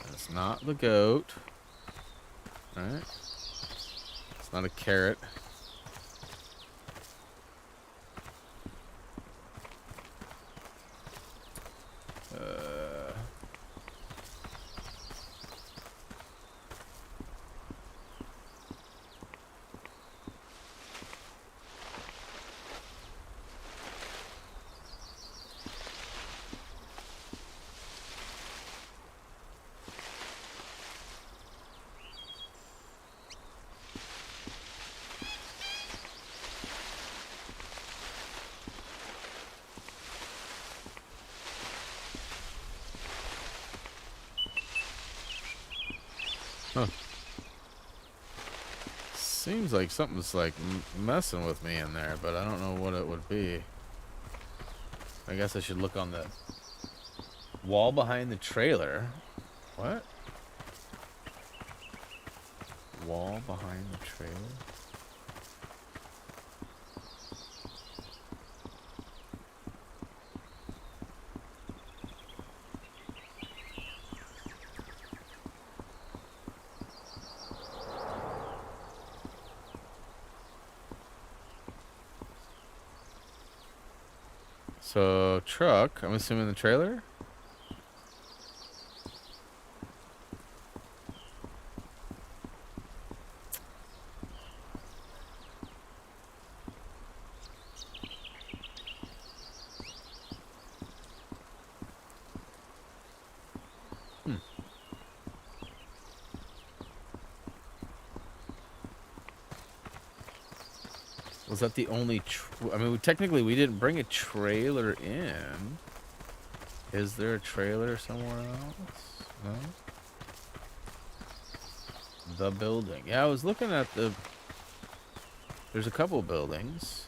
That's not the goat. Alright. It's not a carrot. Huh. Seems like something's like messing with me in there, but I don't know what it would be. I guess I should look on the wall behind the trailer. What? Wall behind the trailer? So, truck, I'm assuming the trailer? Was that the only... I mean, technically, we didn't bring a trailer in. Is there a trailer somewhere else? No? The building. Yeah, I was looking at the... There's a couple buildings.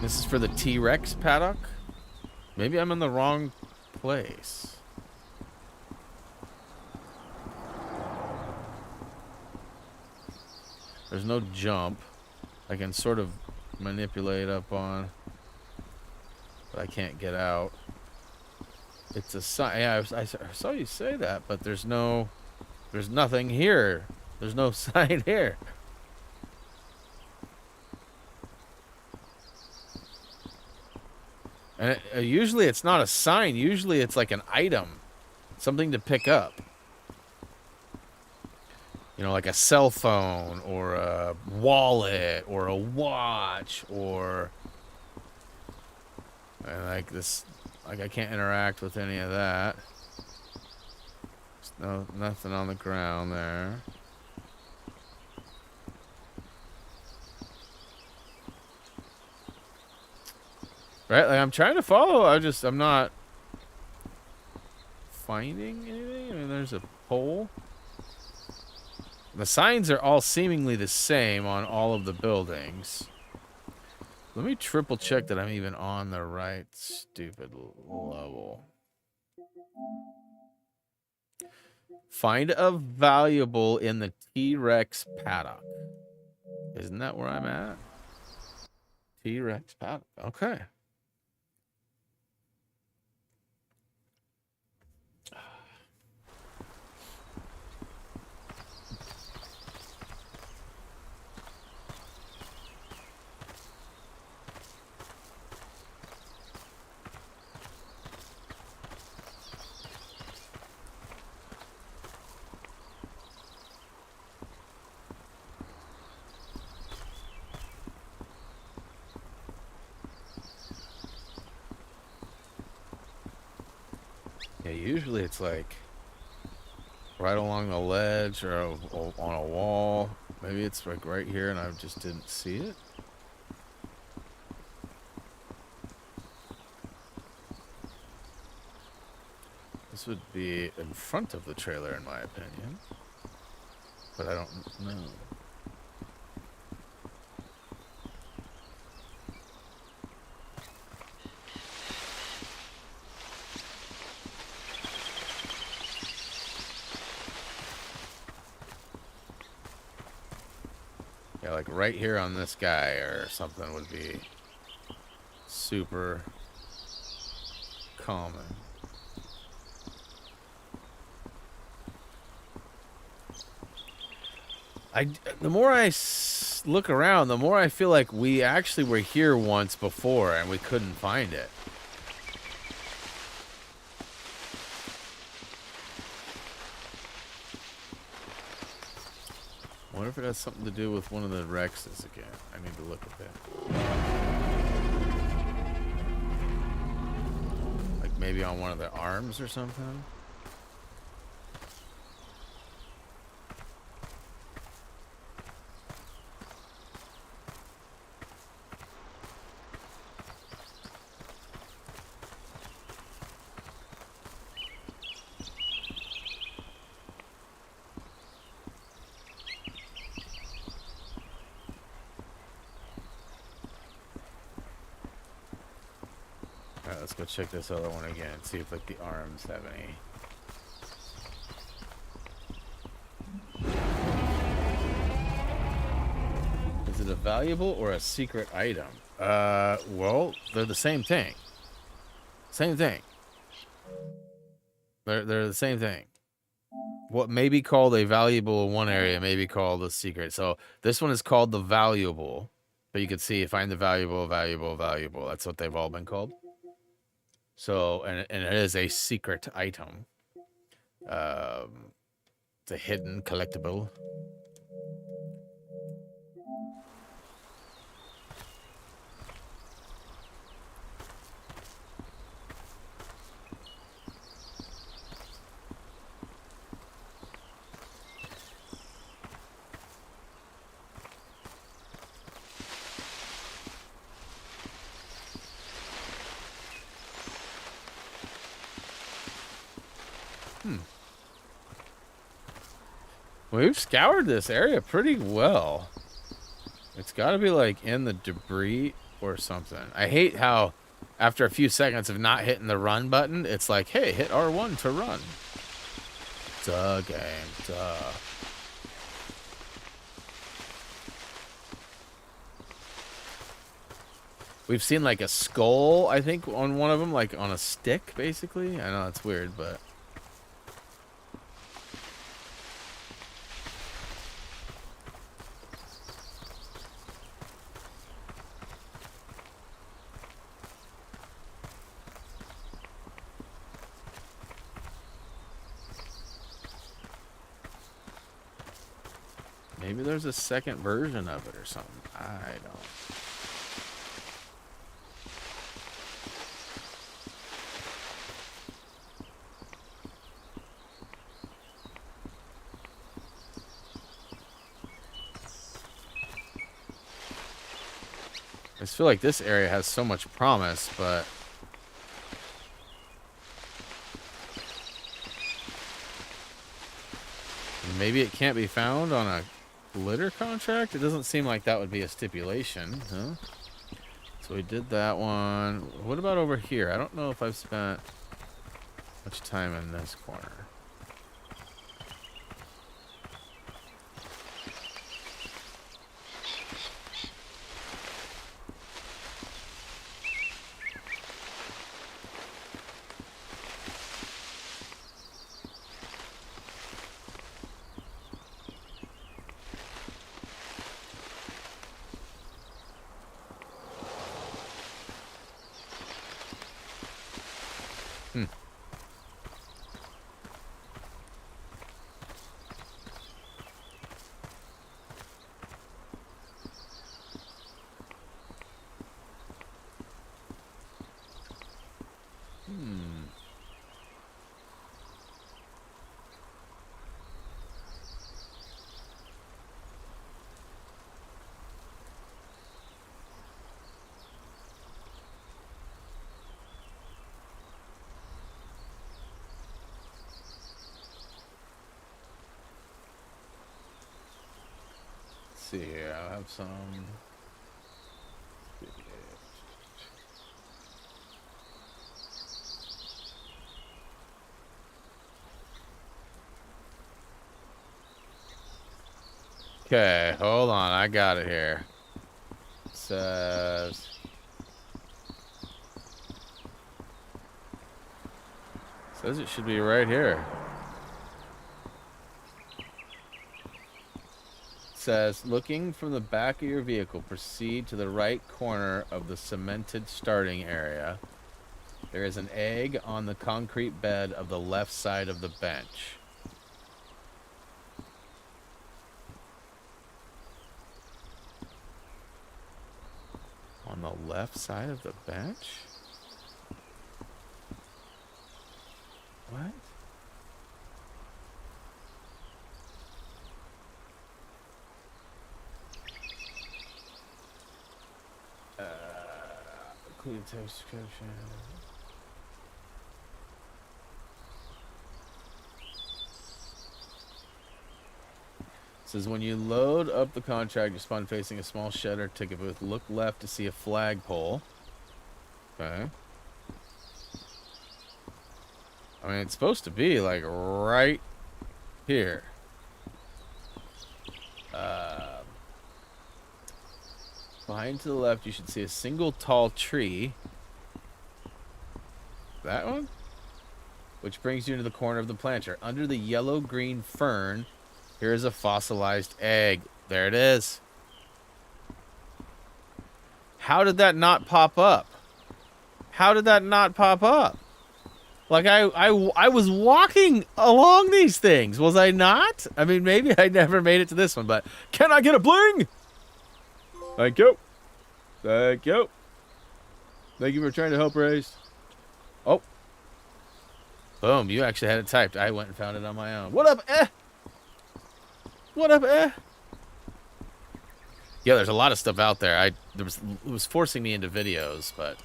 This is for the T-Rex paddock? Maybe I'm in the wrong place. There's no jump. I can sort of manipulate up on, but I can't get out. It's a sign. Yeah, I saw you say that, but there's nothing here. There's no sign here. And usually it's not a sign. Usually it's like an item, something to pick up. You know, like a cell phone or a wallet or a watch or like this. Like I can't interact with any of that. There's nothing on the ground there. Right, like I'm trying to follow. I'm not finding anything. I mean, there's a pole. The signs are all seemingly the same on all of the buildings. Let me triple check that I'm even on the right stupid level. Find a valuable in the T-Rex paddock. Isn't that where I'm at? T-Rex paddock. Okay. Yeah, usually it's like right along the ledge or on a wall. Maybe it's like right here and I just didn't see it. This would be in front of the trailer in my opinion. But I don't know. Yeah, like right here on this guy or something would be super common. The more I look around, the more I feel like we actually were here once before and we couldn't find it. I wonder if it has something to do with one of the Rexes again. I need to look at that. Like maybe on one of the arms or something. Alright, let's go check this other one again. See if like the arms have any. Is it a valuable or a secret item? Well, they're the same thing. Same thing. They're the same thing. What may be called a valuable in one area may be called a secret. So this one is called the valuable, but you can see find the valuable. That's what they've all been called. So and it is a secret item. It's a hidden collectible. We've scoured this area pretty well. It's got to be like in the debris or something. I hate how after a few seconds of not hitting the run button, it's like, hey, hit R1 to run. Duh, game, duh. We've seen like a skull, I think, on one of them, like on a stick, basically. I know it's weird, but... Maybe there's a second version of it or something. I don't. I just feel like this area has so much promise, but... maybe it can't be found on a litter contract? It doesn't seem like that would be a stipulation, huh? So we did that one. What about over here? I don't know if I've spent much time in this corner. see here. I'll have some. Okay, hold on. I got it here. It says it should be right here. It says, looking from the back of your vehicle, proceed to the right corner of the cemented starting area. There is an egg on the concrete bed of the left side of the bench. On the left side of the bench? What? Include text description. It says when you load up the contract, you spawn facing a small shed or ticket booth. Look left to see a flagpole. Okay. I mean, it's supposed to be like right here. Behind to the left, you should see a single tall tree. That one? Which brings you into the corner of the planter. Under the yellow-green fern, here is a fossilized egg. There it is. How did that not pop up? How did that not pop up? Like, I was walking along these things. Was I not? I mean, maybe I never made it to this one, but can I get a bling? Thank you. Thank you. Thank you for trying to help raise. Oh. Boom, you actually had it typed. I went and found it on my own. What up, eh? What up, eh? Yeah, there's a lot of stuff out there. It was forcing me into videos, but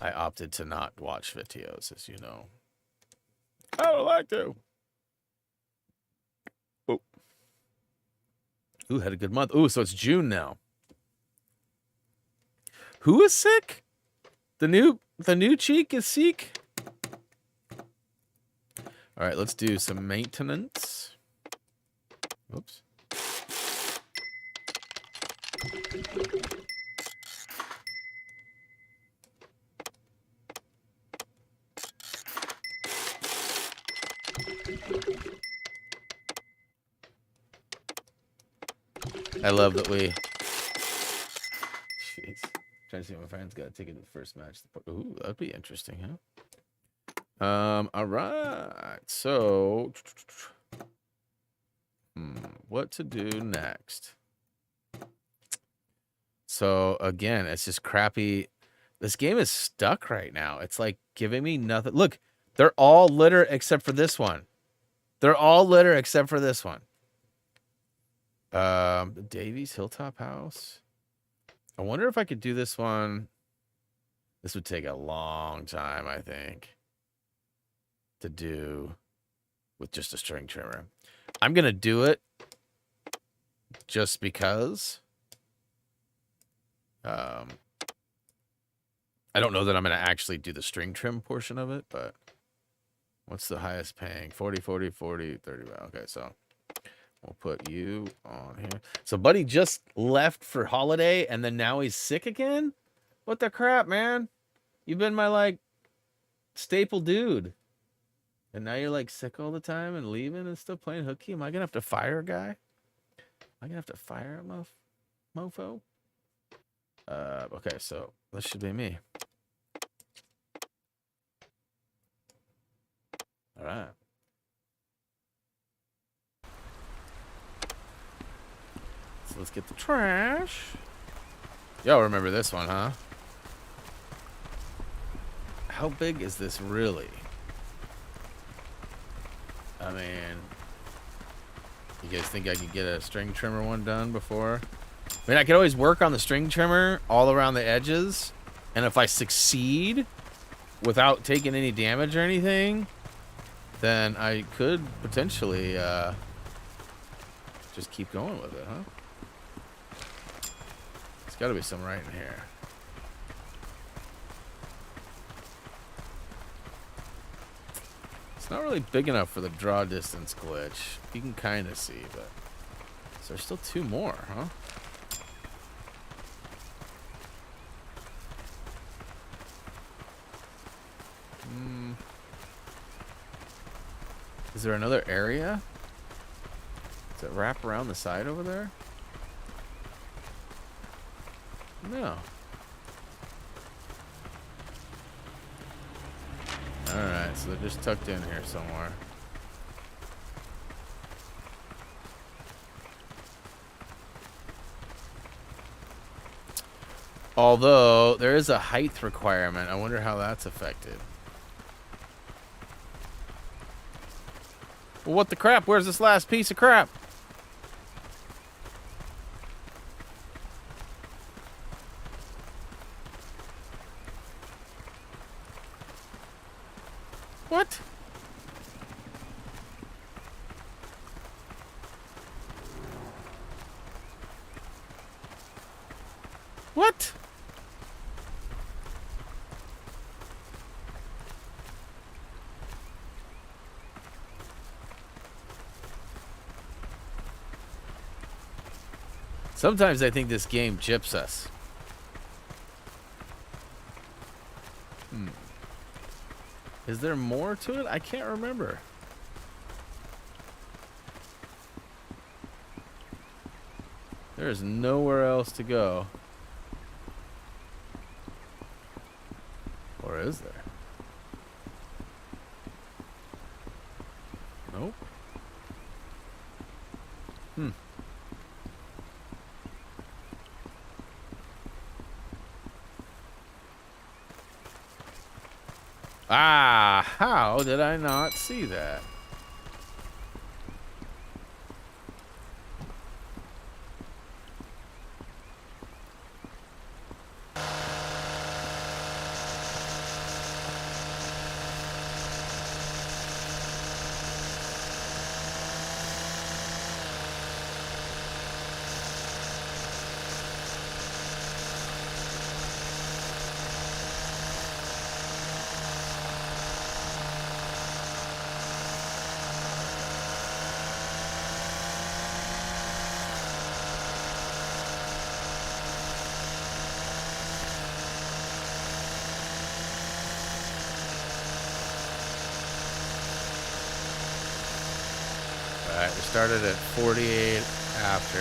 I opted to not watch videos, as you know. I don't like to. Oh. Ooh, had a good month. Ooh, so it's June now. Who is sick? The new cheek is sick. All right, let's do some maintenance. Oops. I love that we... Jeez. Trying to see if my friend's got a ticket to the first match. Ooh, that'd be interesting, huh? All right. So... what to do next? So, again, it's just crappy. This game is stuck right now. It's like giving me nothing. Look, they're all litter except for this one. They're all litter except for this one. Davies Hilltop House. I wonder if I could do this one. This would take a long time, I think, to do with just a string trimmer. I'm going to do it just because. I don't know that I'm going to actually do the string trim portion of it, but what's the highest paying? 40, 40, 40, 30. Okay, so we'll put you on here. So buddy just left for holiday and then now he's sick again? What the crap, man? You've been my, like, staple dude. And now you're, like, sick all the time and leaving and stuff, playing hooky? Am I going to have to fire a guy? Am I going to have to fire a mofo? Okay, so this should be me. All right. So let's get the trash. Y'all remember this one, huh? How big is this really? I mean, you guys think I could get a string trimmer one done before? I mean, I could always work on the string trimmer all around the edges, and if I succeed without taking any damage or anything, then I could potentially just keep going with it, huh? got to be some right in here. It's not really big enough for the draw distance glitch. You can kind of see, but... So there's still 2 more, huh? Is there another area? Does it wrap around the side over there? No. Alright, so they're just tucked in here somewhere. Although, there is a height requirement. I wonder how that's affected. Well, what the crap? Where's this last piece of crap? What? What? Sometimes I think this game gyps us. Is there more to it? I can't remember. There is nowhere else to go. Or is there? Nope. Ah, how did I not see that? Alright, we started at 48 after.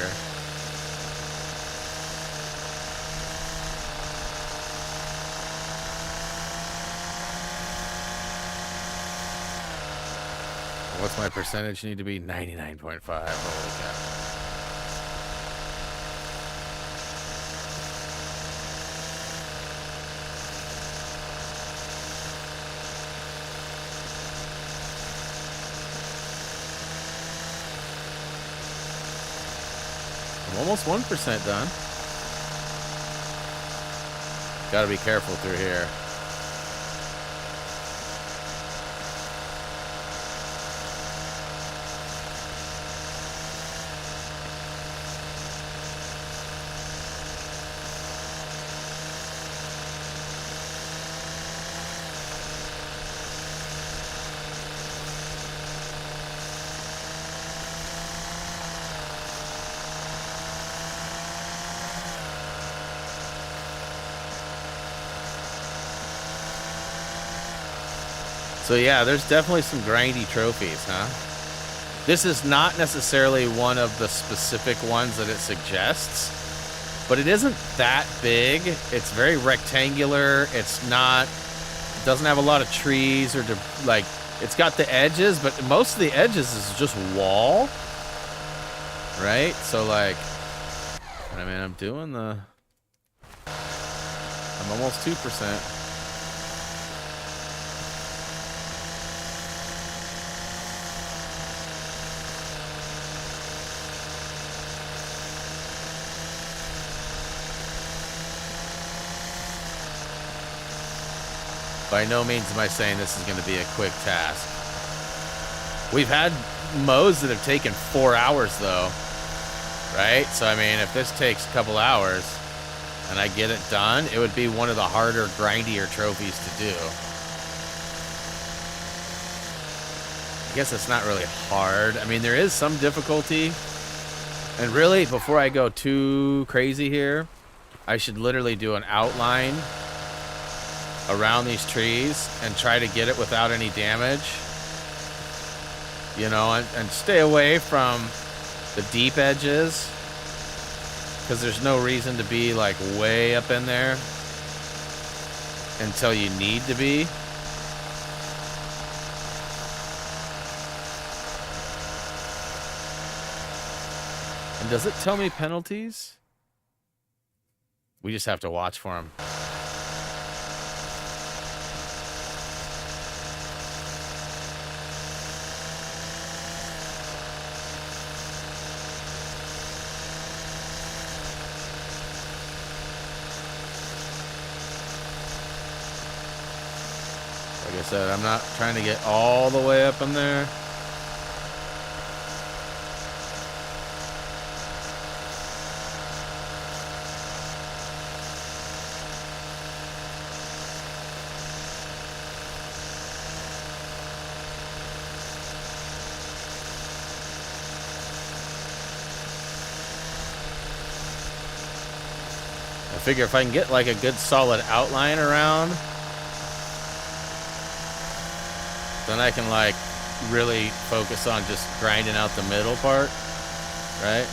What's my percentage need to be? 99.5. Holy cow. I'm almost 1% done. Gotta be careful through here. So yeah, there's definitely some grindy trophies, huh? This is not necessarily one of the specific ones that it suggests, but it isn't that big. It's very rectangular. It's not, it doesn't have a lot of trees or like, it's got the edges, but most of the edges is just wall, right? So like, I mean, I'm almost 2%. By no means am I saying this is going to be a quick task. We've had mows that have taken 4 hours, though. Right? So, I mean, if this takes a couple hours, and I get it done, it would be one of the harder, grindier trophies to do. I guess it's not really hard. I mean, there is some difficulty. And really, before I go too crazy here, I should literally do an outline around these trees and try to get it without any damage. You know, and stay away from the deep edges, because there's no reason to be like way up in there until you need to be. And does it tell me penalties? We just have to watch for them. Like I said, I'm not trying to get all the way up in there. I figure if I can get like a good solid outline around, then I can like really focus on just grinding out the middle part, right?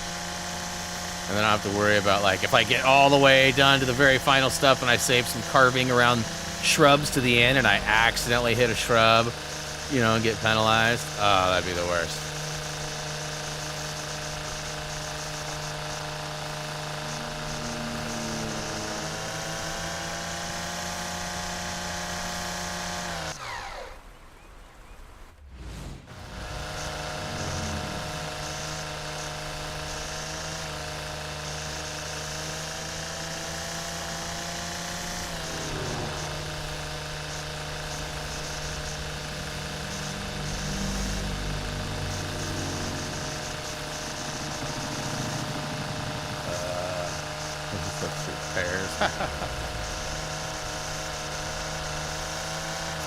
And then I don't have to worry about like if I get all the way done to the very final stuff and I save some carving around shrubs to the end and I accidentally hit a shrub, you know, and get penalized. Oh, that'd be the worst.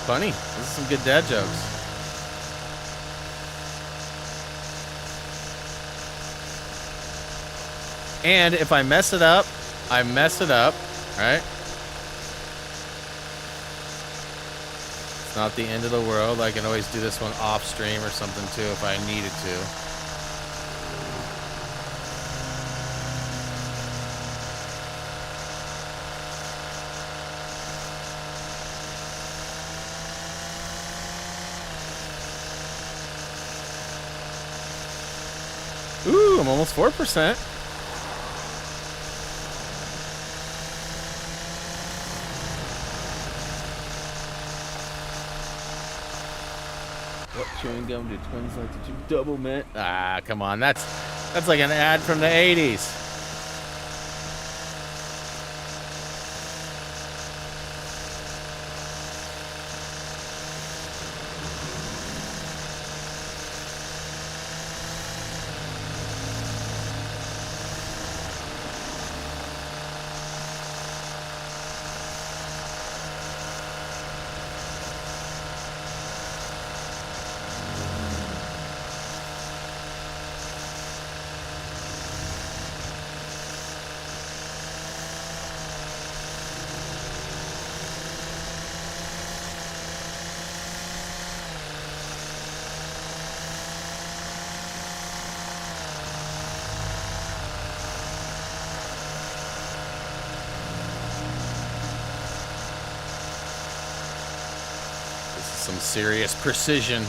Funny. This is some good dad jokes. And if I mess it up, I mess it up, right? It's not the end of the world. I can always do this one off stream or something too if I needed to. Ooh, I'm almost 4%. What chewing gum do twins like to chew? Double mint. Ah, come on. That's like an ad from the 80s. Some serious precision.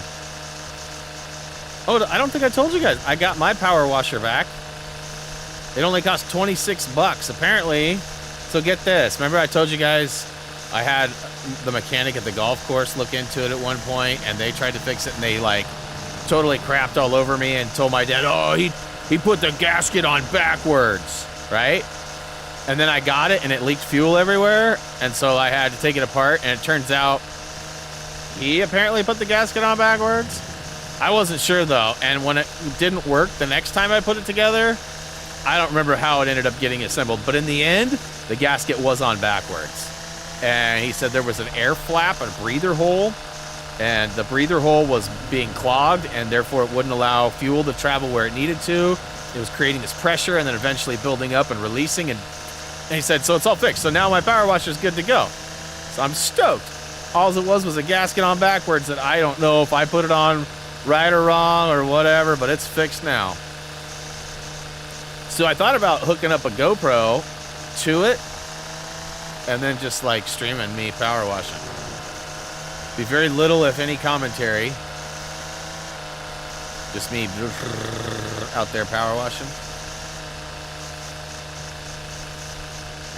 Oh, I don't think I told you guys. I got my power washer back. It only cost 26 bucks, apparently. So get this. Remember I told you guys I had the mechanic at the golf course look into it at one point, and they tried to fix it, and they, like, totally crapped all over me and told my dad, oh, he put the gasket on backwards, right? And then I got it, and it leaked fuel everywhere, and so I had to take it apart, and it turns out he apparently put the gasket on backwards. I wasn't sure, though, and when it didn't work the next time I put it together, I don't remember how it ended up getting assembled, but in the end, the gasket was on backwards. And he said there was an air flap, a breather hole, and the breather hole was being clogged, and therefore it wouldn't allow fuel to travel where it needed to. It was creating this pressure and then eventually building up and releasing. And he said, so it's all fixed. So now my power washer is good to go. So I'm stoked. All it was a gasket on backwards that I don't know if I put it on right or wrong or whatever, but it's fixed now. So I thought about hooking up a GoPro to it and then just like streaming me power washing. Be very little, if any, commentary. Just me out there power washing.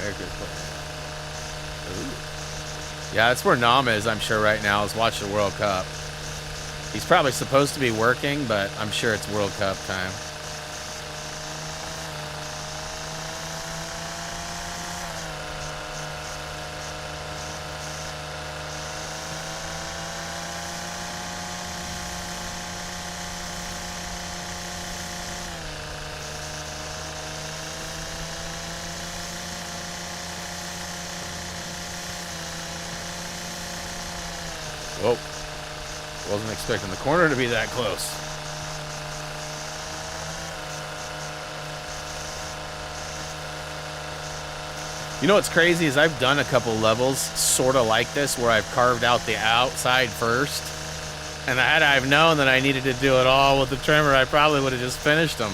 Very good play. Ooh. Yeah, that's where Nam is, I'm sure, right now, is watching the World Cup. He's probably supposed to be working, but I'm sure it's World Cup time. Whoa. Wasn't expecting the corner to be that close. You know what's crazy is I've done a couple levels sort of like this where I've carved out the outside first. And had I've known that I needed to do it all with the trimmer, I probably would have just finished them.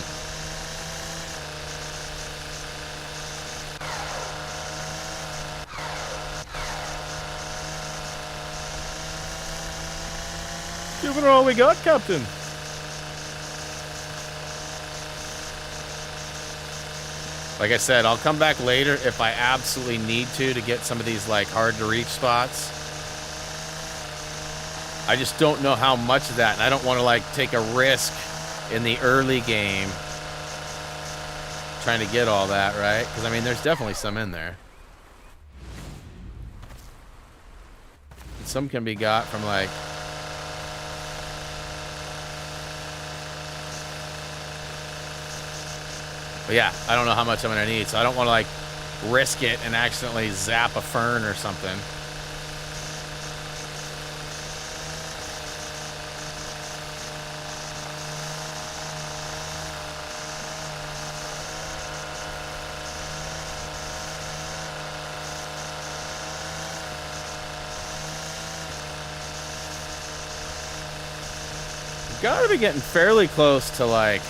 Give it all we got, Captain. Like I said, I'll come back later if I absolutely need to get some of these like hard to reach spots. I just don't know how much of that, and I don't want to like take a risk in the early game trying to get all that, right? Because I mean, there's definitely some in there. And some can be got from like but yeah, I don't know how much I'm gonna need, so I don't want to like risk it and accidentally zap a fern or something. We've got to be getting fairly close to like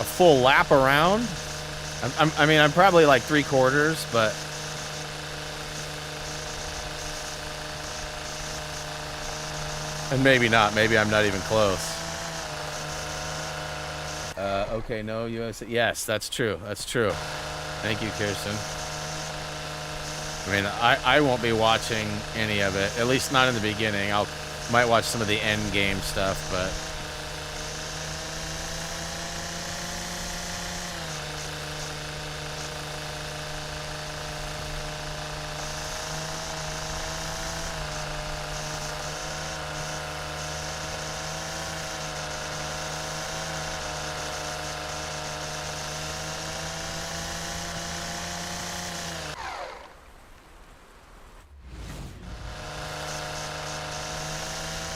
a full lap around. I mean, I'm probably like 3/4, but and maybe not. Maybe I'm not even close. Okay, no USA. Yes, that's true. That's true. Thank you, Kirsten. I mean, I won't be watching any of it, at least not in the beginning. Might watch some of the end game stuff, but.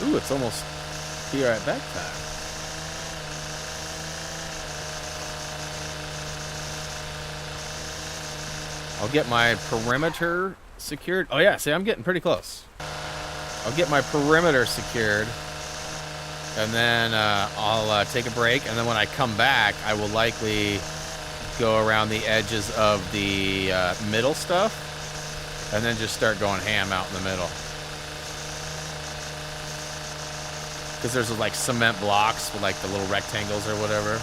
Ooh, it's almost here at back time. I'll get my perimeter secured. Oh yeah, see, I'm getting pretty close. I'll get my perimeter secured, and then I'll take a break, and then when I come back, I will likely go around the edges of the middle stuff, and then just start going ham out in the middle. Because there's like cement blocks with like the little rectangles or whatever.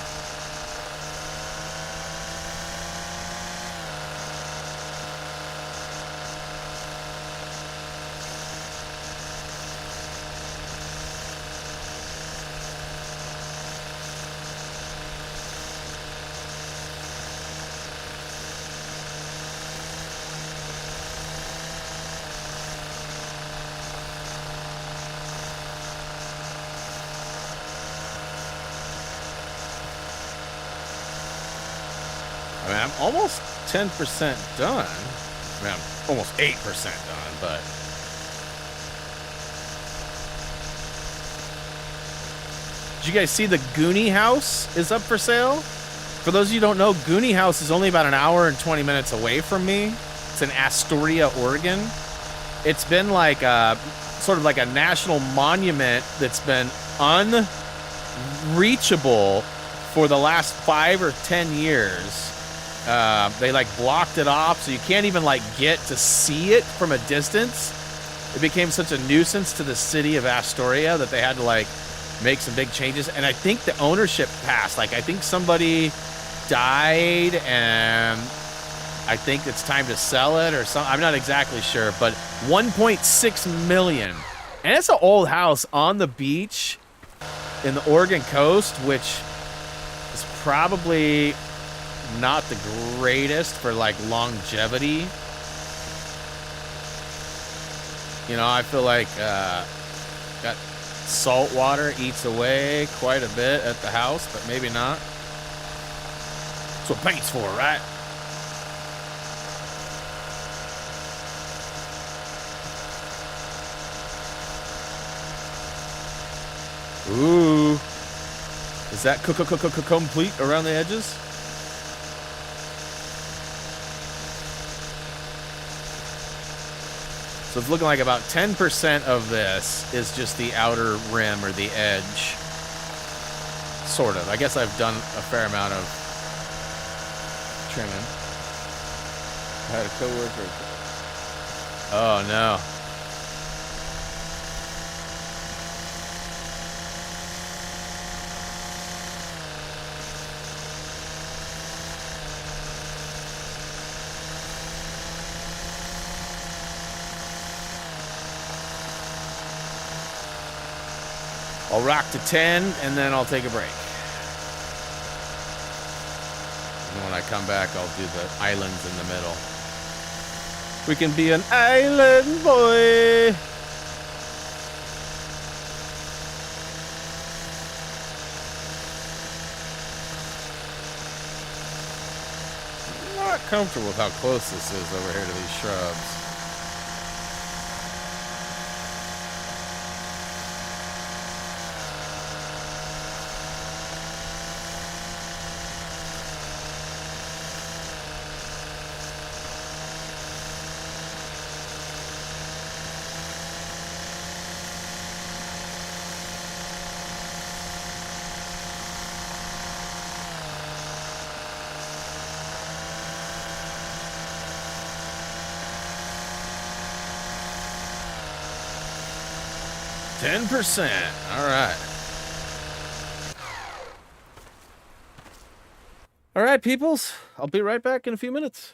I mean, I'm almost 10% done. I mean, I'm almost 8% done, but... Did you guys see the Goonie House is up for sale? For those of you who don't know, Goonie House is only about an hour and 20 minutes away from me. It's in Astoria, Oregon. It's been like a, sort of like a national monument that's been unreachable for the last 5 or 10 years. They like blocked it off, so you can't even like get to see it from a distance. It became such a nuisance to the city of Astoria that they had to like make some big changes. And I think the ownership passed. Like I think somebody died, and I think it's time to sell it or something. I'm not exactly sure, but 1.6 million. And it's an old house on the beach in the Oregon coast, which is probably not the greatest for like longevity. You know, I feel like got salt water eats away quite a bit at the house, but maybe not. That's what paint's for, right? Ooh. Is that complete around the edges? So it's looking like about 10% of this is just the outer rim or the edge. Sort of. I guess I've done a fair amount of trimming. I had a coworker. Oh no. I'll rock to 10, and then I'll take a break. And when I come back, I'll do the islands in the middle. We can be an island boy. I'm not comfortable with how close this is over here to these shrubs. %. All right. All right, peoples. I'll be right back in a few minutes.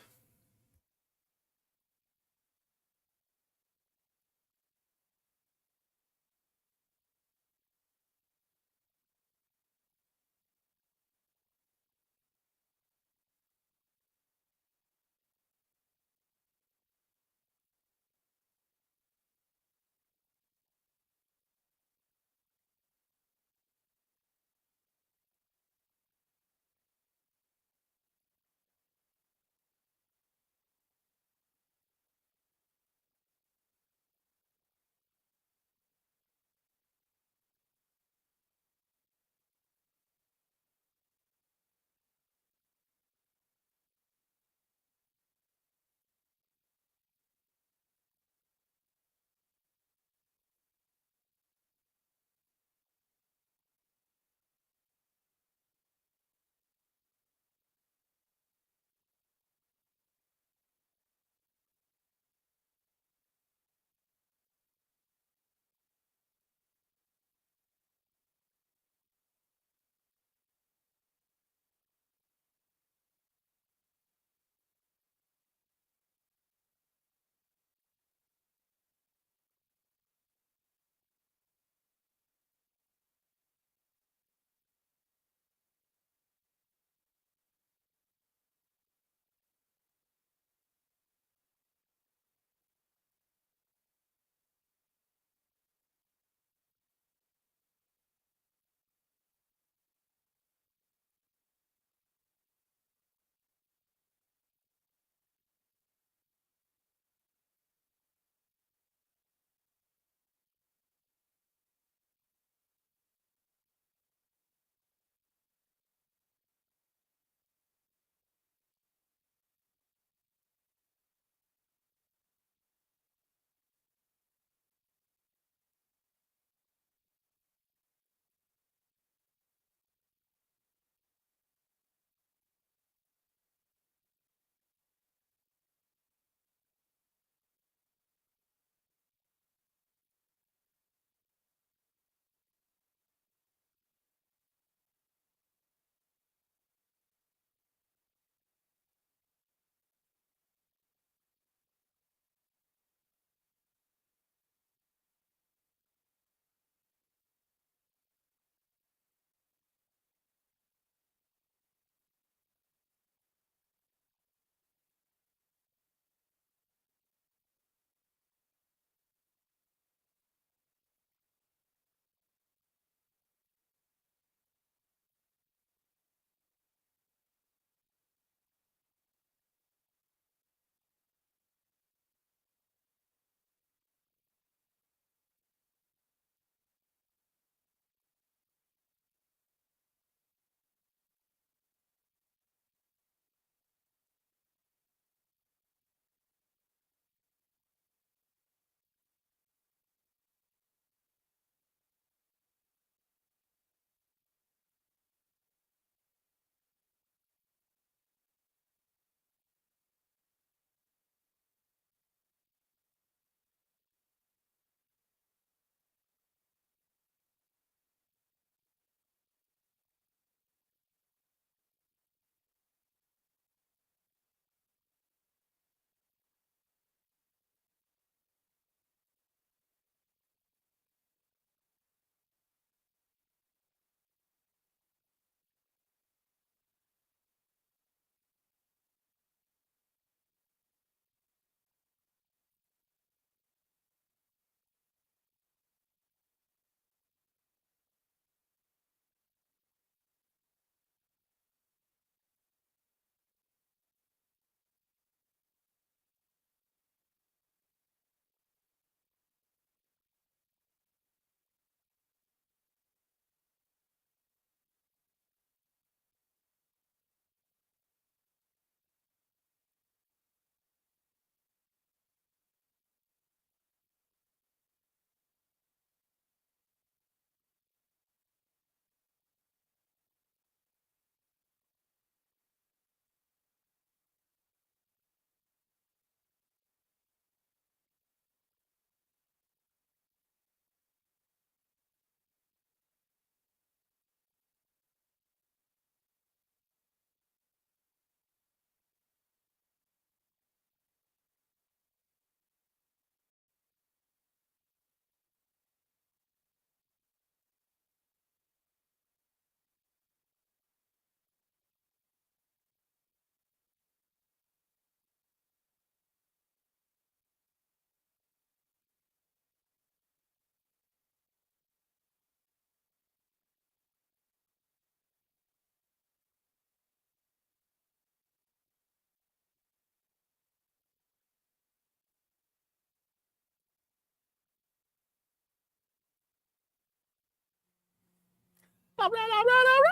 All right.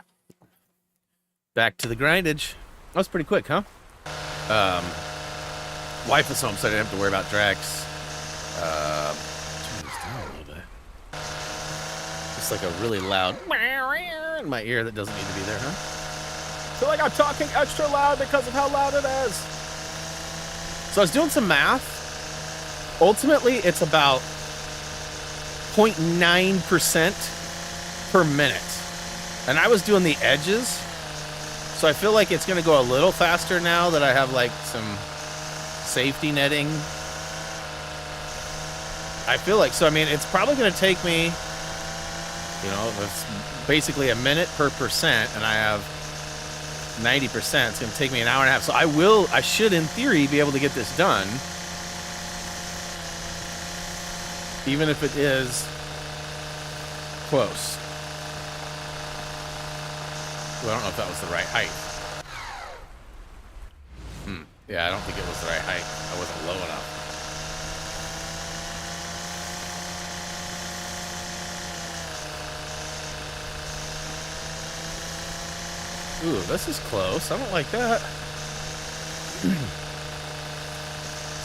Back to the grindage. That was pretty quick, huh? Wife was home, so I didn't have to worry about Drax. Turn this down a little bit. It's like a really loud in my ear that doesn't need to be there, huh? I feel like I'm talking extra loud because of how loud it is. So I was doing some math. Ultimately, it's about 0.9% per minute. And I was doing the edges. So I feel like it's going to go a little faster now that I have like some safety netting. I feel like, so I mean, it's probably going to take me, you know, it's basically a minute per percent, and I have 90%. It's going to take me an hour and a half. So I should, in theory, be able to get this done. Even if it is close. Well, I don't know if that was the right height. Yeah, I don't think it was the right height. I wasn't low enough. Ooh, this is close. I don't like that.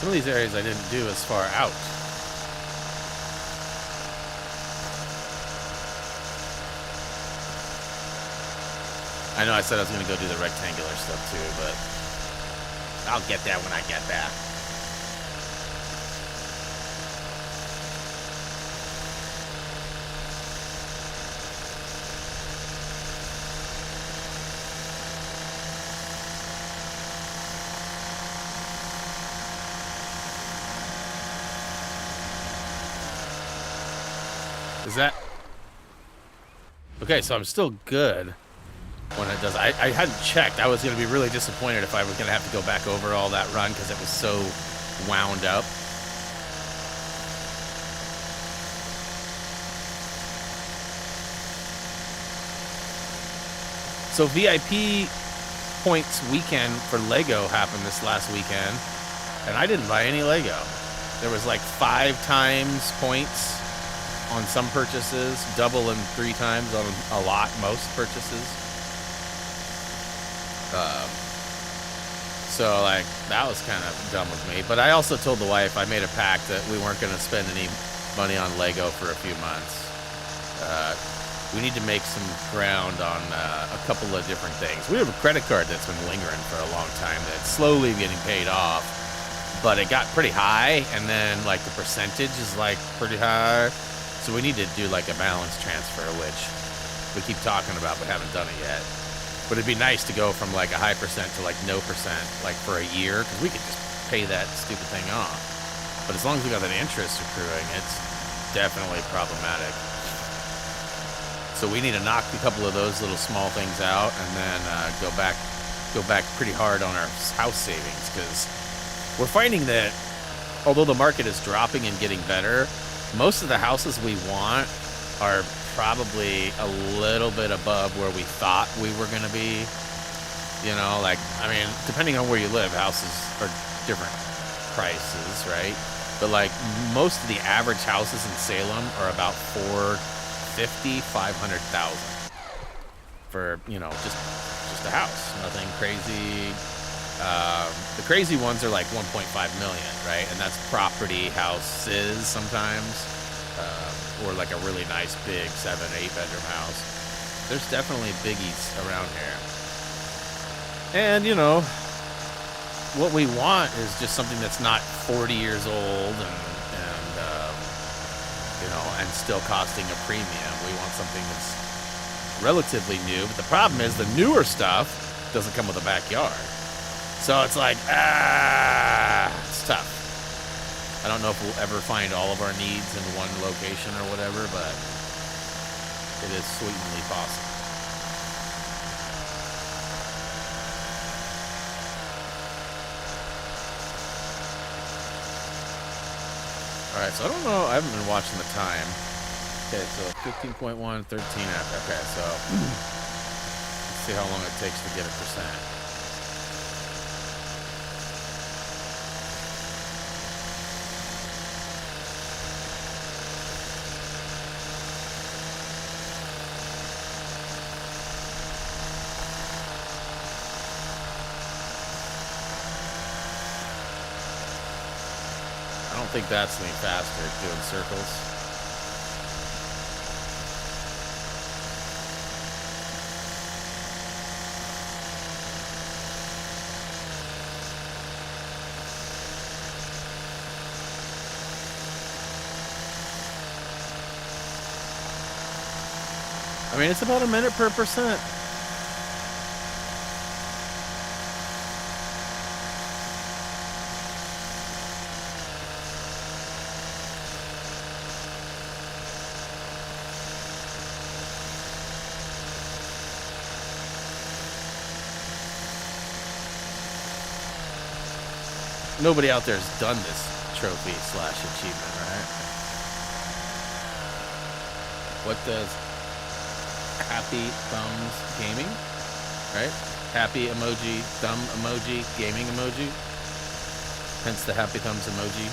Some of these areas I didn't do as far out. I know I said I was going to go do the rectangular stuff too, but I'll get there when I get there. Is that... Okay, so I'm still good when it does. I hadn't checked. I was going to be really disappointed if I was going to have to go back over all that run because it was so wound up. So VIP points weekend for Lego happened this last weekend, and I didn't buy any Lego. There was like 5 times points on some purchases, double and 3 times on most purchases. So like that was kind of dumb of me. But I also told the wife I made a pact that we weren't going to spend any money on Lego for a few months. We need to make some ground on a couple of different things. We have a credit card that's been lingering for a long time that's slowly getting paid off, but it got pretty high, and then like the percentage is like pretty high. So we need to do like a balance transfer, which we keep talking about but haven't done it yet. But it'd be nice to go from like a high percent to like no percent, like for a year, because we could just pay that stupid thing off. But as long as we got that interest accruing, it's definitely problematic. So we need to knock a couple of those little small things out, and then go back pretty hard on our house savings, because we're finding that although the market is dropping and getting better, most of the houses we want are probably a little bit above where we thought we were going to be. You know, like, I mean, depending on where you live, houses are different prices, right? But like most of the average houses in Salem are about $450,000, $500,000 for, you know, just a house, nothing crazy. The crazy ones are like 1.5 million, right? And that's property houses sometimes, or like a really nice big 7, 8 bedroom house. There's definitely biggies around here. And you know, what we want is just something that's not 40 years old and you know, and still costing a premium. We want something that's relatively new, but the problem is the newer stuff doesn't come with a backyard. So it's like, it's tough. I don't know if we'll ever find all of our needs in one location or whatever, but it is sweetly possible. Alright, so I don't know, I haven't been watching the time. Okay, so 15.1, 13 after. Okay, so let's see how long it takes to get a percent. think that's any faster doing circles. I mean, it's about a minute per percent. Nobody out there has done this trophy slash achievement, right? What does Happy Thumbs Gaming, right? Happy emoji, thumb emoji, gaming emoji. Hence the Happy Thumbs emoji.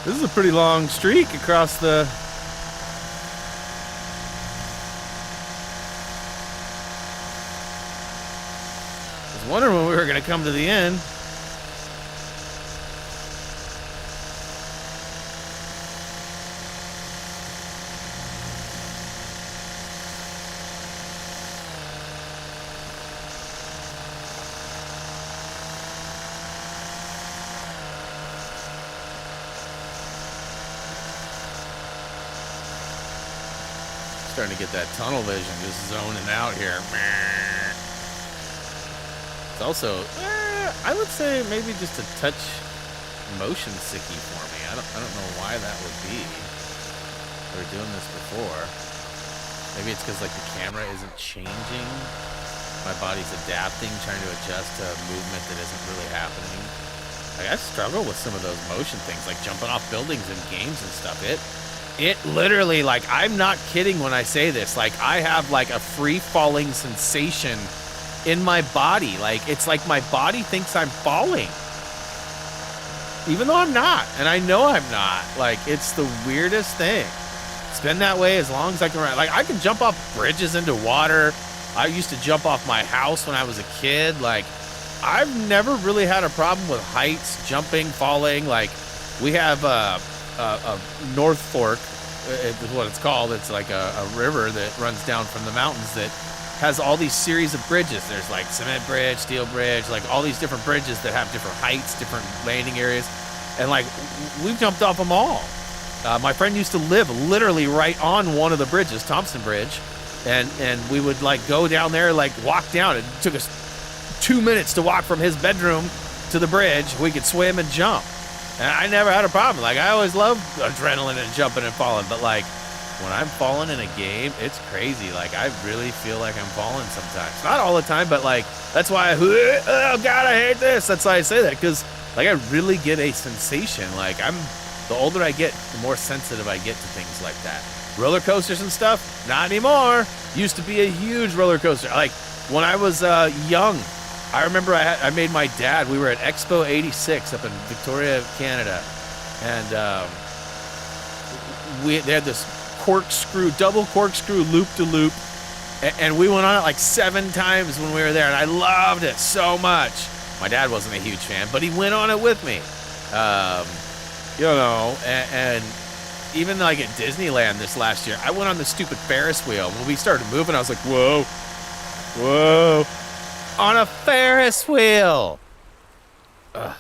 This is a pretty long streak across the... I was wondering when we were going to come to the end. Starting to get that tunnel vision, just zoning out here. It's also, I would say maybe just a touch motion sicky for me. I don't know why that would be. We were doing this before. Maybe it's because like the camera isn't changing. My body's adapting, trying to adjust to a movement that isn't really happening. Like I struggle with some of those motion things, like jumping off buildings in games and stuff. It literally, like, I'm not kidding when I say this. Like, I have, like, a free-falling sensation in my body. Like, it's like my body thinks I'm falling. Even though I'm not. And I know I'm not. Like, it's the weirdest thing. It's been that way as long as I can ride. Like, I can jump off bridges into water. I used to jump off my house when I was a kid. Like, I've never really had a problem with heights, jumping, falling. Like, we have a North Fork is what it's called. It's like a river that runs down from the mountains that has all these series of bridges. There's like cement bridge, steel bridge, like all these different bridges that have different heights, different landing areas. And like we've jumped off them all. My friend used to live literally right on one of the bridges, Thompson Bridge. And we would like go down there, like walk down. It took us 2 minutes to walk from his bedroom to the bridge. We could swim and jump. And I never had a problem. Like, I always loved adrenaline and jumping and falling. But, like, when I'm falling in a game, it's crazy. Like, I really feel like I'm falling sometimes. Not all the time, but, like, that's why oh, God, I hate this. That's why I say that. Because, like, I really get a sensation. Like, the older I get, the more sensitive I get to things like that. Roller coasters and stuff, not anymore. Used to be a huge roller coaster. Like, when I was young, I remember I made my dad, we were at Expo 86 up in Victoria, Canada, and they had this double corkscrew loop-de-loop, and we went on it like 7 times when we were there, and I loved it so much. My dad wasn't a huge fan, but he went on it with me. You know, and even like at Disneyland this last year, I went on the stupid Ferris wheel. When we started moving, I was like, whoa, whoa. On a Ferris wheel. Ugh.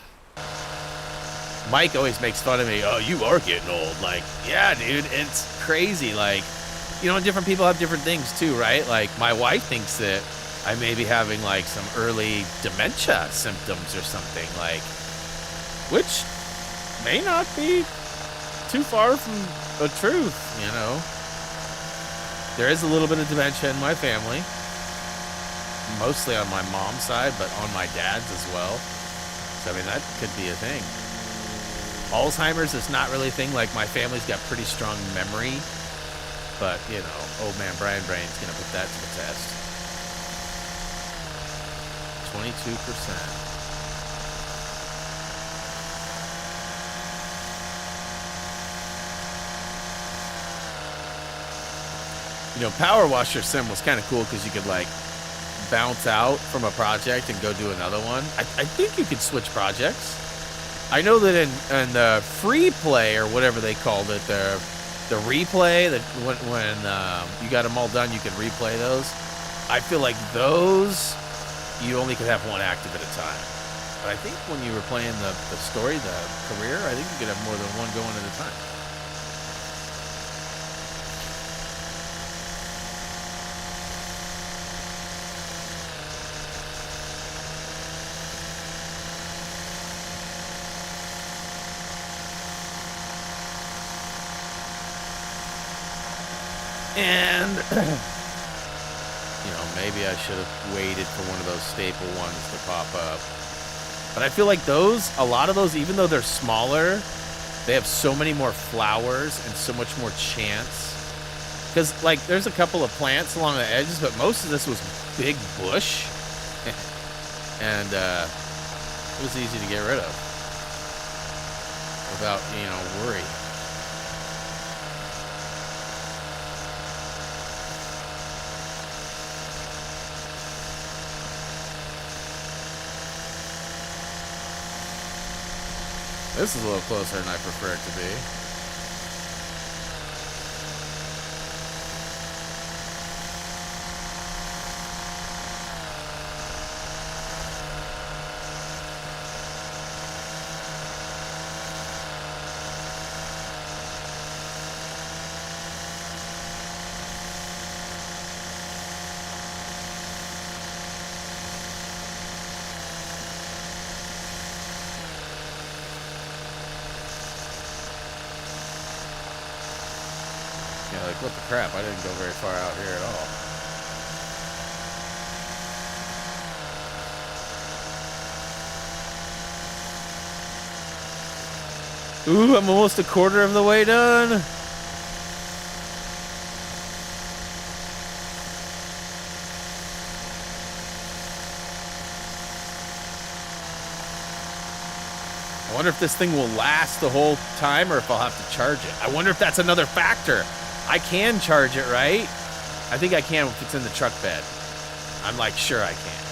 Mike always makes fun of me. Oh, you are getting old. Like, yeah, dude, it's crazy. Like, you know, different people have different things too, right? Like, my wife thinks that I may be having like some early dementia symptoms or something, like, which may not be too far from the truth, you know. There is a little bit of dementia in my family. Mostly on my mom's side, but on my dad's as well. So, I mean, that could be a thing. Alzheimer's is not really a thing. Like, my family's got pretty strong memory. But, you know, old man Brian Brain's going to put that to the test. 22%. You know, Power Washer Sim was kind of cool because you could, like, bounce out from a project and go do another one. I think you could switch projects. I know that in the free play or whatever they called it, the replay, that when you got them all done, you could replay those. I feel like those, you only could have one active at a time. But I think when you were playing the story, the career, I think you could have more than one going at a time. And, you know, maybe I should have waited for one of those staple ones to pop up. But I feel like those, a lot of those, even though they're smaller, they have so many more flowers and so much more chance. Because, like, there's a couple of plants along the edges, but most of this was big bush. And it was easy to get rid of without, you know, worry. This is a little closer than I prefer it to be. Like, what the crap? I didn't go very far out here at all. Ooh, I'm almost a quarter of the way done. I wonder if this thing will last the whole time or if I'll have to charge it. I wonder if that's another factor. I can charge it, right? I think I can if it's in the truck bed. I'm like sure I can.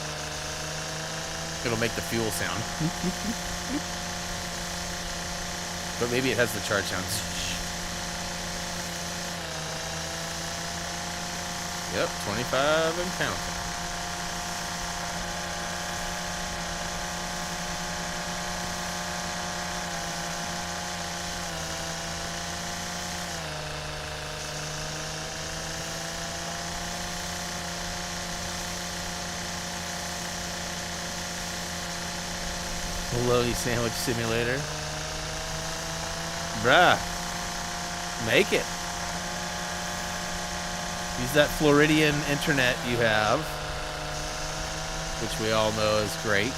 It'll make the fuel sound. But maybe it has the charge sound. Yep, 25 and counting. Bologna Sandwich Simulator. Bruh. Make it. Use that Floridian internet you have, which we all know is great,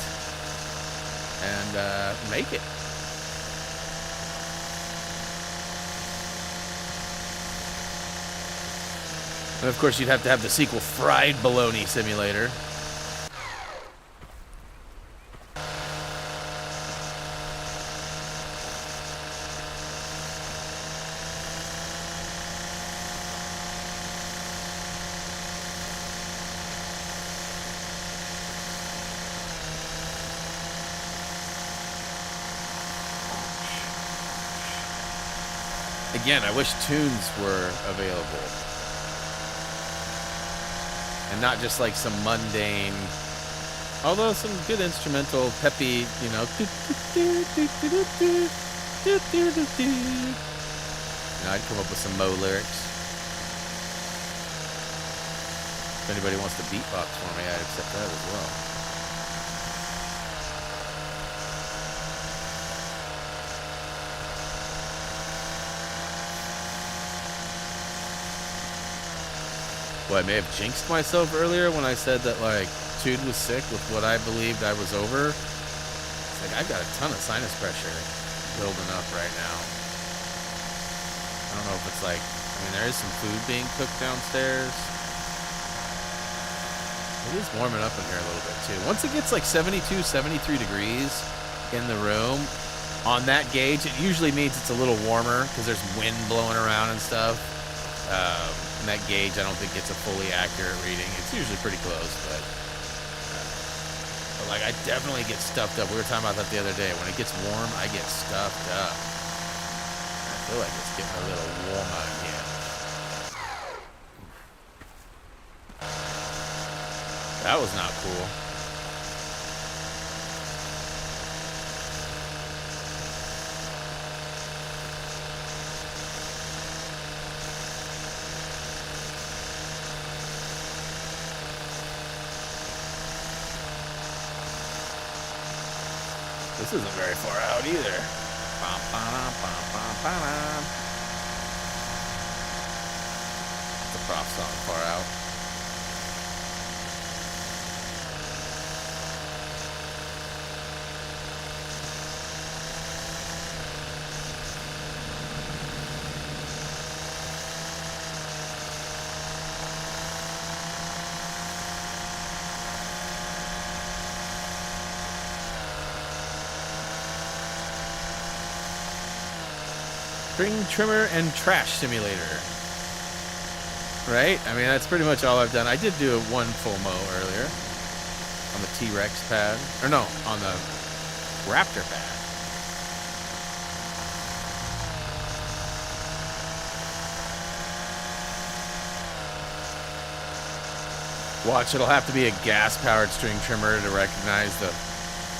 and make it. And of course, you'd have to have the sequel, Fried Bologna Simulator. Again, I wish tunes were available. And not just like some mundane, although some good instrumental, peppy, you know. I'd come up with some Mo lyrics. If anybody wants to beatbox for me, I'd accept that as well. Well, I may have jinxed myself earlier when I said that, like, Tude was sick with what I believed I was over. It's Like, I've got a ton of sinus pressure building up right now. I don't know if it's like, I mean, there is some food being cooked downstairs. It is warming up in here a little bit too. Once it gets like 72, 73 degrees in the room, on that gauge, it usually means it's a little warmer because there's wind blowing around and stuff. And that gauge, I don't think gets a fully accurate reading. It's usually pretty close, but like, I definitely get stuffed up. We were talking about that the other day. When it gets warm, I get stuffed up. I feel like it's getting a little warmer again. That was not cool. This isn't very far out either. It's a prop song far out. String trimmer and trash simulator. Right? I mean, that's pretty much all I've done. I did do one full mow earlier on the T-Rex pad. Or no, on the Raptor pad. Watch, it'll have to be a gas-powered string trimmer to recognize the...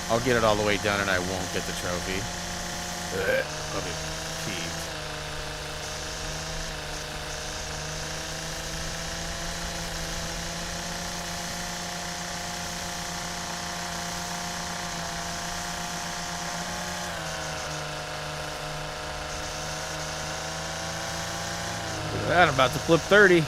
I'll get it all the way done and I won't get the trophy. I'll be peeved. Look at that, I'm about to flip 30.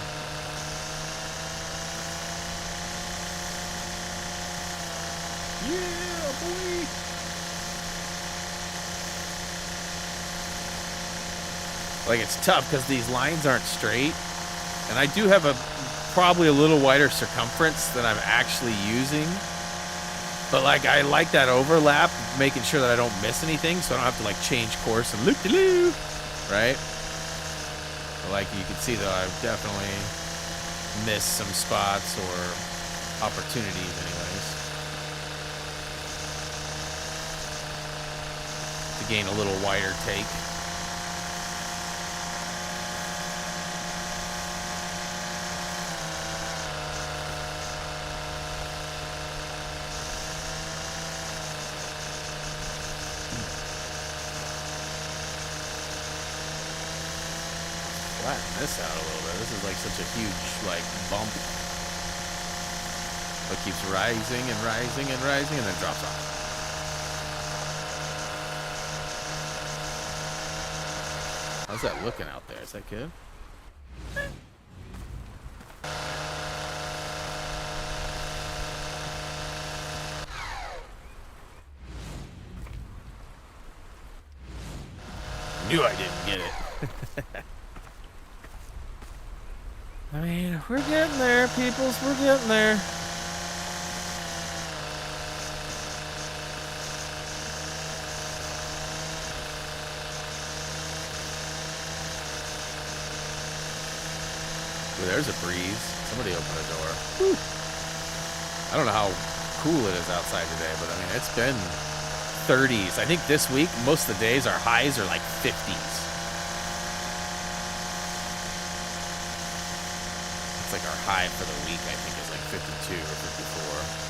Like, it's tough because these lines aren't straight, and I do have probably a little wider circumference than I'm actually using, but like, I like that overlap, making sure that I don't miss anything, so I don't have to like change course and loop-de-loop, right? But like you can see though, I've definitely missed some spots or opportunities anyways to gain a little wider take. Flatten this out a little bit. This is like such a huge like bump. It keeps rising and rising and rising and then drops off. How's that looking out there? Is that good? Knew I didn't get it. I mean, we're getting there, peoples. We're getting there. Ooh, there's a breeze. Somebody opened a door. Whew. I don't know how cool it is outside today, but I mean, it's been 30s. I think this week, most of the days, our highs are like 50s. It's like our high for the week, I think, is like 52 or 54.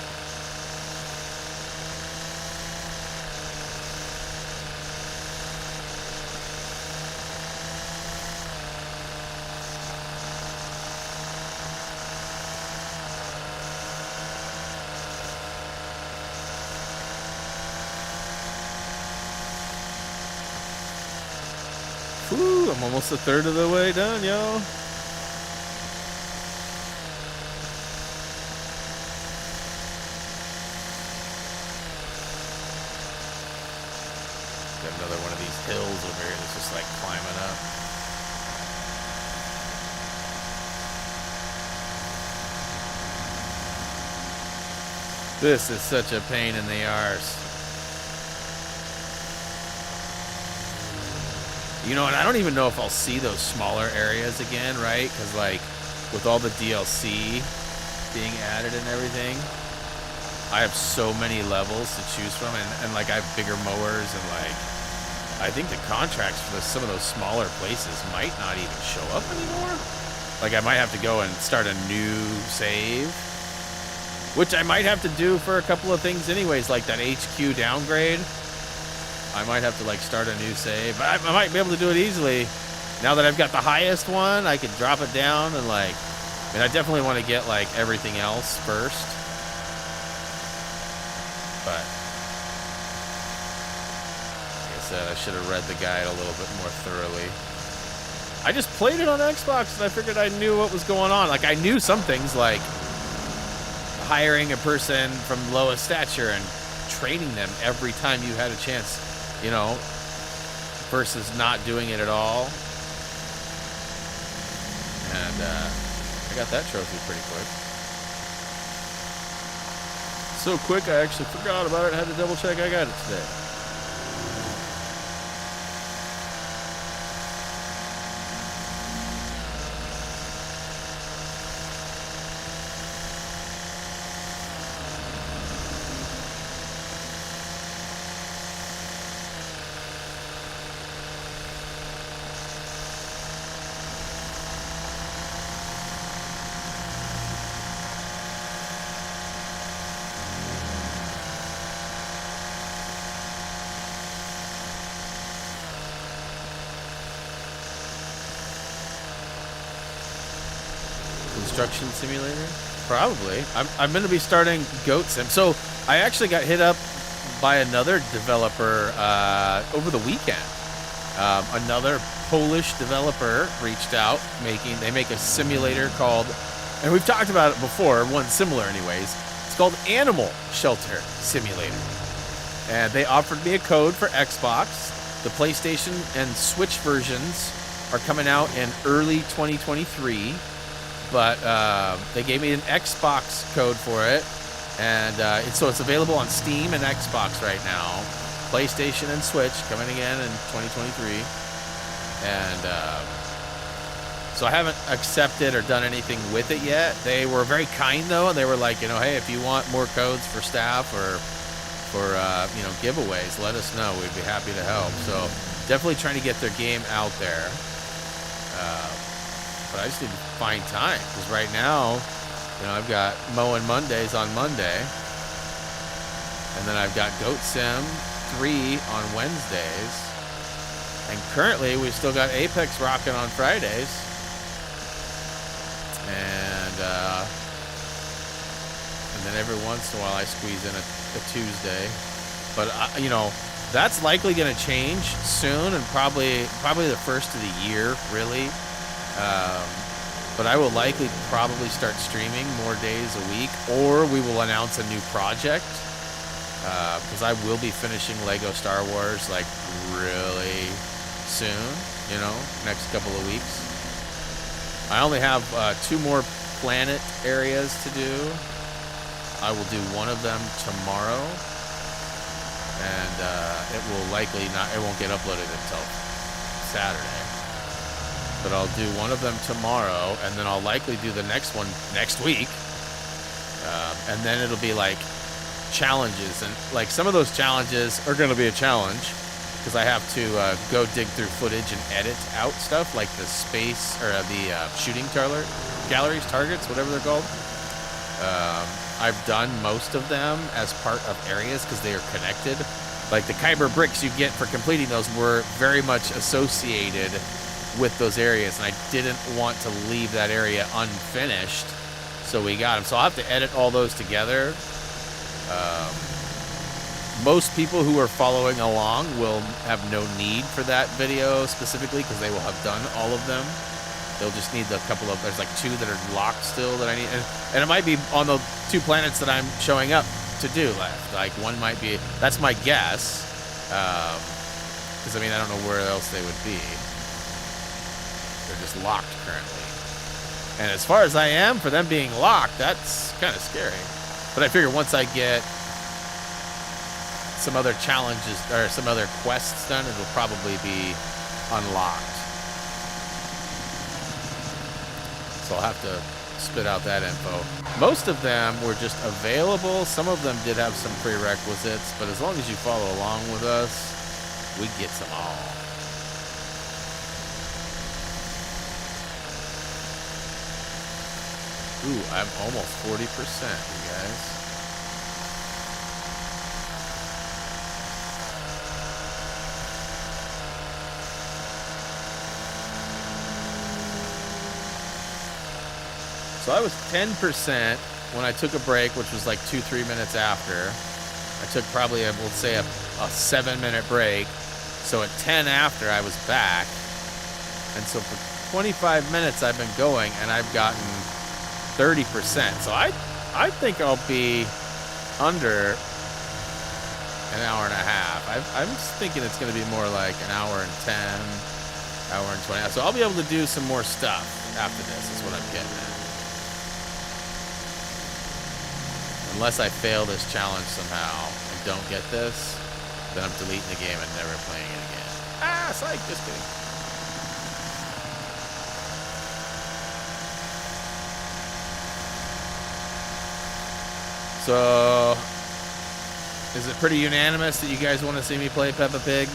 Whew, I'm almost a third of the way done, yo. hills over here that's just like climbing up. This is such a pain in the arse. You know, and I don't even know if I'll see those smaller areas again, right? Because, like, with all the DLC being added and everything, I have so many levels to choose from, and like, I have bigger mowers, and, like, I think the contracts for some of those smaller places might not even show up anymore. Like, I might have to go and start a new save, which I might have to do for a couple of things anyways, like that HQ downgrade. I might have to, like, start a new save, but I might be able to do it easily. Now that I've got the highest one, I can drop it down and, like, I mean, I definitely want to get, like, everything else first. But, like I said, I should have read the guide a little bit more thoroughly. I just played it on Xbox, and I figured I knew what was going on. Like, I knew some things, like hiring a person from lowest stature and training them every time you had a chance, you know, versus not doing it at all. And I got that trophy pretty quick. So quick, I actually forgot about it. I had to double check I got it today. Construction simulator? Probably. I'm going to be starting Goat Sim. So I actually got hit up by another developer over the weekend. Another Polish developer reached out. They make a simulator called, and we've talked about it before, one similar anyways. It's called Animal Shelter Simulator. And they offered me a code for Xbox. The PlayStation and Switch versions are coming out in early 2023. But they gave me an Xbox code for it, and so it's available on Steam and Xbox right now. PlayStation and Switch coming again in 2023. And so I haven't accepted or done anything with it yet. They were very kind, though, and they were like, you know, hey, if you want more codes for staff or for, you know, giveaways, let us know. We'd be happy to help. So definitely trying to get their game out there. But I just need to find time, because right now, you know, I've got Mowin Mondays on Monday, and then I've got Goat Sim 3 on Wednesdays, and currently we've still got Apex rocking on Fridays, and then every once in a while I squeeze in a Tuesday, but you know, that's likely going to change soon, and probably the first of the year, really. But I will likely probably start streaming more days a week, or we will announce a new project, because I will be finishing Lego Star Wars, like, really soon, you know, next couple of weeks. I only have 2 more planet areas to do. I will do one of them tomorrow, and it won't get uploaded until Saturday. But I'll do one of them tomorrow, and then I'll likely do the next one next week. And then it'll be like challenges, and like some of those challenges are going to be a challenge because I have to go dig through footage and edit out stuff like the space or the shooting galleries, targets, whatever they're called. I've done most of them as part of areas because they are connected. Like the Kyber bricks you get for completing those were very much associated with those areas, and I didn't want to leave that area unfinished, so we got them. So I'll have to edit all those together. Most people who are following along will have no need for that video specifically because they will have done all of them. They'll just need the couple of, there's like 2 that are locked still that I need, and it might be on the 2 planets that I'm showing up to do left. Like one might be, that's my guess. Because, I mean, I don't know where else they would be. They're just locked currently. And as far as I am, for them being locked, that's kind of scary. But I figure once I get some other challenges or some other quests done, it'll probably be unlocked. So I'll have to spit out that info. Most of them were just available. Some of them did have some prerequisites, but as long as you follow along with us, we get them all. Ooh, I'm almost 40%, you guys. So I was 10% when I took a break, which was like 2-3 minutes after. I took probably, I will say, a 7-minute break. So at 10 after, I was back. And so for 25 minutes, I've been going, and I've gotten 30%. So I think I'll be under an hour and a half. I'm thinking it's going to be more like an hour and 10, hour and 20. So I'll be able to do some more stuff after this, is what I'm getting at. Unless I fail this challenge somehow and don't get this, then I'm deleting the game and never playing it again. Ah, psych, just kidding. So, is it pretty unanimous that you guys want to see me play Peppa Pig?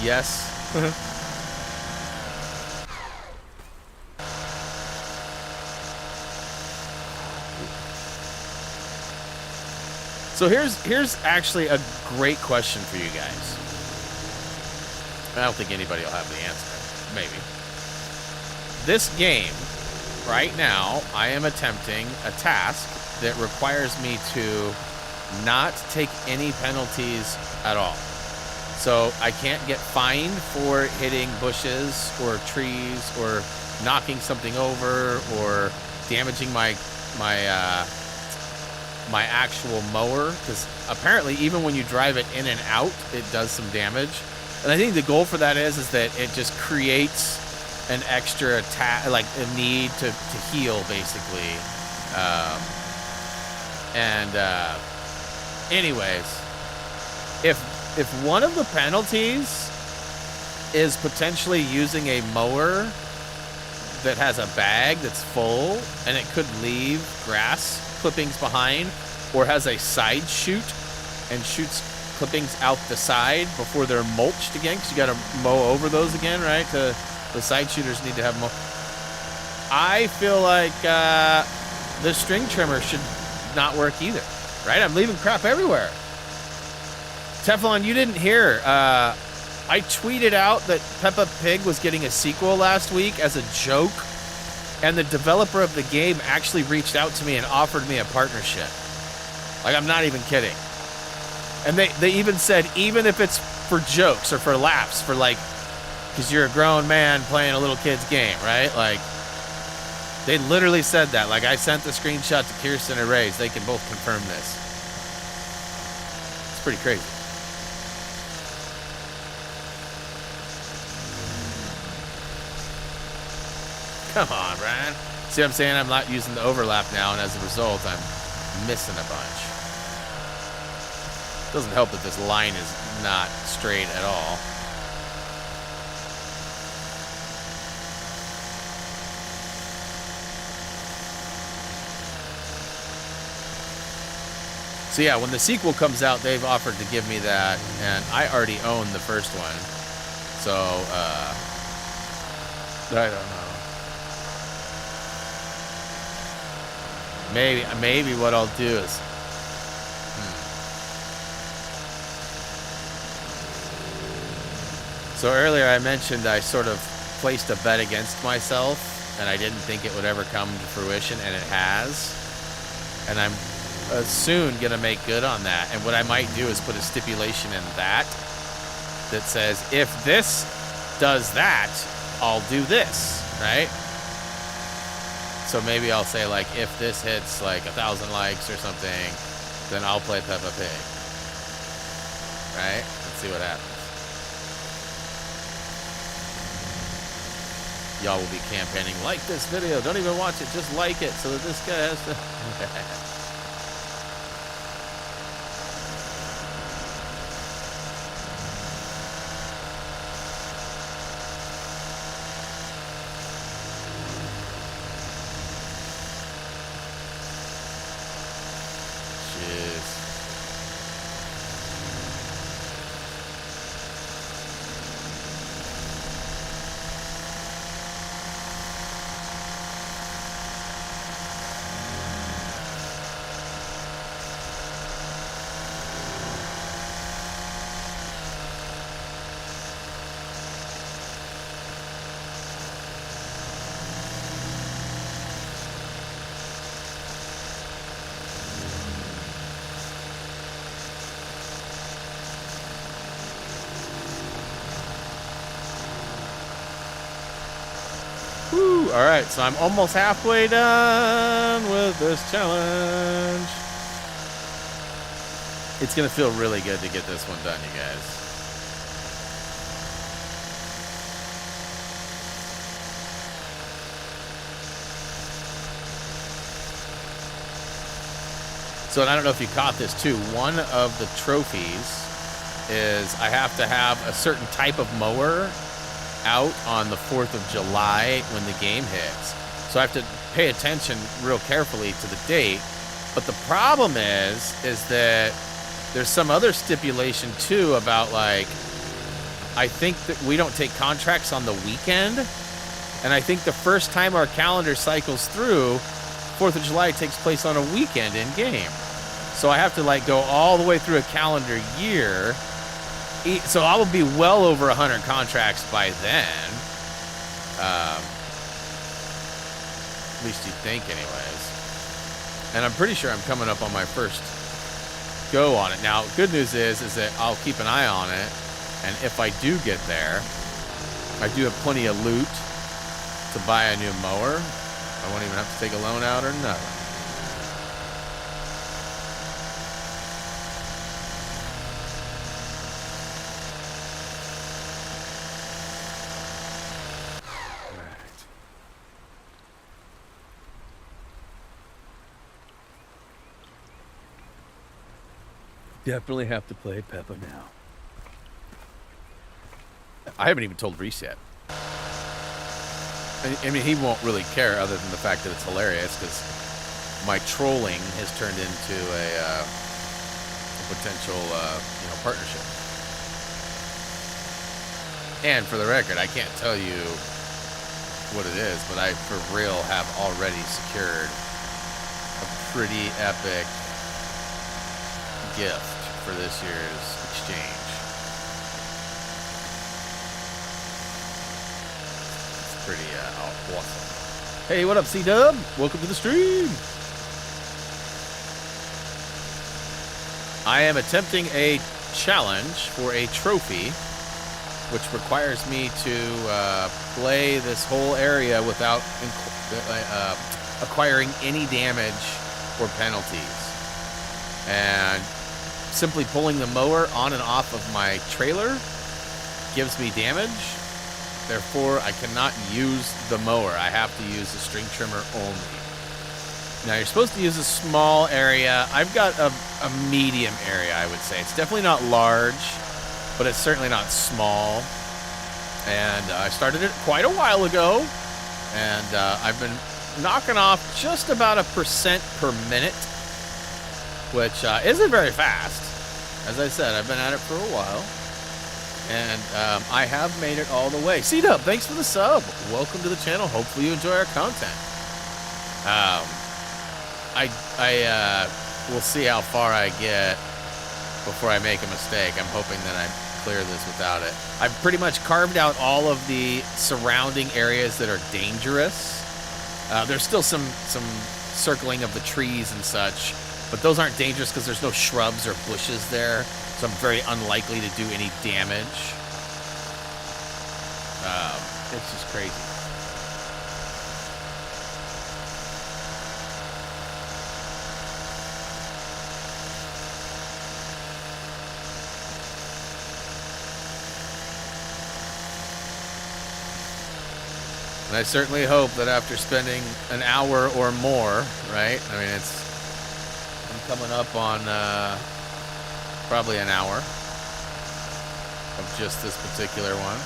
Yes. So here's actually a great question for you guys. I don't think anybody will have the answer. Maybe. This game, right now, I am attempting a task that requires me to not take any penalties at all. So I can't get fined for hitting bushes or trees or knocking something over or damaging my actual mower, because apparently even when you drive it in and out, it does some damage. And I think the goal for that is that it just creates an extra like a need to heal, basically. Anyways, if one of the penalties is potentially using a mower that has a bag that's full and it could leave grass clippings behind, or has a side shoot and shoots clippings out the side before they're mulched again, because you got to mow over those again, right? The side shooters need to have I feel like the string trimmer should not work either, right? I'm leaving crap everywhere. Teflon, you didn't hear. I tweeted out that Peppa Pig was getting a sequel last week as a joke, and the developer of the game actually reached out to me and offered me a partnership. Like, I'm not even kidding. And they even said, even if it's for jokes or for laughs, for like, because you're a grown man playing a little kid's game, right? Like, they literally said that. Like, I sent the screenshot to Kirsten and Ray's. They can both confirm this. It's pretty crazy. Come on, Brian. See what I'm saying? I'm not using the overlap now, and as a result, I'm missing a bunch. Doesn't help that this line is not straight at all. So yeah, when the sequel comes out, they've offered to give me that, and I already own the first one. So, I don't know. Maybe what I'll do is, So earlier I mentioned I sort of placed a bet against myself, and I didn't think it would ever come to fruition, and it has. And I'm soon gonna make good on that. And what I might do is put a stipulation in that says, if this does that, I'll do this, right? So maybe I'll say, like, if this hits, like, 1,000 likes or something, then I'll play Peppa Pig. Right? Let's see what happens. Y'all will be campaigning, like this video. Don't even watch it, just like it so that this guy has to... All right, so I'm almost halfway done with this challenge. It's going to feel really good to get this one done, you guys. So, and I don't know if you caught this too. One of the trophies is I have to have a certain type of mower out on the 4th of July when the game hits. So I have to pay attention real carefully to the date. But the problem is that there's some other stipulation too about, like, I think that we don't take contracts on the weekend. And I think the first time our calendar cycles through, 4th of July takes place on a weekend in game. So I have to, like, go all the way through a calendar year. So I will be well over 100 contracts by then. At least you'd think, anyways. And I'm pretty sure I'm coming up on my first go on it. Now, good news is that I'll keep an eye on it. And if I do get there, I do have plenty of loot to buy a new mower. I won't even have to take a loan out or nothing. Definitely have to play Peppa now. I haven't even told Reese yet. I mean, he won't really care other than the fact that it's hilarious, because my trolling has turned into a potential, partnership. And for the record, I can't tell you what it is, but I, for real, have already secured a pretty epic gift for this year's exchange. It's pretty awesome. Hey, what up, C-Dub? Welcome to the stream. I am attempting a challenge for a trophy, which requires me to play this whole area without acquiring any damage or penalties. And simply pulling the mower on and off of my trailer gives me damage. Therefore, I cannot use the mower. I have to use the string trimmer only. Now, you're supposed to use a small area. I've got a medium area, I would say. It's definitely not large, but it's certainly not small. And I started it quite a while ago. And I've been knocking off just about 1% per minute, which isn't very fast. As I said, I've been at it for a while. And I have made it all the way. C-Dub, thanks for the sub. Welcome to the channel. Hopefully you enjoy our content. I will see how far I get before I make a mistake. I'm hoping that I clear this without it. I've pretty much carved out all of the surrounding areas that are dangerous. There's still some circling of the trees and such, but those aren't dangerous because there's no shrubs or bushes there, so I'm very unlikely to do any damage. It's just crazy. And I certainly hope that after spending an hour or more, right? I mean, I'm coming up on probably an hour of just this particular one.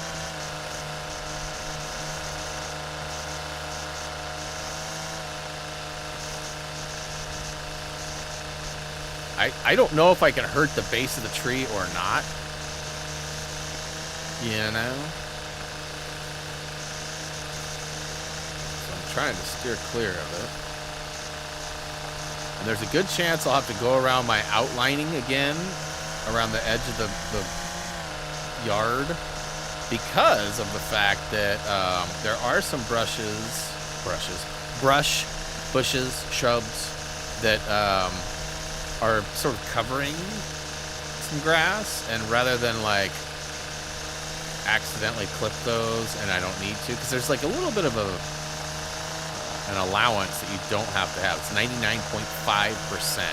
I don't know if I can hurt the base of the tree or not. You know? So I'm trying to steer clear of it. And there's a good chance I'll have to go around my outlining again, around the edge of the yard, because of the fact that there are some bushes, shrubs that are sort of covering some grass, and rather than like accidentally clip those, and I don't need to, because there's like a little bit of an allowance that you don't have to have. It's 99.5%.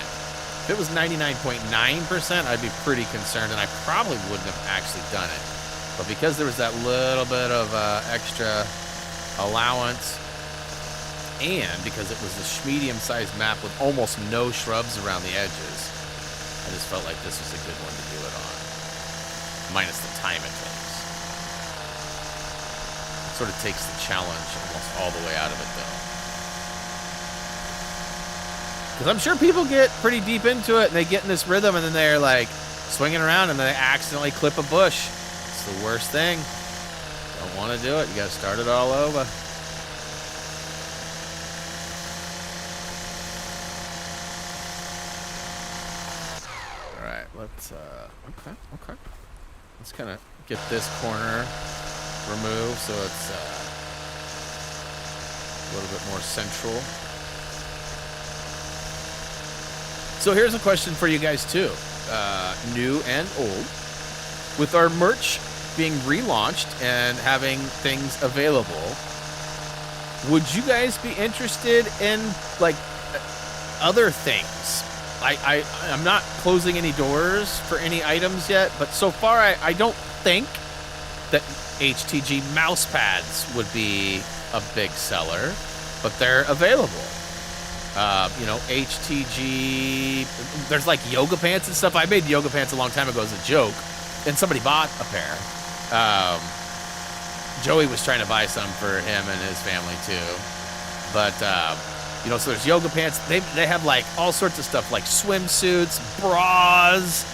If it was 99.9%, I'd be pretty concerned, and I probably wouldn't have actually done it. But because there was that little bit of extra allowance, and because it was this medium-sized map with almost no shrubs around the edges, I just felt like this was a good one to do it on. Minus the time it takes. It sort of takes the challenge almost all the way out of it, though. Because I'm sure people get pretty deep into it, and they get in this rhythm, and then they're like swinging around, and then they accidentally clip a bush. It's the worst thing. Don't want to do it. You got to start it all over. All right, let's okay. Let's kind of get this corner removed so it's a little bit more central. So here's a question for you guys too, new and old. With our merch being relaunched and having things available, would you guys be interested in like other things? I'm not closing any doors for any items yet, but so far I don't think that HTG mouse pads would be a big seller, but they're available. HTG, there's like yoga pants and stuff. I made yoga pants a long time ago as a joke, and somebody bought a pair. Joey was trying to buy some for him and his family too. But, so there's yoga pants. They have like all sorts of stuff, like swimsuits, bras.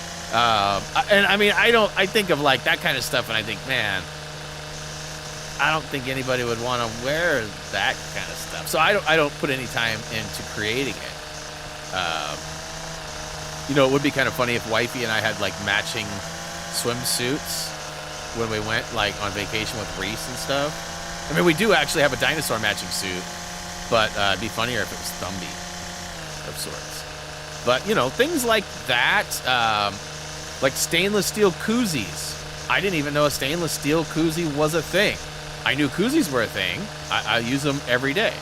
And I mean, I think of like that kind of stuff, and I think, man, I don't think anybody would want to wear that kind of stuff. So I don't put any time into creating it. It would be kind of funny if Wifey and I had like matching swimsuits when we went like on vacation with Reese and stuff. I mean, we do actually have a dinosaur matching suit, but it'd be funnier if it was Thumby of sorts. But things like that, like stainless steel koozies. I didn't even know a stainless steel koozie was a thing. I knew koozies were a thing. I use them every day.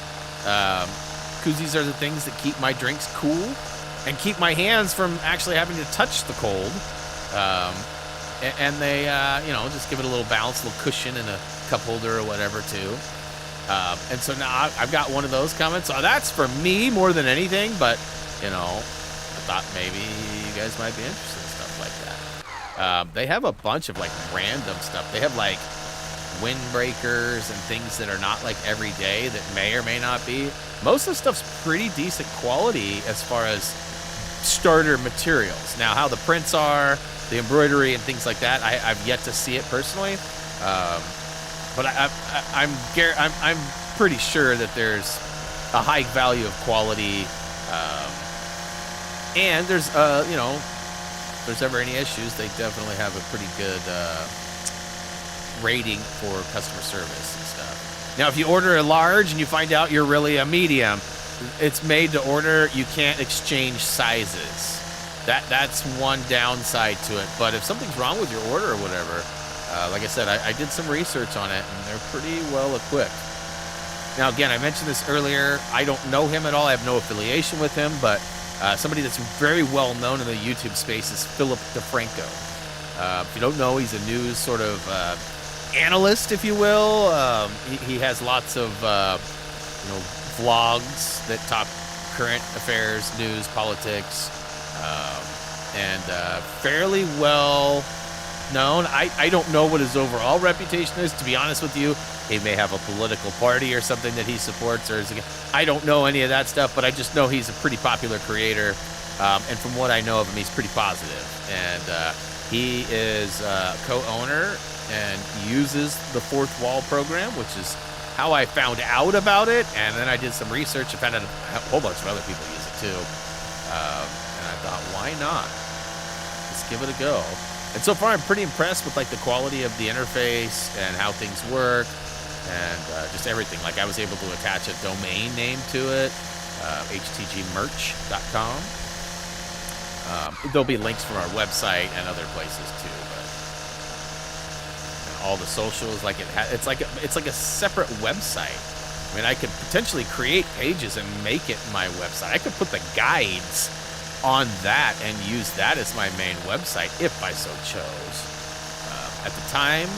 Koozies are the things that keep my drinks cool and keep my hands from actually having to touch the cold. And they, just give it a little balance, a little cushion in a cup holder or whatever, too. And so now I've got one of those coming. So that's for me more than anything. But, I thought maybe you guys might be interested in stuff like that. They have a bunch of, like, random stuff. They have, like, windbreakers and things that are not like every day that may or may not be. Most of the stuff's pretty decent quality as far as starter materials. Now, how the prints are, the embroidery and things like that, I've yet to see it personally. But I'm pretty sure that there's a high value of quality. And there's if there's ever any issues, they definitely have a pretty good rating for customer service and stuff. Now, if you order a large and you find out you're really a medium, it's made to order. You can't exchange sizes. That's one downside to it. But if something's wrong with your order or whatever, Like I said, I did some research on it, and they're pretty well equipped. Now, again, I mentioned this earlier. I don't know him at all. I have no affiliation with him, but somebody that's very well known in the YouTube space is Philip DeFranco. If you don't know, he's a news sort of analyst, if you will. He has lots of vlogs that talk current affairs, news, politics, and fairly well known. I don't know what his overall reputation is, to be honest with you. He may have a political party or something that he supports, or I don't know any of that stuff, but I just know he's a pretty popular creator, and from what I know of him, he's pretty positive. And he is co-owner and uses the Fourth Wall program, which is how I found out about it. And then I did some research and found out a whole bunch of other people use it too. And I thought, why not? Let's give it a go. And so far, I'm pretty impressed with like the quality of the interface and how things work, and just everything. Like I was able to attach a domain name to it, htgmerch.com. There'll be links from our website and other places too. But all the socials, like it's like a separate website. I mean, I could potentially create pages and make it my website. I could put the guides on that and use that as my main website if I so chose. At the time,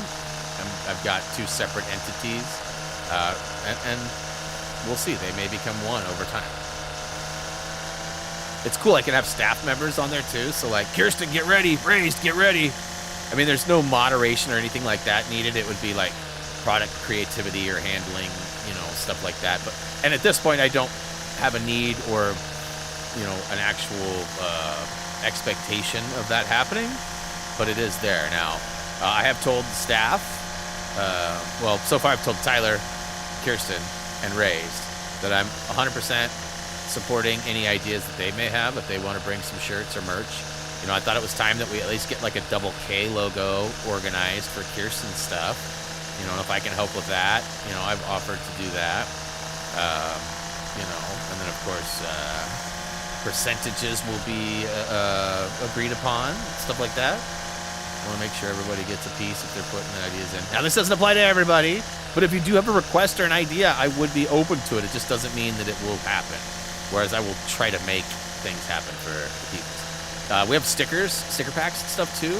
I've got two separate entities, and we'll see. They may become one over time. It's cool. I can have staff members on there too. So like, Kirsten, get ready. Raised, get ready. I mean, there's no moderation or anything like that needed. It would be like product creativity or handling, stuff like that. And at this point, I don't have a need or an actual expectation of that happening, but it is there now. I have told the staff, so far I've told Tyler, Kirsten, and Raised that I'm 100% supporting any ideas that they may have if they want to bring some shirts or merch. I thought it was time that we at least get like a double K logo organized for Kirsten's stuff. If I can help with that, I've offered to do that. And then of course, percentages will be agreed upon, stuff like that. I want to make sure everybody gets a piece if they're putting ideas in. Now, this doesn't apply to everybody, but if you do have a request or an idea, I would be open to it. It just doesn't mean that it will happen, whereas I will try to make things happen for the people. We have sticker packs and stuff, too.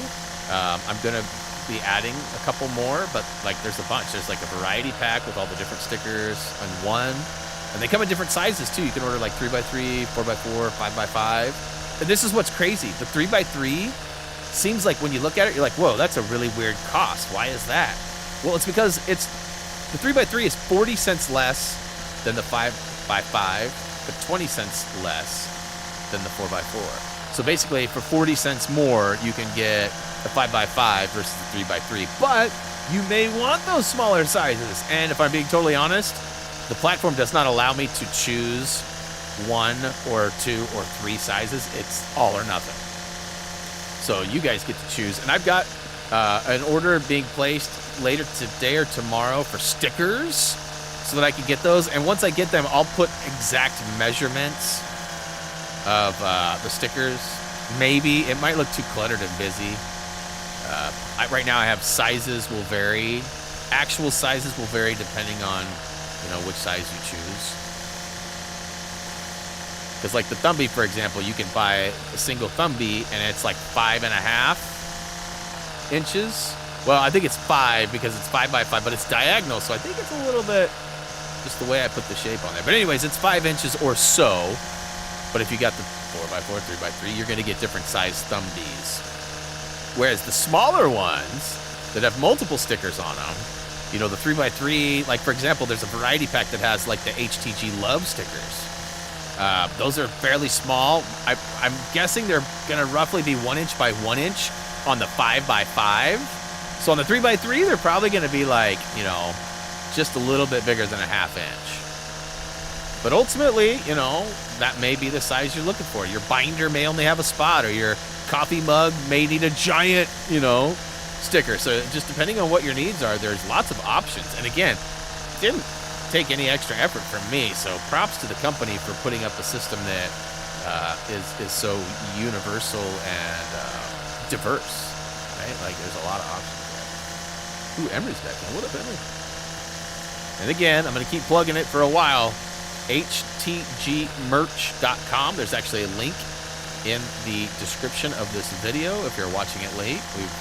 I'm going to be adding a couple more, but, there's a bunch. There's, a variety pack with all the different stickers in one. And they come in different sizes, too. You can order, 3x3, 4x4, 5x5. And this is what's crazy. The 3x3 seems like when you look at it, you're like, whoa, that's a really weird cost. Why is that? Well, it's because the 3x3 is 40 cents less than the 5x5, but 20 cents less than the 4x4. So basically, for 40 cents more, you can get the 5x5 versus the 3x3. But you may want those smaller sizes. And if I'm being totally honest, the platform does not allow me to choose one or two or three sizes. It's all or nothing. So you guys get to choose. And I've got an order being placed later today or tomorrow for stickers so that I can get those. And once I get them, I'll put exact measurements of the stickers. Maybe it might look too cluttered and busy. Right now I have sizes will vary. Actual sizes will vary depending on which size you choose. Because the Thumbie, for example, you can buy a single Thumbie and it's 5.5 inches. Well, I think it's 5 because it's 5x5, but it's diagonal, so I think it's a little bit just the way I put the shape on there. But anyways, it's 5 inches or so. But if you got the 4x4, 3x3, you're going to get different size Thumbies. Whereas the smaller ones that have multiple stickers on them, the 3x3, for example, there's a variety pack that has the HTG Love stickers. Those are fairly small. I'm guessing they're going to roughly be 1 inch by 1 inch on the 5x5. So on the 3x3, they're probably going to be just a little bit bigger than a ½ inch. But ultimately, that may be the size you're looking for. Your binder may only have a spot, or your coffee mug may need a giant, sticker. So just depending on what your needs are, there's lots of options. And again, it didn't take any extra effort from me. So props to the company for putting up a system that is so universal and diverse, right? There's a lot of options there. Ooh, Emery's back on. What up, Emery? And again, I'm going to keep plugging it for a while. HTGmerch.com. There's actually a link in the description of this video if you're watching it late. We've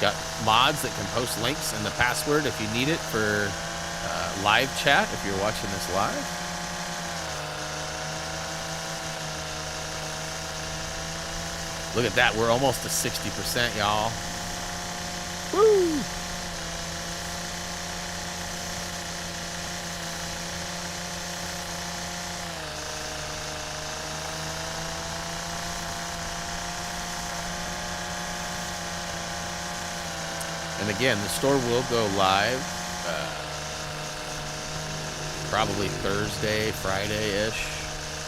got mods that can post links and the password if you need it for live chat if you're watching this live. Look at that. We're almost to 60%, y'all. Woo! And again, the store will go live probably Thursday, Friday-ish.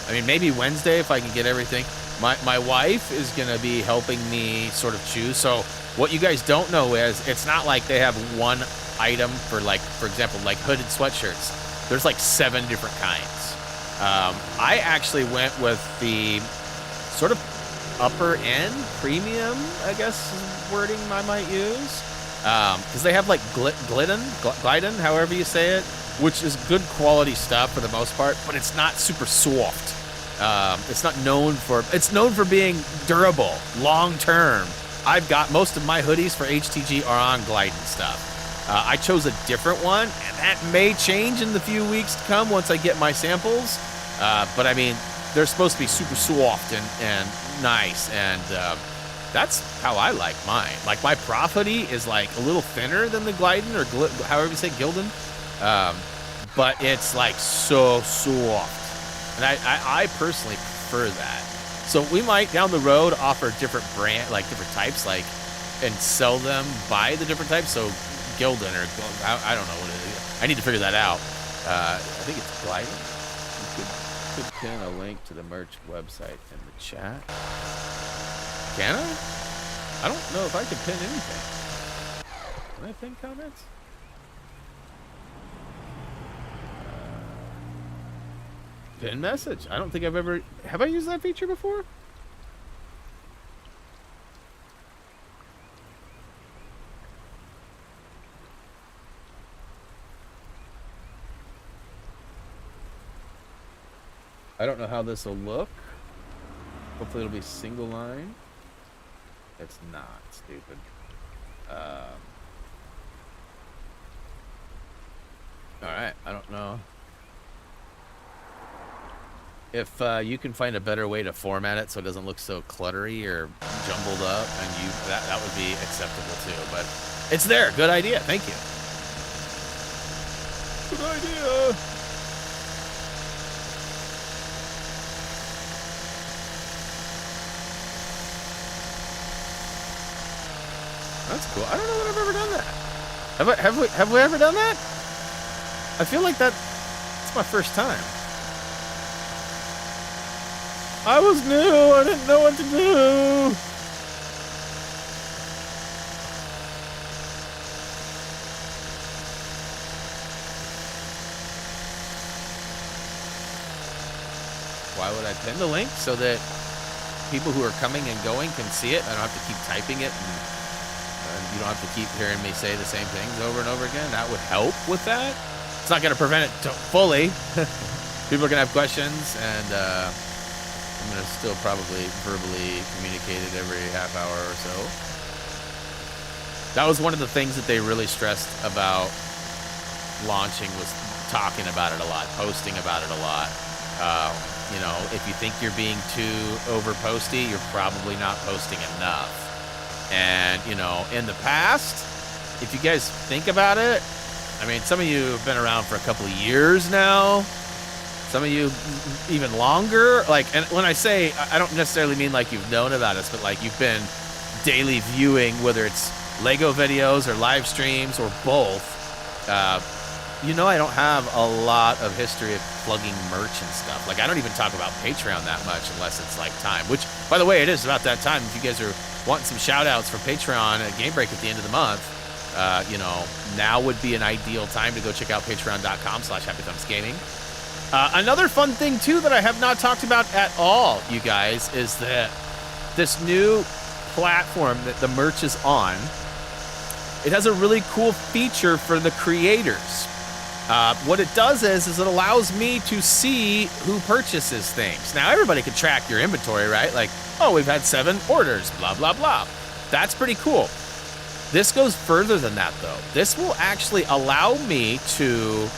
I mean, maybe Wednesday if I can get everything. My wife is going to be helping me sort of choose. So what you guys don't know is it's not like they have one item for, like, for example, like hooded sweatshirts. There's like 7 different kinds. I actually went with the sort of upper end premium, I guess is wording I might use. Because they have like Glidden, however you say it, which is good quality stuff for the most part, but it's not super soft. It's not known for, it's known for being durable, long term. I've got most of my hoodies for HTG are on Glidden stuff. I chose a different one, and that may change in the few weeks to come once I get my samples. But I mean, they're supposed to be super soft and nice, and that's how I like mine. Like my Prof hoodie is like a little thinner than the Glidden or however you say Gildan, but it's like so soft, and I personally prefer that. So we might down the road offer different brand, like different types, like and sell them by the different types. So Gildan or I don't know what it is. I need to figure that out. I think it's Glidden. You could pin a link to the merch website in the chat. Can I? I don't know if I can pin anything. Can I pin comments? Pin message. I don't think I've ever... Have I used that feature before? I don't know how this will look. Hopefully it'll be single line. It's not, stupid. Alright, I don't know. If you can find a better way to format it so it doesn't look so cluttery or jumbled up, and that would be acceptable too. But it's there. Good idea. Thank you. Good idea. That's cool. I don't know that I've ever done that. Have we ever done that? I feel like it's my first time. I was new. I didn't know what to do. Why would I pin the link? So that people who are coming and going can see it. I don't have to keep typing it, and you don't have to keep hearing me say the same things over and over again. That would help with that. It's not going to prevent it fully. People are going to have questions, and I'm going to still probably verbally communicate it every half hour or so. That was one of the things that they really stressed about launching, was talking about it a lot, posting about it a lot. You know, if you think you're being too over posty, you're probably not posting enough. And, you know, in the past, if you guys think about it, I mean, some of you have been around for a couple of years now. Some of you even longer. Like, and when I say, I don't necessarily mean like you've known about us, but like you've been daily viewing, whether it's Lego videos or live streams or both. You know, I don't have a lot of history of plugging merch and stuff. Like, I don't even talk about Patreon that much unless it's like time, which, by the way, it is about that time. If you guys are wanting some shout outs for Patreon at Game Break at the end of the month, you know, now would be an ideal time to go check out patreon.com/HappyThumbsGaming. Another fun thing, too, that I have not talked about at all, you guys, is that this new platform that the merch is on, it has a really cool feature for the creators. What it does is it allows me to see who purchases things. Now, everybody can track your inventory, right? Like, oh, we've had 7 orders, blah, blah, blah. That's pretty cool. This goes further than that, though. This will actually allow me to,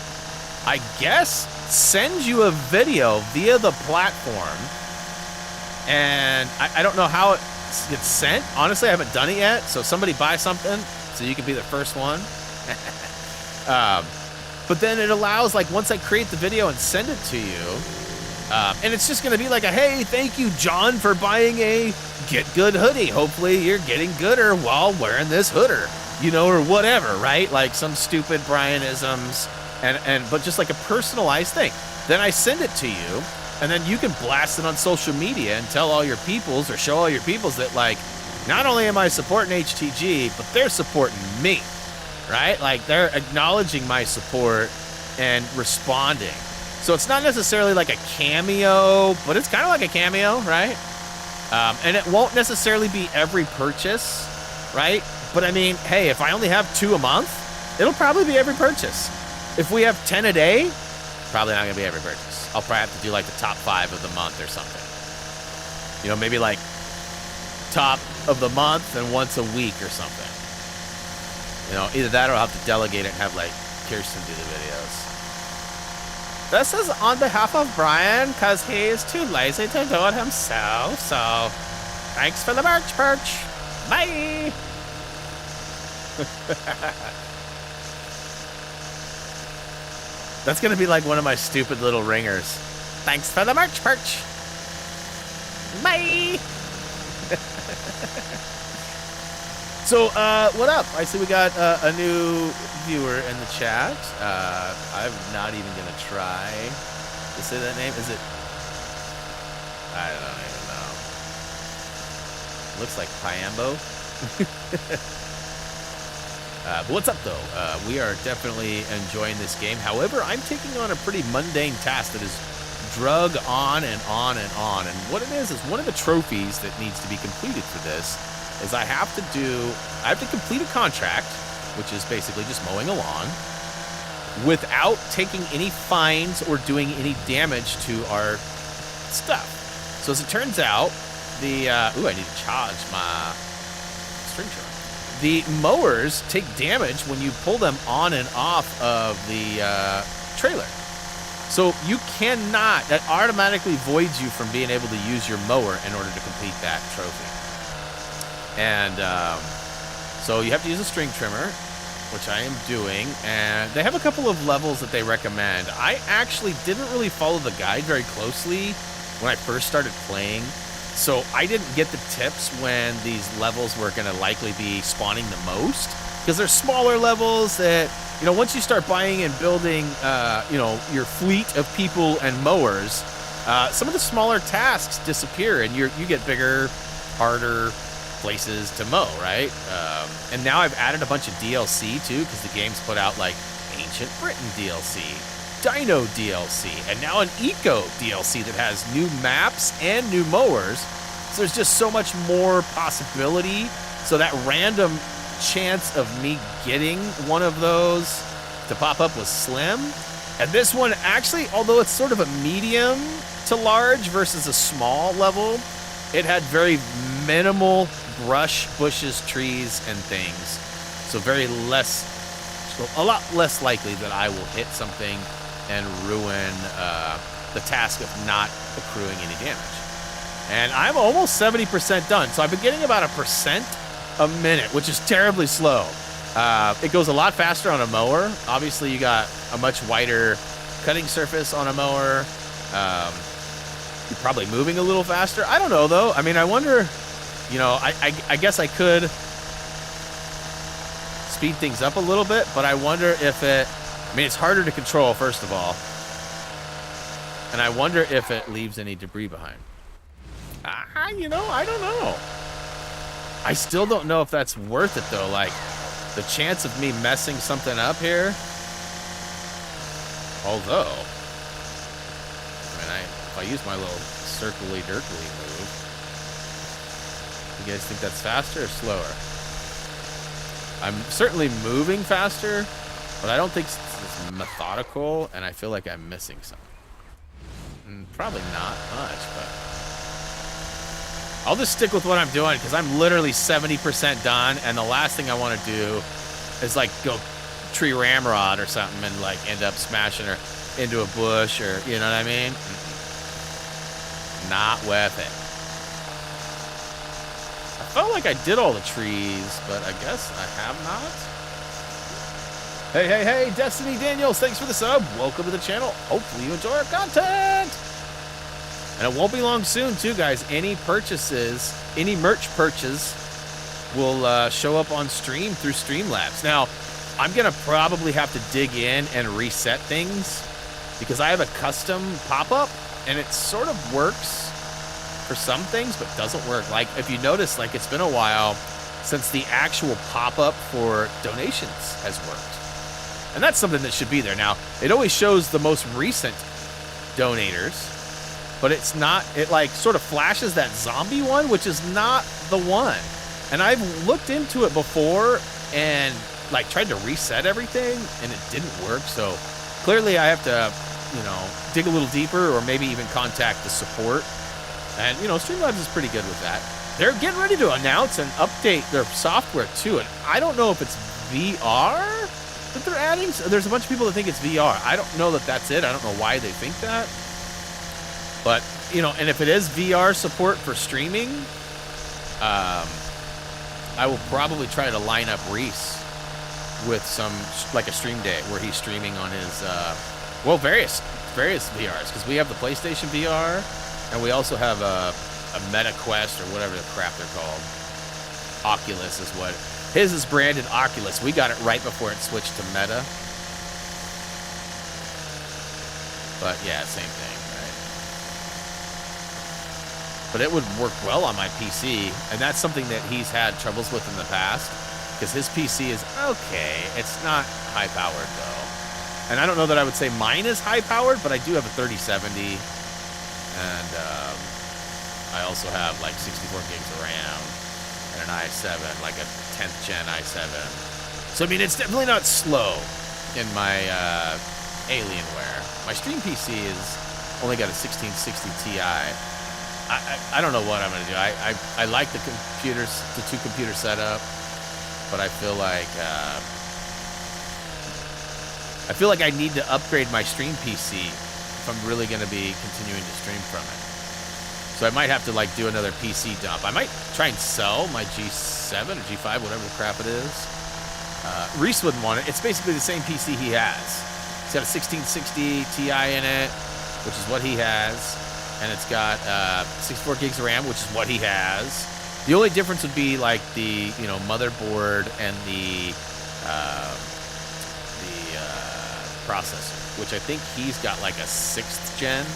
I guess, send you a video via the platform. And I don't know how it gets sent. Honestly, I haven't done it yet. So somebody buy something so you can be the first one. But then it allows, like, once I create the video and send it to you, and it's just going to be like a, hey, thank you, John, for buying a Get Good hoodie. Hopefully you're getting gooder while wearing this hooder, you know, or whatever, right? Like some stupid Brianisms, but just like a personalized thing. Then I send it to you, and then you can blast it on social media and tell all your peoples or show all your peoples that, like, not only am I supporting HTG, but they're supporting me. Right? Like, they're acknowledging my support and responding. So it's not necessarily like a cameo, but it's kind of like a cameo, right? And it won't necessarily be every purchase, right? But I mean, hey, if I only have 2 a month, it'll probably be every purchase. If we have 10 a day, probably not going to be every purchase. I'll probably have to do like the top 5 of the month or something. You know, maybe like top of the month and once a week or something. You know, either that or I'll have to delegate it and have, like, Kirsten do the videos. This is on behalf of Brian, because he's too lazy to do it himself, so thanks for the merch perch. Bye! That's going to be like one of my stupid little ringers. Thanks for the merch perch. Bye! So, what up? I see we got a new viewer in the chat. I'm not even going to try to say that name. Is it? I don't even know. Looks like Piambo. But what's up, though? We are definitely enjoying this game. However, I'm taking on a pretty mundane task that is drug on and on and on. And what it is one of the trophies that needs to be completed for this is I have to complete a contract, which is basically just mowing a lawn, without taking any fines or doing any damage to our stuff. So as it turns out, I need to charge my string trimmer. The mowers take damage when you pull them on and off of the trailer. So you cannot, that automatically voids you from being able to use your mower in order to complete that trophy. And so you have to use a string trimmer, which I am doing. And they have a couple of levels that they recommend. I actually didn't really follow the guide very closely when I first started playing. So I didn't get the tips when these levels were going to likely be spawning the most. Because they're smaller levels that, you know, once you start buying and building, you know, your fleet of people and mowers, some of the smaller tasks disappear and you get bigger, harder places to mow, right? And now I've added a bunch of DLC too, because the game's put out like Ancient Britain DLC, Dino DLC, and now an Eco DLC that has new maps and new mowers. So there's just so much more possibility. So that random chance of me getting one of those to pop up was slim. And this one actually, although it's sort of a medium to large versus a small level, it had very minimal brush, bushes, trees, and things. So a lot less likely that I will hit something and ruin the task of not accruing any damage. And I'm almost 70% done. So I've been getting about 1% a minute, which is terribly slow. It goes a lot faster on a mower. Obviously, you got a much wider cutting surface on a mower. You're probably moving a little faster. I don't know, though. I mean, I wonder, you know, I guess I could speed things up a little bit, but I wonder if I mean, it's harder to control, first of all. And I wonder if it leaves any debris behind. You know, I don't know. I still don't know if that's worth it, though. Like, the chance of me messing something up here. Although, I mean, if I use my little circly dirkly move, you guys think that's faster or slower? I'm certainly moving faster, but I don't think it's methodical, and I feel like I'm missing something. Probably not much, but I'll just stick with what I'm doing because I'm literally 70% done, and the last thing I want to do is like go tree ramrod or something and like end up smashing her into a bush, or you know what I mean? Not worth it. I felt like I did all the trees, but I guess I have not. Hey, Destiny Daniels, thanks for the sub. Welcome to the channel. Hopefully you enjoy our content. And it won't be long soon, too, guys. Any purchases, any merch purchase will show up on stream through Streamlabs. Now, I'm going to probably have to dig in and reset things because I have a custom pop-up, and it sort of works for some things, but doesn't work. Like, if you notice, like, it's been a while since the actual pop-up for donations has worked. And that's something that should be there. Now, it always shows the most recent donators, but it's not, it like sort of flashes that zombie one, which is not the one. And I've looked into it before and like tried to reset everything and it didn't work. So clearly I have to, you know, dig a little deeper or maybe even contact the support. And, you know, Streamlabs is pretty good with that. They're getting ready to announce and update their software too. And I don't know if it's VR that they're adding. So there's a bunch of people that think it's VR. I don't know that that's it. I don't know why they think that. But, you know, and if it is VR support for streaming, I will probably try to line up Reese with some, like a stream day where he's streaming on his, well, various VRs. Because we have the PlayStation VR, and we also have a Meta Quest or whatever the crap they're called. Oculus is what. His is branded Oculus. We got it right before it switched to Meta. But, yeah, same thing. But it would work well on my PC, and that's something that he's had troubles with in the past, because his PC is okay. It's not high-powered, though. And I don't know that I would say mine is high-powered, but I do have a 3070, and I also have, like, 64 gigs of RAM and an i7, like a 10th gen i7. So, I mean, it's definitely not slow in my Alienware. My stream PC is only got a 1660 Ti. I don't know what I'm going to do. I like the computers, the two computer setup, but I feel like I need to upgrade my stream PC if I'm really going to be continuing to stream from it. So I might have to like do another PC dump. I might try and sell my G7 or G5, whatever the crap it is. Reese wouldn't want it. It's basically the same PC he has. It's got a 1660 Ti in it, which is what he has. And it's got 64 gigs of RAM, which is what he has. The only difference would be like the, you know, motherboard and the processor, which I think he's got like a 6th gen.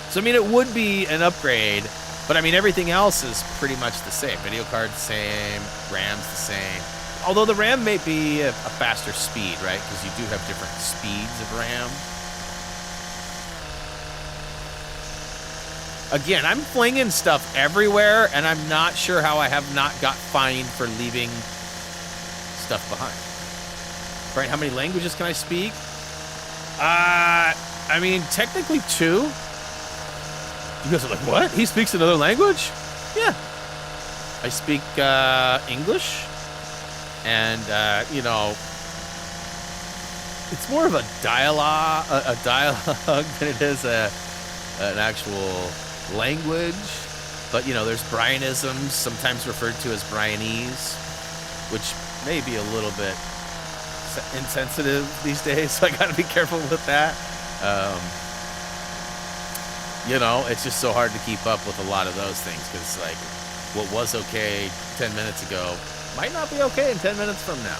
So, I mean, it would be an upgrade, but I mean, everything else is pretty much the same. Video card's the same, RAM's the same. Although the RAM may be a faster speed, right? Because you do have different speeds of RAM. Again, I'm flinging stuff everywhere, and I'm not sure how I have not got fined for leaving stuff behind. Right, how many languages can I speak? I mean, technically 2. You guys are like, what? He speaks another language? Yeah. I speak English, and, you know, it's more of a dialogue than it is an actual language. But, you know, there's Brianisms, sometimes referred to as Brianese, which may be a little bit insensitive these days, so I gotta be careful with that. You know, it's just so hard to keep up with a lot of those things, because, like, what was okay 10 minutes ago might not be okay in 10 minutes from now.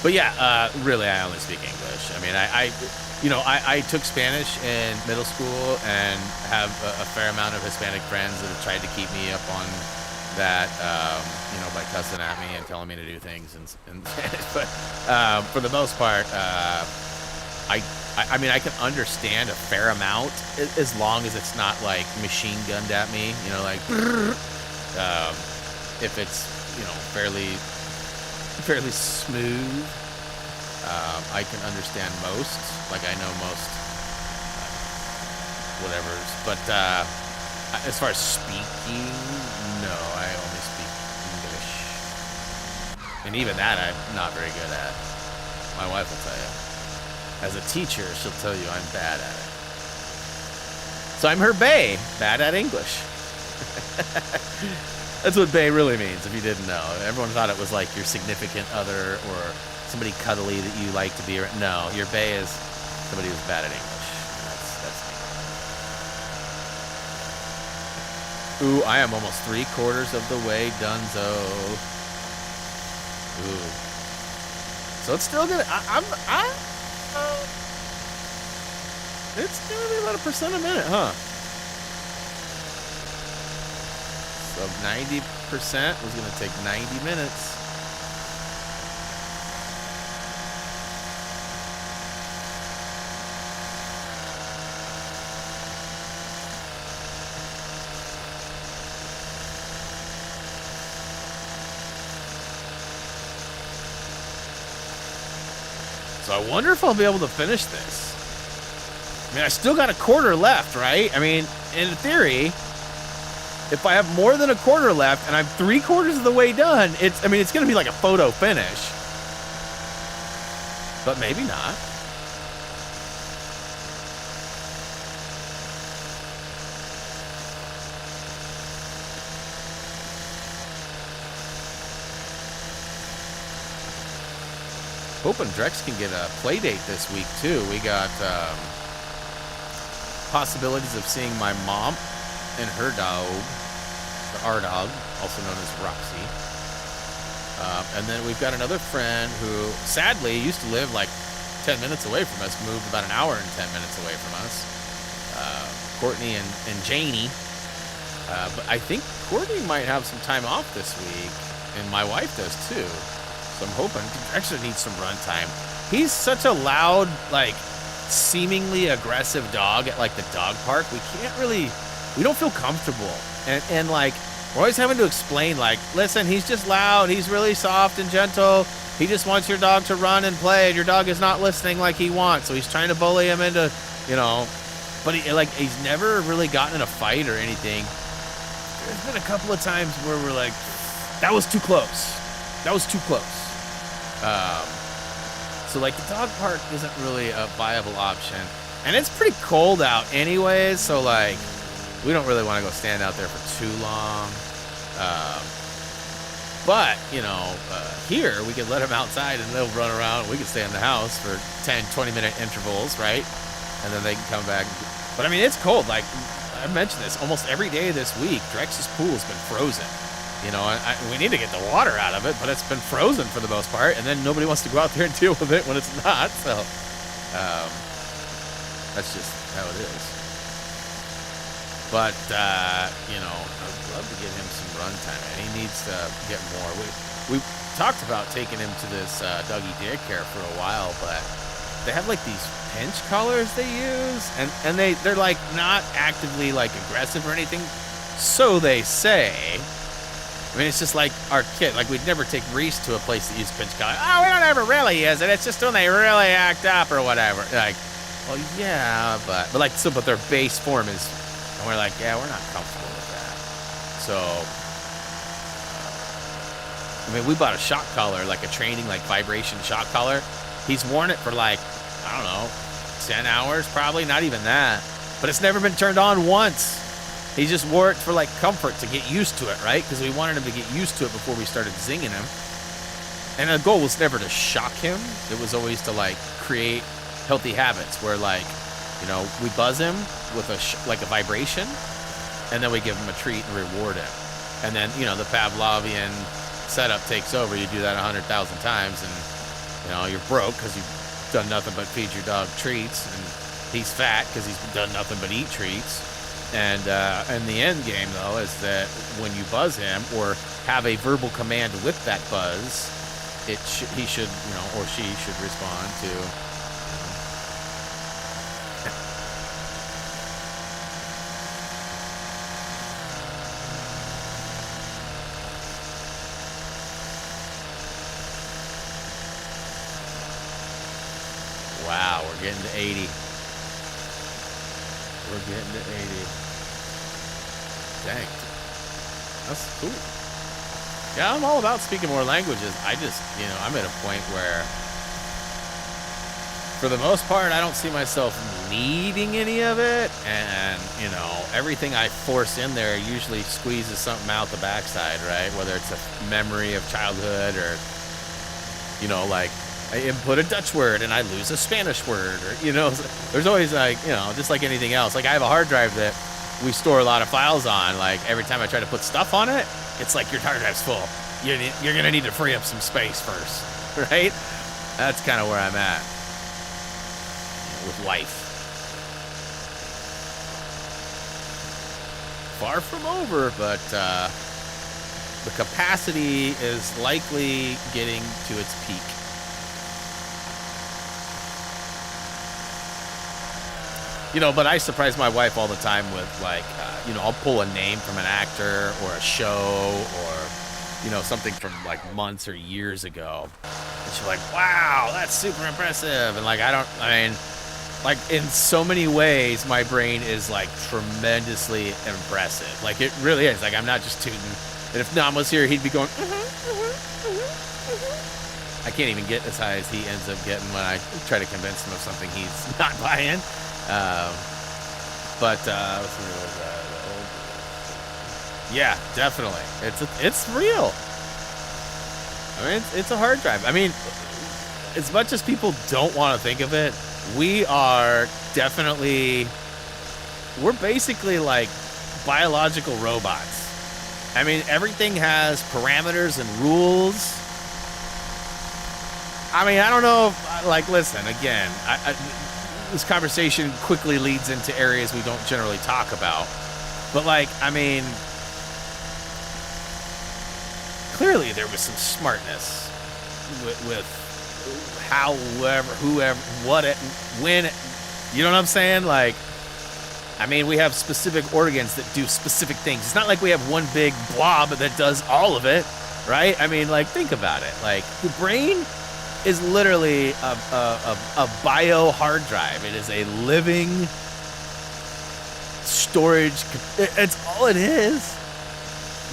But yeah, really, I only speak English. I mean, I took Spanish in middle school and have a fair amount of Hispanic friends that have tried to keep me up on that, you know, by cussing at me and telling me to do things in Spanish. But for the most part, I mean, I can understand a fair amount as long as it's not like machine gunned at me, you know, like, If it's, you know, fairly smooth, I can understand most. Like, I know most whatever's. But as far as speaking, no, I only speak English. And even that I'm not very good at. My wife will tell you. As a teacher, she'll tell you I'm bad at it. So I'm her bae, bad at English. That's what bae really means, if you didn't know. Everyone thought it was like your significant other or somebody cuddly that you like to be around. No, your bae is somebody who's bad at English. That's me. Ooh, I am almost 3/4 of the way donezo. Ooh. So it's still gonna. It's gonna be about 1% a minute, huh? So 90% was gonna take 90 minutes. So I wonder if I'll be able to finish this. I mean, I still got 1/4 left, right? I mean, in theory, if I have more than 1/4 left and I'm 3/4 of the way done, it's going to be like a photo finish. But maybe not. Hoping Drex can get a play date this week too. We got possibilities of seeing my mom and her dog, our dog, also known as Roxy. And then we've got another friend who sadly used to live like 10 minutes away from us, moved about an hour and 10 minutes away from us. Courtney and Janie. But I think Courtney might have some time off this week, and my wife does too. So I'm hoping. Actually needs some run time. He's such a loud, like, seemingly aggressive dog at like the dog park. We don't feel comfortable. And like, we're always having to explain, like, listen, he's just loud. He's really soft and gentle. He just wants your dog to run and play, and your dog is not listening like he wants. So he's trying to bully him into, you know, but he's never really gotten in a fight or anything. There's been a couple of times where we're like, that was too close. That was too close. So like the dog park isn't really a viable option, and it's pretty cold out anyways. So like, we don't really want to go stand out there for too long. But you know, here we could let them outside and they'll run around. We can stay in the house for 10-20 minute intervals, right? And then they can come back. But I mean, it's cold. Like I mentioned this, almost every day this week, Drex's pool's been frozen. You know, we need to get the water out of it, but it's been frozen for the most part, and then nobody wants to go out there and deal with it when it's not. So that's just how it is. But you know, I'd love to get him some run time, and he needs to get more. We talked about taking him to this doggy daycare for a while, but they have like these pinch collars they use, and they're like not actively like aggressive or anything, so they say. I mean, it's just like our kid. Like, we'd never take Reese to a place that used pinch collar. Oh, we don't ever really use it. It's just when they really act up or whatever. Like, well, yeah, but their base form is, and we're like, yeah, we're not comfortable with that. So, I mean, we bought a shock collar, like a training, like vibration shock collar. He's worn it for like, I don't know, 10 hours probably, not even that. But it's never been turned on once. He just wore it for like comfort to get used to it, right? Because we wanted him to get used to it before we started zinging him. And the goal was never to shock him. It was always to like create healthy habits where like, you know, we buzz him with like a vibration, and then we give him a treat and reward him. And then, you know, the Pavlovian setup takes over. You do that 100,000 times, and you know you're broke because you've done nothing but feed your dog treats, and he's fat because he's done nothing but eat treats. And the end game, though, is that when you buzz him or have a verbal command with that buzz, he should, you know, or she should respond to. Getting to 80. We're getting to 80. Dang. That's cool. Yeah, I'm all about speaking more languages. I just, you know, I'm at a point where, for the most part, I don't see myself needing any of it. And, you know, everything I force in there usually squeezes something out the backside, right? Whether it's a memory of childhood or, you know, like, I input a Dutch word and I lose a Spanish word, or, you know, there's always, like, you know, just like anything else. Like, I have a hard drive that we store a lot of files on. Like, every time I try to put stuff on it, it's like your hard drive's full. You're gonna need to free up some space first, right? That's kind of where I'm at with life. Far from over, but the capacity is likely getting to its peak. You know, but I surprise my wife all the time with, like, you know, I'll pull a name from an actor or a show or, you know, something from, like, months or years ago. And she's like, wow, that's super impressive. And, like, I mean, like, in so many ways, my brain is, like, tremendously impressive. Like, it really is. Like, I'm not just tooting. And if Nam was here, he'd be going, I can't even get as high as he ends up getting when I try to convince him of something he's not buying. Yeah, definitely. It's real. I mean, it's a hard drive. I mean, as much as people don't want to think of it, we are definitely, we're basically like biological robots. I mean, everything has parameters and rules. I mean, I don't know if, like, listen, again, this conversation quickly leads into areas we don't generally talk about. But, like, I mean, clearly there was some smartness with how, whoever, what it, when it, you know what I'm saying? Like, I mean, we have specific organs that do specific things. It's not like we have one big blob that does all of it, right? I mean, like, think about it. Like, the brain is literally a bio hard drive. It is a living storage. It's all it is,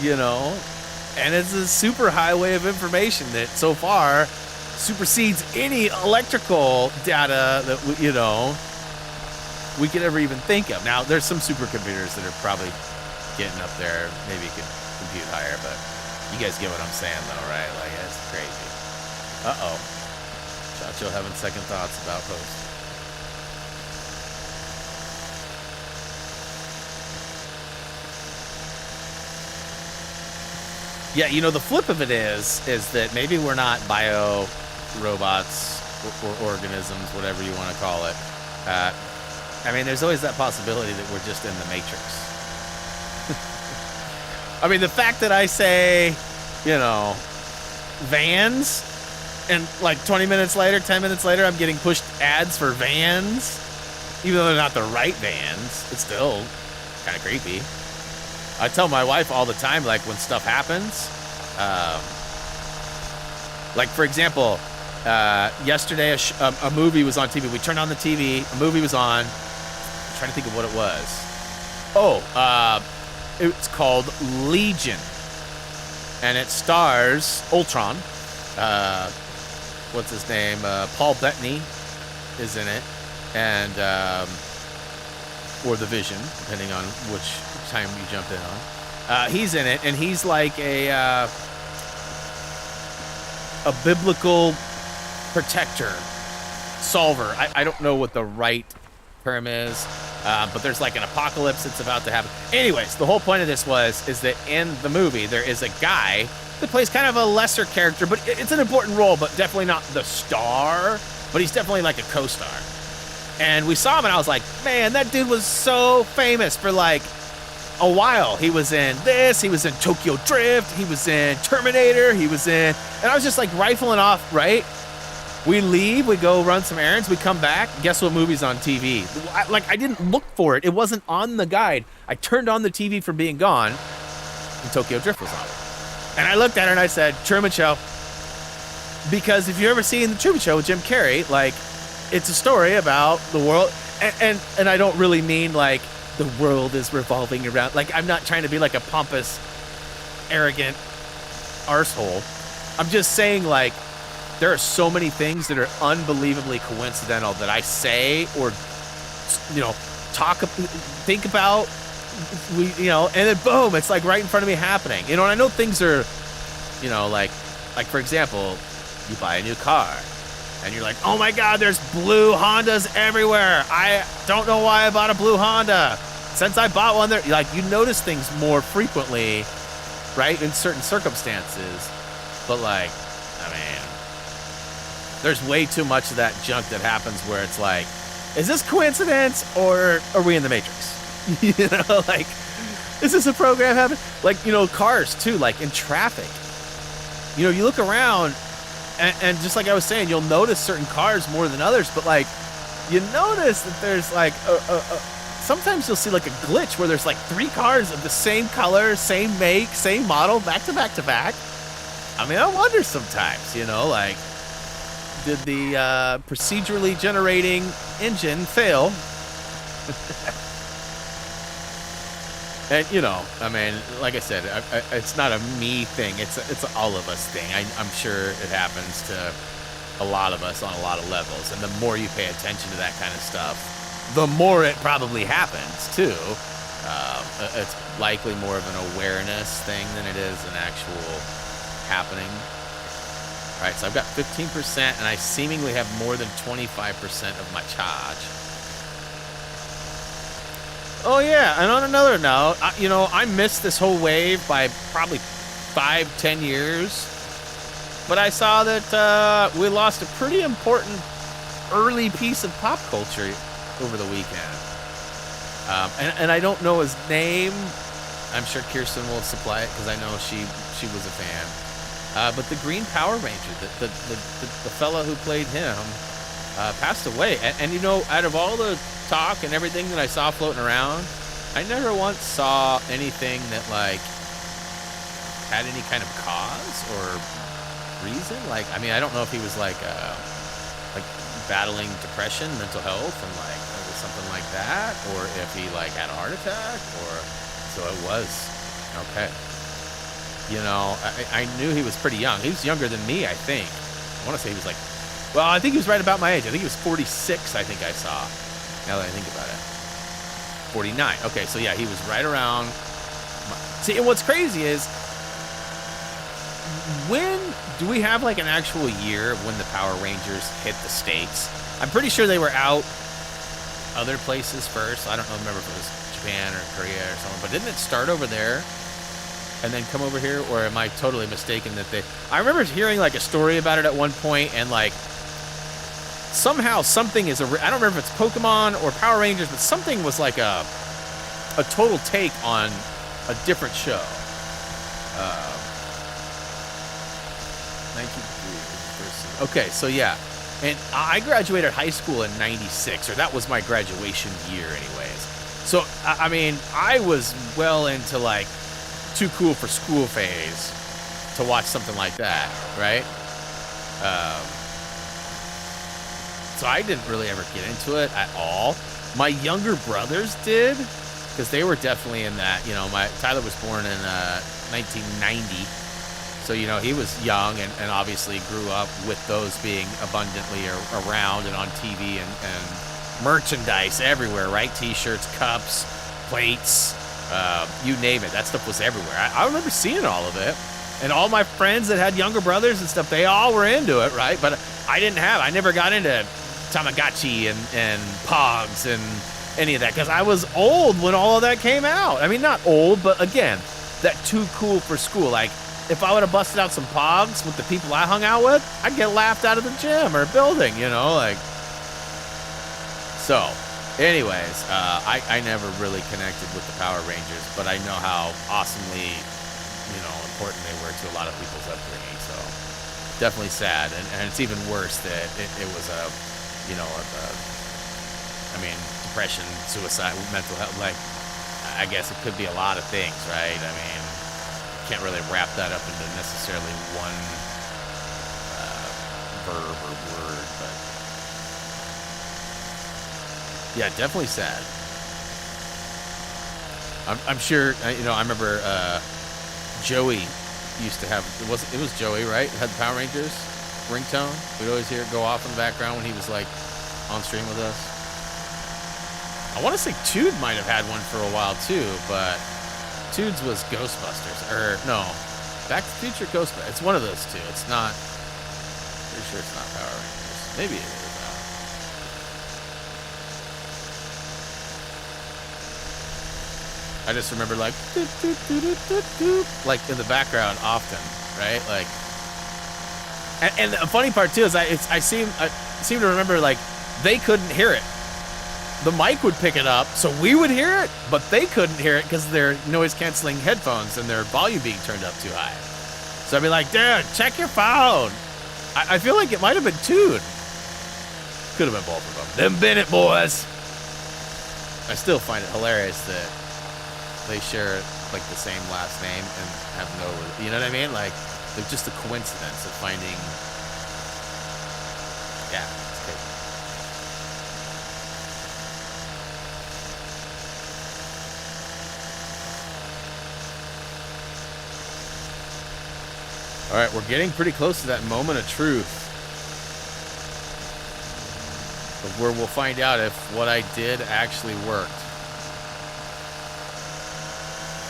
you know, and it's a super highway of information that so far supersedes any electrical data that, you know, we could ever even think of. Now, there's some supercomputers that are probably getting up there. Maybe you could compute higher, but you guys get what I'm saying, though, right? Like, it's crazy. Uh-oh. Chacho having second thoughts about post. Yeah, you know, the flip of it is that maybe we're not bio robots or organisms, whatever you want to call it. I mean, there's always that possibility that we're just in the Matrix. I mean, the fact that I say, you know, vans, and like 20 minutes later, 10 minutes later, I'm getting pushed ads for vans, even though they're not the right vans, it's still kind of creepy. I tell my wife all the time, like, when stuff happens, like, for example, yesterday a movie was on TV. We turned on the TV, a movie was on. I'm trying to think of what it was. Oh, it's called Legion, and it stars Ultron. What's his name? Paul Bettany is in it, and or the Vision, depending on which time you jump in on. He's in it, and he's like a biblical protector, solver. I don't know what the right term is, but there's like an apocalypse that's about to happen. Anyways, the whole point of this is that in the movie there is a guy that plays kind of a lesser character, but it's an important role, but definitely not the star, but he's definitely like a co-star. And we saw him, and I was like, man, that dude was so famous for like a while. He was in this, he was in Tokyo Drift, he was in Terminator, he was in, and I was just like rifling off, right? We leave, we go run some errands, we come back, guess what movie's on TV? I didn't look for it. It wasn't on the guide. I turned on the TV for being gone, and Tokyo Drift was on it. And I looked at her and I said, Truman Show. Because if you've ever seen The Truman Show with Jim Carrey, like, it's a story about the world, and I don't really mean like the world is revolving around. Like, I'm not trying to be like a pompous, arrogant arsehole. I'm just saying, like, there are so many things that are unbelievably coincidental that I say or, you know, think about, and then boom, it's like right in front of me happening. You know, and I know things are, you know, like for example, you buy a new car and you're like, oh my God, there's blue Hondas everywhere. I don't know why I bought a blue Honda. Since I bought one, you notice things more frequently, right, in certain circumstances. But like, I mean, there's way too much of that junk that happens where it's like, is this coincidence or are we in the Matrix? You know, like, is this a program happening? Like, you know, cars too, like in traffic. You know, you look around and just like I was saying, you'll notice certain cars more than others, but like, you notice that there's like sometimes you'll see like a glitch where there's like 3 cars of the same color, same make, same model, back to back to back. I mean, I wonder sometimes, you know, like, did the procedurally generating engine fail? And, you know, I mean, like I said, it's not a me thing. It's all of us thing. I'm sure it happens to a lot of us on a lot of levels. And the more you pay attention to that kind of stuff, the more it probably happens, too. It's likely more of an awareness thing than it is an actual happening. All right, so I've got 15%, and I seemingly have more than 25% of my charge. Oh, yeah, and on another note, you know, I missed this whole wave by probably 5-10 years. But I saw that we lost a pretty important early piece of pop culture over the weekend. And I don't know his name. I'm sure Kirsten will supply it because I know she was a fan. But the Green Power Ranger, the fellow who played him, passed away. And, you know, out of all the talk and everything that I saw floating around, I never once saw anything that, like, had any kind of cause or reason. Like, I mean, I don't know if he was, like battling depression, mental health, and, like, something like that, or if he, like, had a heart attack, or... So it was. Okay. You know, I knew he was pretty young. He was younger than me, I think. I want to say he was like... Well, I think he was right about my age. I think he was 46, I think I saw. Now that I think about it. 49. Okay, so yeah, he was right around... See, and what's crazy is... When do we have, like, an actual year of when the Power Rangers hit the States? I'm pretty sure they were out other places first. I don't remember if it was Japan or Korea or something, but didn't it start over there and then come over here? Or am I totally mistaken that they... I remember hearing, like, a story about it at one point, and, like, somehow something is... I don't remember if it's Pokemon or Power Rangers, but something was like a total take on a different show. 1953. Okay, so yeah. And I graduated high school in 96, or that was my graduation year anyways. So, I mean, I was well into, like, too cool for school phase to watch something like that, right? So I didn't really ever get into it at all. My younger brothers did, because they were definitely in that. You know, Tyler was born in 1990. So, you know, he was young and obviously grew up with those being abundantly around and on TV and merchandise everywhere, right? T-shirts, cups, plates, you name it. That stuff was everywhere. I remember seeing all of it. And all my friends that had younger brothers and stuff, they all were into it, right? But I never got into Tamagotchi and Pogs and any of that because I was old when all of that came out. I mean, not old, but again, that too cool for school. Like, if I would have busted out some Pogs with the people I hung out with, I'd get laughed out of the gym or building, you know, like. So, anyways, I never really connected with the Power Rangers, but I know how awesomely, you know, important they were to a lot of people's upbringing. So, definitely sad, and it's even worse that it was a, you know, I mean, depression, suicide, mental health. Like, I guess it could be a lot of things, right? I mean. Can't really wrap that up into necessarily one verb or word, but Yeah, definitely sad. I'm sure, you know, I remember Joey used to have, it was Joey, right? Had the Power Rangers ringtone. We'd always hear it go off in the background when he was like on stream with us. I want to say Tude might have had one for a while too, but Tude's was Ghostbusters, or no, Back to the Future, Ghostbusters. It's one of those two. It's not, pretty sure it's not Power Rangers. Maybe it is. I just remember like, doop, doop, doop, doop, doop, doop, like in the background often, right? Like, and the funny part too is I seem to remember like they couldn't hear it. The mic would pick it up, so we would hear it, but they couldn't hear it because of their noise canceling headphones and their volume being turned up too high. So I'd be like, dude, check your phone. I feel like it might have been Tude. Could have been both of them. Them Bennett boys. I still find it hilarious that they share like the same last name and have no, you know what I mean? Like, they're just a coincidence of finding, yeah, it's crazy. All right, we're getting pretty close to that moment of truth, of where we'll find out if what I did actually worked.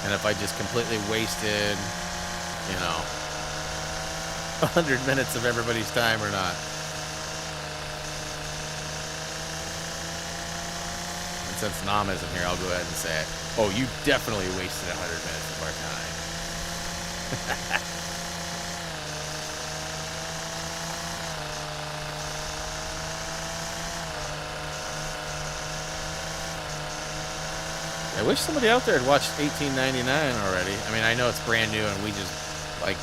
And if I just completely wasted, you know, 100 minutes of everybody's time or not. And since Nam isn't here, I'll go ahead and say it. Oh, you definitely wasted 100 minutes of our time. I wish somebody out there had watched 1899 already. I mean, I know it's brand new and we just, like,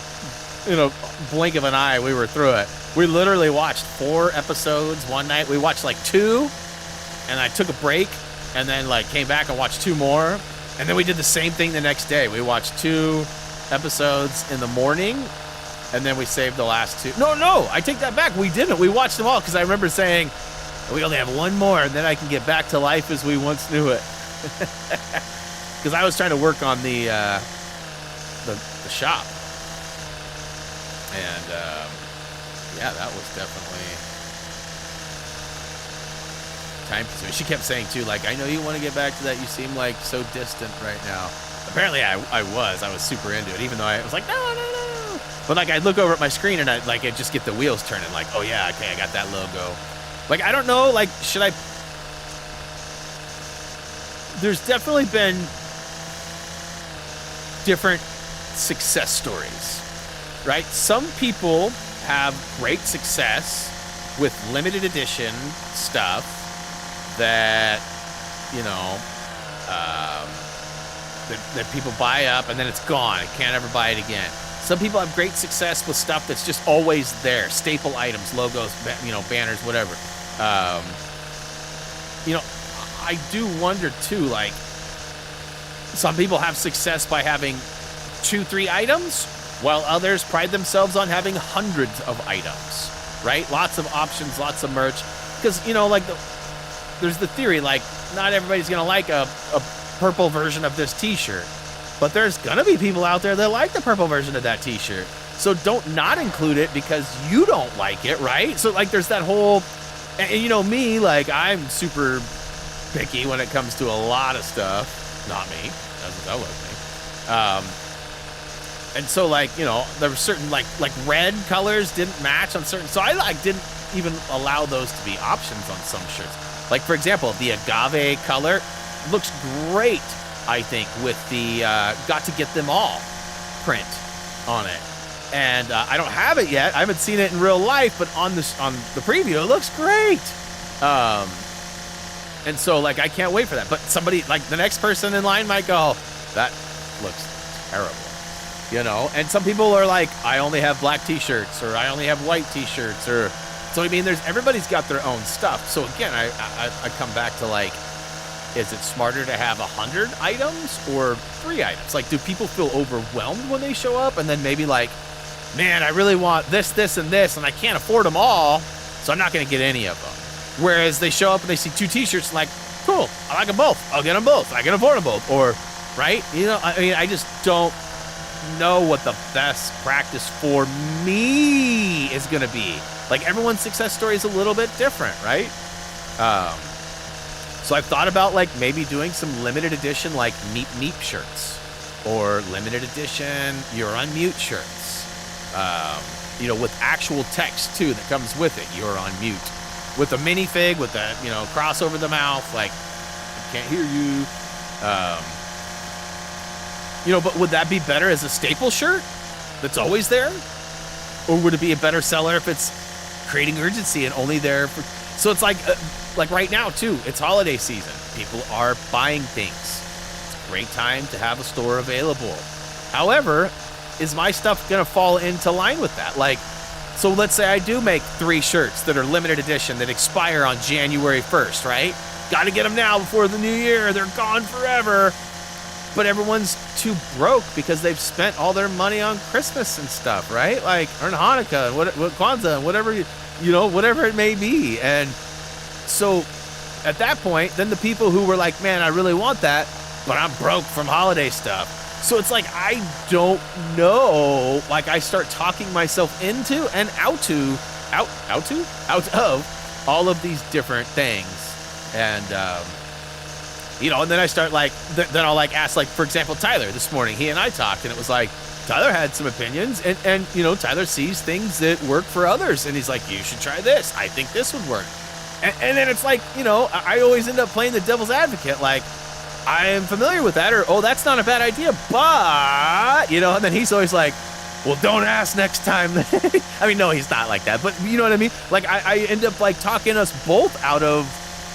you know, blink of an eye, we were through it. We literally watched 4 episodes one night. We watched, like, 2, and I took a break, and then, like, came back and watched 2 more. And then we did the same thing the next day. We watched 2 episodes in the morning, and then we saved the last 2. No, I take that back. We didn't. We watched them all, because I remember saying, we only have 1 more, and then I can get back to life as we once knew it. Because I was trying to work on the shop, and yeah, that was definitely time consuming. She kept saying too, like, I know you want to get back to that. You seem like so distant right now. Apparently, I was super into it, even though I was like, no. But like, I'd look over at my screen and I'd just get the wheels turning. Like, oh yeah, okay, I got that logo. Like, I don't know. Like, should I? There's definitely been different success stories, right? Some people have great success with limited edition stuff that, you know, that people buy up and then it's gone. You can't ever buy it again. Some people have great success with stuff that's just always there. Staple items, logos, you know, banners, whatever. You know, I do wonder too, like, some people have success by having 2-3 items, while others pride themselves on having hundreds of items, right? Lots of options, lots of merch. Because, you know, like, there's the theory, like, not everybody's going to like a purple version of this t-shirt, but there's going to be people out there that like the purple version of that t-shirt. So don't not include it because you don't like it, right? So, like, there's that whole, and you know me, like, I'm super picky when it comes to a lot of stuff. Not me. That was me. And so, like, you know, there were certain, like red colors didn't match on certain, so I, like, didn't even allow those to be options on some shirts. Like, for example, the agave color looks great, I think, with the got to get them all print on it. And I don't have it yet. I haven't seen it in real life, but on the preview, it looks great. And so, like, I can't wait for that. But somebody, like, the next person in line might go, that looks terrible, you know? And some people are like, I only have black t-shirts, or I only have white t-shirts, or, so, I mean, everybody's got their own stuff. So again, I come back to, like, is it smarter to have 100 items or 3 items? Like, do people feel overwhelmed when they show up? And then maybe like, man, I really want this, this, and this, and I can't afford them all, so I'm not going to get any of them. Whereas they show up and they see 2 t-shirts and like, Cool. I like them both. I'll get them both. I can afford them both. Or, right? You know, I mean, I just don't know what the best practice for me is going to be. Like, everyone's success story is a little bit different, right? So I've thought about, like, maybe doing some limited edition, like, Meep Meep shirts. Or limited edition You're on Mute shirts. You know, with actual text, too, that comes with it. You're on mute. With a minifig, with the, you know, cross over the mouth, like, I can't hear you. You know, but would that be better as a staple shirt that's always there? Or would it be a better seller if it's creating urgency and only there for... So it's like right now, too, it's holiday season. People are buying things. It's a great time to have a store available. However, is my stuff going to fall into line with that? Like, so let's say I do make 3 shirts that are limited edition that expire on January 1st, right? Got to get them now before the new year. They're gone forever. But everyone's too broke because they've spent all their money on Christmas and stuff, right? Like, or Hanukkah and what Kwanzaa and whatever, you know, whatever it may be. And so at that point, then the people who were like, man, I really want that, but I'm broke from holiday stuff. So it's like, I don't know. Like, I start talking myself into and out of all of these different things. And, you know, and then I start like, then I'll like ask, like, for example, Tyler this morning, he and I talked, and it was like, Tyler had some opinions, and you know, Tyler sees things that work for others, and he's like, you should try this. I think this would work. And then it's like, you know, I always end up playing the devil's advocate, like, I am familiar with that, or, oh, that's not a bad idea, but, you know, and then he's always like, well, don't ask next time. I mean, no, he's not like that, but you know what I mean? Like, I end up, like, talking us both out of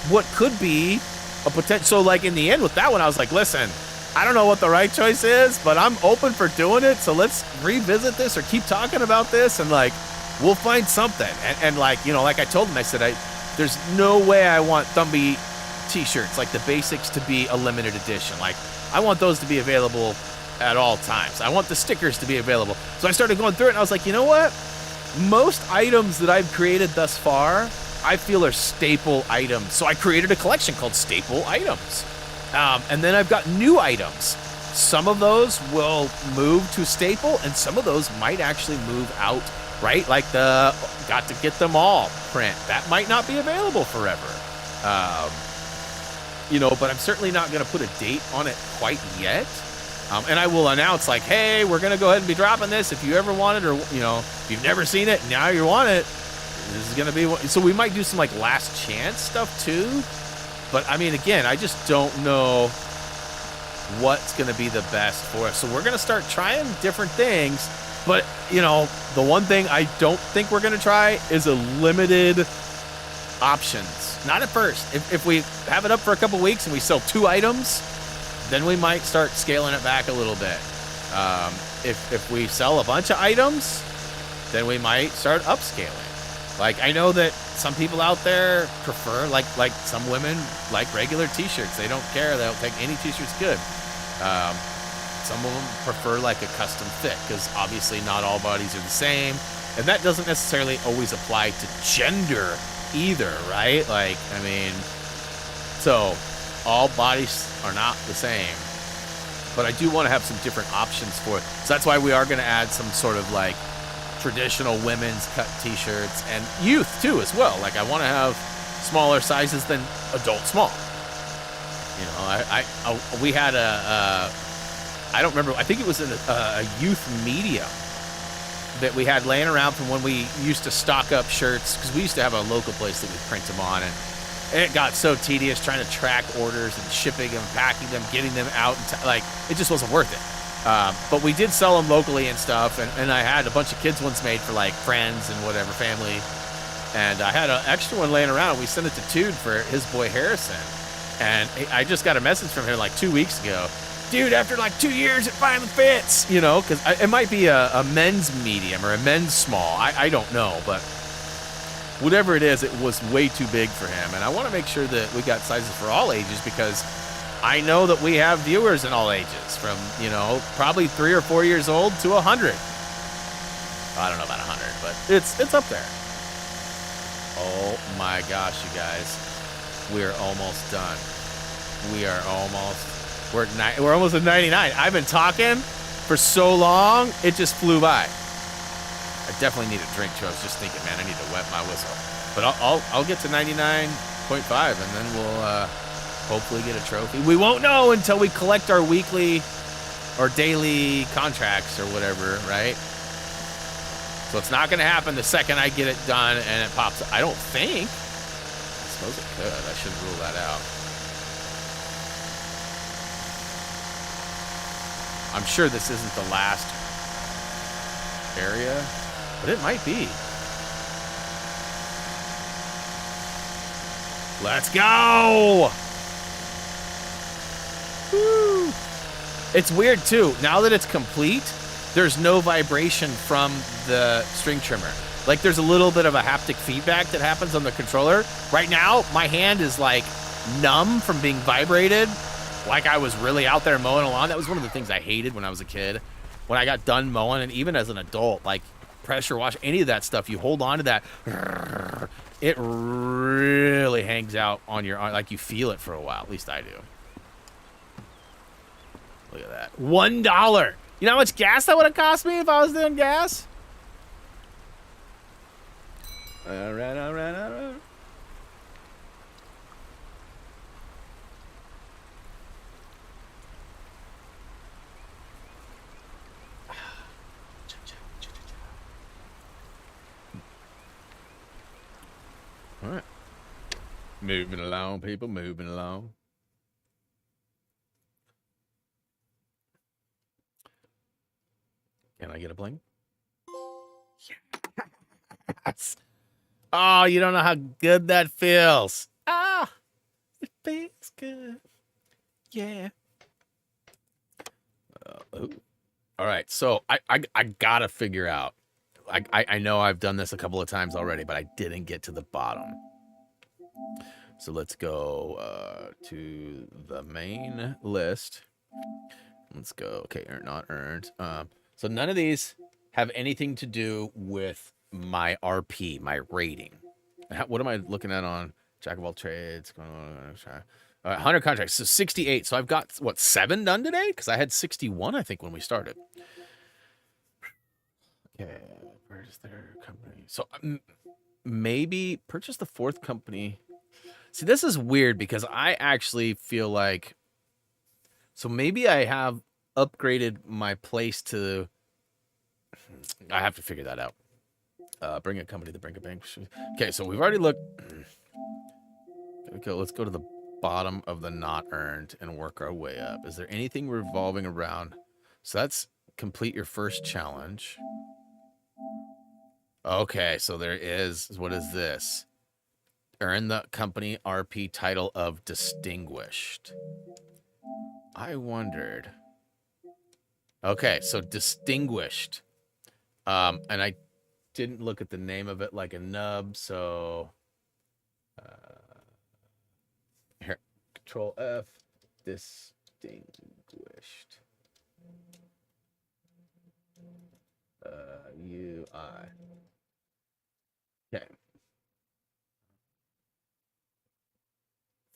what could be a potential. So, like, in the end with that one, I was like, listen, I don't know what the right choice is, but I'm open for doing it, so let's revisit this or keep talking about this, and, like, we'll find something. And like, you know, like I told him, I said, there's no way I want Thumby t-shirts, like the basics, to be a limited edition. Like, I want those to be available at all times. I want the stickers to be available. So I started going through it, and I was like, you know what? Most items that I've created thus far, I feel are staple items. So I created a collection called Staple Items. And then I've got new items. Some of those will move to staple, and some of those might actually move out, right? Like the got to get them all print. That might not be available forever. You know, but I'm certainly not going to put a date on it quite yet. And I will announce, like, hey, we're going to go ahead and be dropping this. If you ever want it, or, you know, if you've never seen it, now you want it, this is going to be what. So we might do some, like, last chance stuff, too. But, I mean, again, I just don't know what's going to be the best for us. So we're going to start trying different things. But, you know, the one thing I don't think we're going to try is a limited options. Not at first. If we have it up for a couple weeks and we sell 2 items, then we might start scaling it back a little bit. If we sell a bunch of items, then we might start upscaling. Like, I know that some people out there prefer, like some women like regular t-shirts. They don't care. They'll take any t-shirt's good. Some of them prefer like a custom fit, because obviously not all bodies are the same. And that doesn't necessarily always apply to gender either, right? Like, I mean, so all bodies are not the same. But I do want to have some different options for it. So that's why we are going to add some sort of like traditional women's cut t-shirts, and youth too as well. Like, I want to have smaller sizes than adult small. You know, we had I don't remember, I think it was a youth medium that we had laying around from when we used to stock up shirts, because we used to have a local place that would print them on, and it got so tedious trying to track orders and shipping them, packing them, getting them out, and like, it just wasn't worth it. But we did sell them locally and stuff, and I had a bunch of kids ones made for like friends and whatever, family, and I had an extra one laying around. We sent it to Tude for his boy Harrison, and I just got a message from him like 2 weeks ago. Dude, after like 2 years, it finally fits, you know, because it might be a men's medium or a men's small. I don't know, but whatever it is, it was way too big for him. And I want to make sure that we got sizes for all ages, because I know that we have viewers in all ages, from, you know, probably 3 or 4 years old to 100. I don't know about 100, but it's up there. Oh my gosh, you guys, we're almost done. We are almost, we're almost at 99. I've been talking for so long, it just flew by. I definitely need a drink too. I was just thinking, man, I need to wet my whistle. But I'll get to 99.5 and then we'll hopefully get a trophy. We won't know until we collect our weekly or daily contracts or whatever, right? So it's not going to happen the second I get it done and it pops up. I don't think. I suppose it could. I shouldn't rule that out. I'm sure this isn't the last area, but it might be. Let's go! Woo! It's weird too. Now that it's complete, there's no vibration from the string trimmer. Like there's a little bit of a haptic feedback that happens on the controller. Right now, my hand is like numb from being vibrated. Like I was really out there mowing a lawn. That was one of the things I hated when I was a kid. When I got done mowing, and even as an adult, like pressure wash, any of that stuff, you hold on to that. It really hangs out on your arm. Like you feel it for a while. At least I do. Look at that. $1. You know how much gas that would have cost me if I was doing gas? All right, all right, all right. All right. Moving along, people, moving along. Can I get a bling? Yes. Oh, you don't know how good that feels. Ah, it feels good. Yeah. All right, so I gotta figure out. I know I've done this a couple of times already, but I didn't get to the bottom. So let's go to the main list. Let's go. Okay, not earned. So none of these have anything to do with my RP, my rating. What am I looking at on Jack of all trades? 100 contracts. So 68. So I've got, what, 7 done today? Because I had 61, I think, when we started. Okay, where's their company? So maybe purchase the 4th company. See, this is weird because I actually feel like, so maybe I have upgraded my place to, I have to figure that out. Bring a company to bring a bank. Okay, so we've already looked. Okay, let's go to the bottom of the not earned and work our way up. Is there anything revolving around? So that's complete your first challenge. Okay, so there is, what is this? Earn the company RP title of distinguished. I wondered. Okay, so distinguished. And I didn't look at the name of it like a nub, so here, Control F, distinguished. UI. Okay.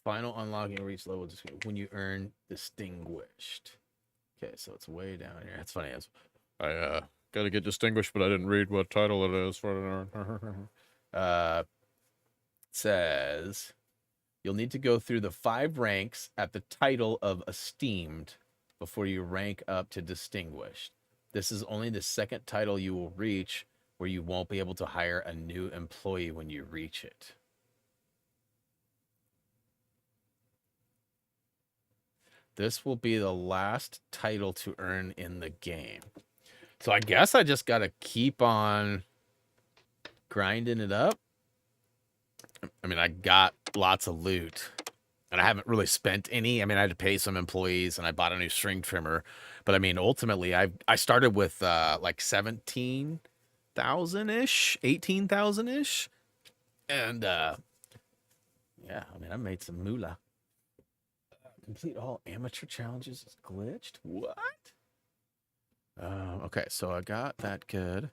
Final unlocking reach level when you earn distinguished. Okay, so it's way down here. That's funny. I gotta get distinguished, but I didn't read what title it is for it. Says you'll need to go through the 5 ranks at the title of esteemed before you rank up to distinguished. This is only the 2nd title you will reach, where you won't be able to hire a new employee when you reach it. This will be the last title to earn in the game. So I guess I just got to keep on grinding it up. I mean, I got lots of loot, and I haven't really spent any. I mean, I had to pay some employees, and I bought a new string trimmer. But I mean, ultimately, I started with like 17,000-ish, 18,000-ish. And yeah, I mean, I made some moolah. Complete all amateur challenges is glitched. What? Okay, so I got that good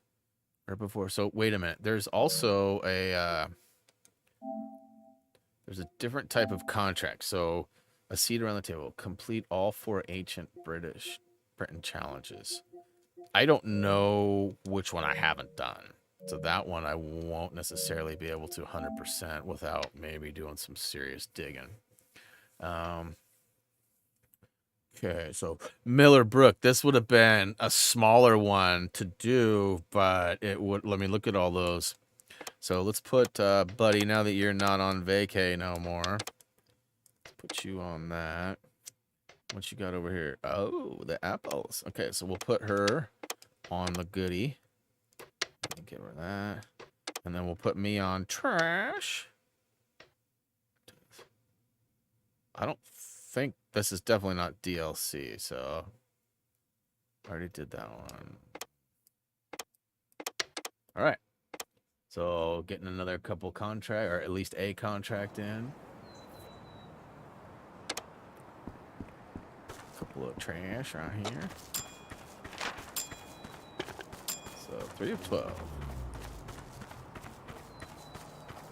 right before. So wait a minute. There's also a there's a different type of contract. So A seat around the table. Complete all 4 ancient Britain challenges. I don't know which one I haven't done. So that one I won't necessarily be able to 100% without maybe doing some serious digging. Okay, so Miller Brook. This would have been a smaller one to do, but it would. Let me look at all those. So let's put, buddy, now that you're not on vacay no more, put you on that. What you got over here? Oh, the apples. Okay, so we'll put her on the goodie. Give her that. And then we'll put me on trash. I don't think this is definitely not DLC, so I already did that one. All right. So getting another couple contract, or at least a contract in. Couple of trash right here. So 3 of 12.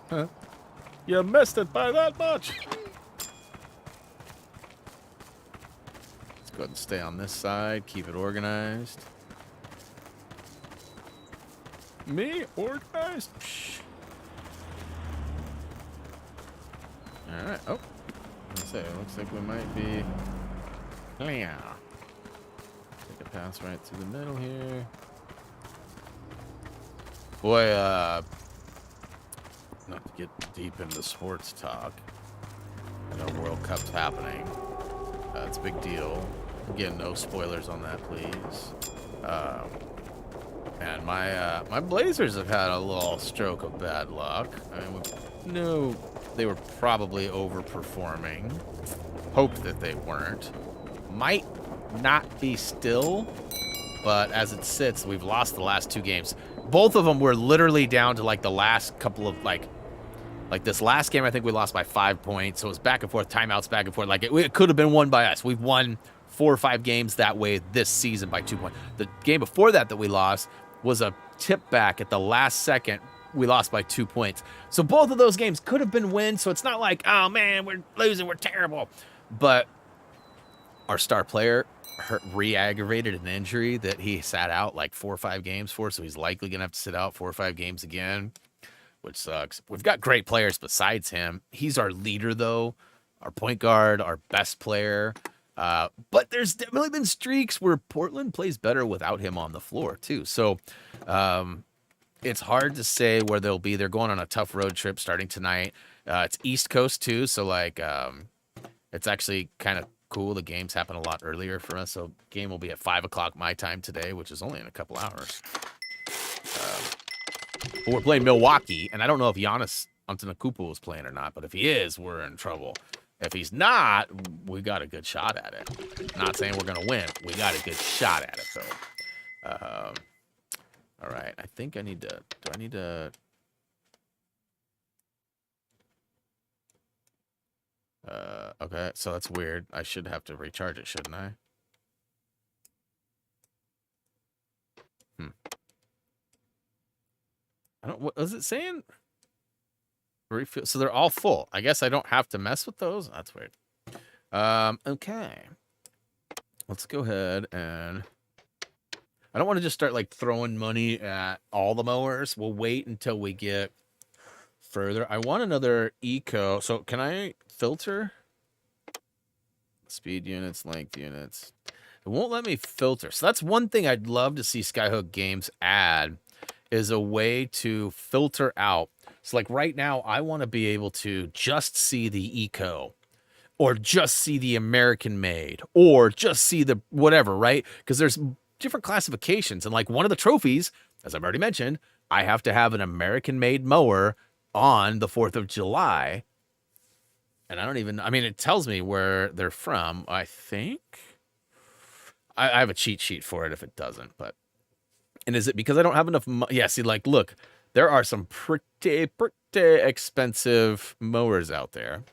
Huh? You missed it by that much. Let's go ahead and stay on this side. Keep it organized. Me? Organized? Psh. Alright. Oh. Let's say, it looks like we might be... Yeah. Take a pass right through the middle here. Boy, not to get deep into sports talk. I know World Cup's happening. It's a big deal. Again, no spoilers on that, please. And my Blazers have had a little stroke of bad luck. I mean, we knew they were probably overperforming. Hoped that they weren't. Might not be still, but as it sits, we've lost the last 2 games. Both of them were literally down to like the last couple of like this last game. I think we lost by 5 points. So it was back and forth, timeouts, back and forth. Like it could have been won by us. We've won 4 or 5 games that way this season by 2 points. The game before that we lost was a tip back at the last second. We lost by 2 points. So both of those games could have been wins. So it's not like, oh man, we're losing, we're terrible. But our star player re-aggravated an injury that he sat out like 4 or 5 games for, so he's likely gonna have to sit out 4 or 5 games again, which sucks. We've got great players besides him. He's our leader though, our point guard, our best player. But there's definitely been streaks where Portland plays better without him on the floor too. So it's hard to say where they'll be. They're going on a tough road trip starting tonight. It's East Coast too, so like it's actually kind of cool. The games happen a lot earlier for us, so game will be at 5 o'clock my time today, which is only in a couple hours. But we're playing Milwaukee, and I don't know if Giannis Antetokounmpo was playing or not, but if he is, we're in trouble. If he's not, we got a good shot at it. Not saying we're gonna win. We got a good shot at it, though. All right, I think I need to. Do I need to? Okay, so that's weird. I should have to recharge it, shouldn't I? I don't. What was it saying? Refill. So they're all full. I guess I don't have to mess with those. That's weird. Okay. Let's go ahead and. I don't want to just start like throwing money at all the mowers. We'll wait until we get further. I want another eco. So can I filter? Speed units, length units. It won't let me filter. So that's one thing I'd love to see Skyhook Games add, is a way to filter out. So like right now, I want to be able to just see the eco, or just see the American made, or just see the whatever, right? Because there's different classifications. And like one of the trophies, as I've already mentioned, I have to have an American made mower on the 4th of July. And I don't even, I mean, it tells me where they're from, I think. I have a cheat sheet for it if it doesn't, but. And is it because I don't have enough yeah, see, like, look, there are some pretty expensive mowers out there.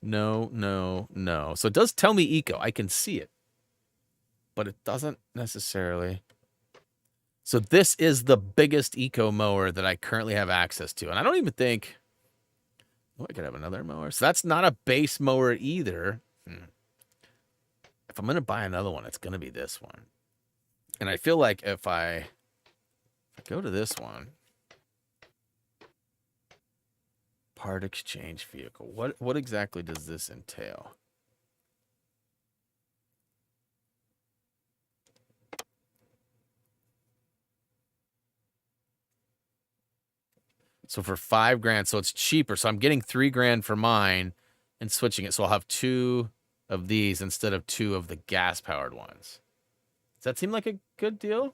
No, no, no. So it does tell me eco. I can see it. But it doesn't necessarily. So this is the biggest eco mower that I currently have access to. And I don't even think. Oh, I could have another mower. So that's not a base mower either. If I'm going to buy another one, it's going to be this one. And I feel like if I go to this one, part exchange vehicle, what exactly does this entail? So for $5,000, so it's cheaper. So I'm getting $3,000 for mine and switching it. So I'll have 2 of these instead of 2 of the gas-powered ones. Does that seem like a good deal?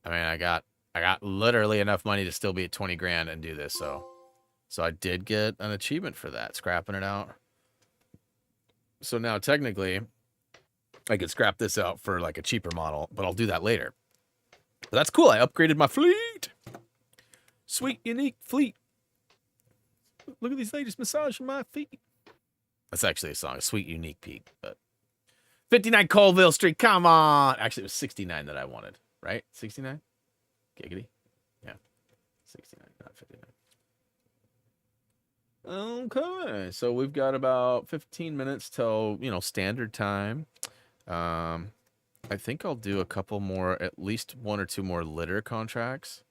I mean, I got literally enough money to still be at $20,000 and do this. So I did get an achievement for that, scrapping it out. So now technically, I could scrap this out for like a cheaper model, but I'll do that later. But that's cool. I upgraded my fleet. Sweet, unique fleet. Look at these ladies massaging my feet. That's actually a song, a Sweet, Unique Peak. But 59 Colville Street, come on. Actually, it was 69 that I wanted, right? 69? Giggity? Yeah. 69, not 59. Okay, so we've got about 15 minutes till, standard time. I think I'll do a couple more, at least 1 or 2 more litter contracts.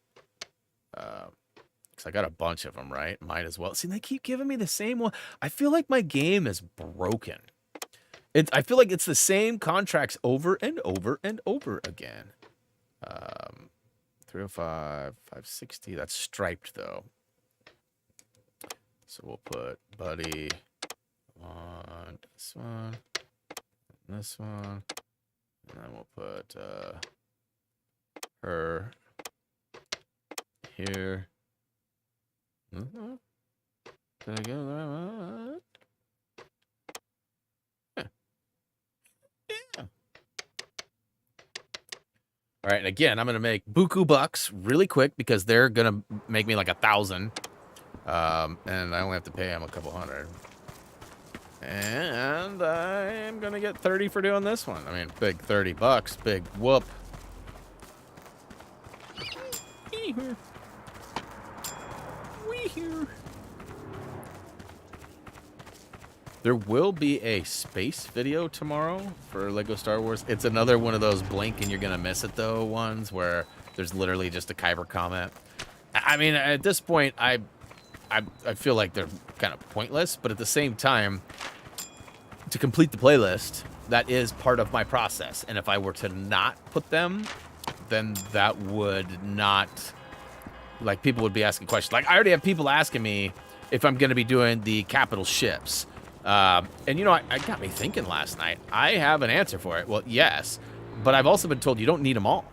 Because I got a bunch of them, right? Might as well. See, they keep giving me the same one. I feel like my game is broken. I feel like it's the same contracts over and over and over again. 305, 560. That's striped, though. So we'll put Buddy on this one, and this one, and then we'll put her here. Did I get that? Yeah. Yeah. All right, and again, I'm gonna make buku bucks really quick because they're gonna make me like 1,000. And I only have to pay him a couple hundred. And I'm gonna get 30 for doing this one. I mean, big 30 bucks, big whoop. There will be a space video tomorrow for Lego Star Wars. It's another one of those blink and you're gonna miss it though ones where there's literally just a Kyber comment. I mean, at this point, I feel like they're kind of pointless, but at the same time, to complete the playlist, that is part of my process. And if I were to not put them, then that would not, like, people would be asking questions. Like, I already have people asking me if I'm going to be doing the capital ships. And, I got me thinking last night. I have an answer for it. Well, yes, but I've also been told you don't need them all.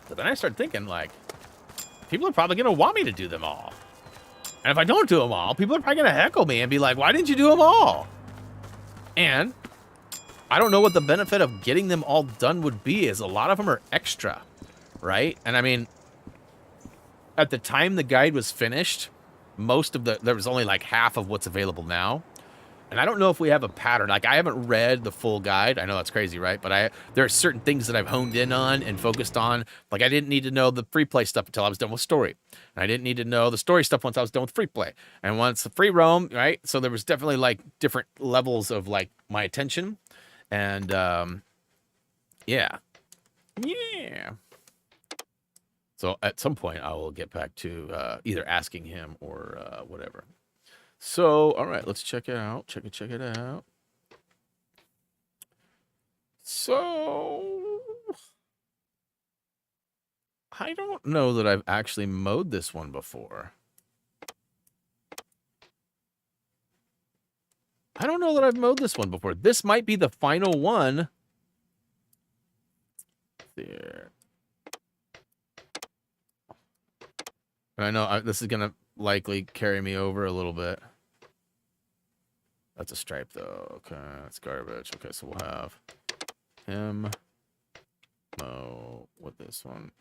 But then I started thinking, like, people are probably going to want me to do them all. And if I don't do them all, people are probably going to heckle me and be like, why didn't you do them all? And I don't know what the benefit of getting them all done would be, as a lot of them are extra, right? And I mean, at the time the guide was finished, there was only like half of what's available now. And I don't know if we have a pattern. Like, I haven't read the full guide. I know that's crazy, right? But there are certain things that I've honed in on and focused on. Like, I didn't need to know the free play stuff until I was done with story. And I didn't need to know the story stuff once I was done with free play. And once the free roam, right? So there was definitely, like, different levels of, like, my attention. And, yeah. Yeah. So at some point, I will get back to either asking him or whatever. So, all right, let's check it out. Check it out. So, I don't know that I've actually mowed this one before. I don't know that I've mowed this one before. This might be the final one. There. And I know this is going to likely carry me over a little bit. That's a stripe, though. Okay, that's garbage. Okay, so we'll have him mow with this one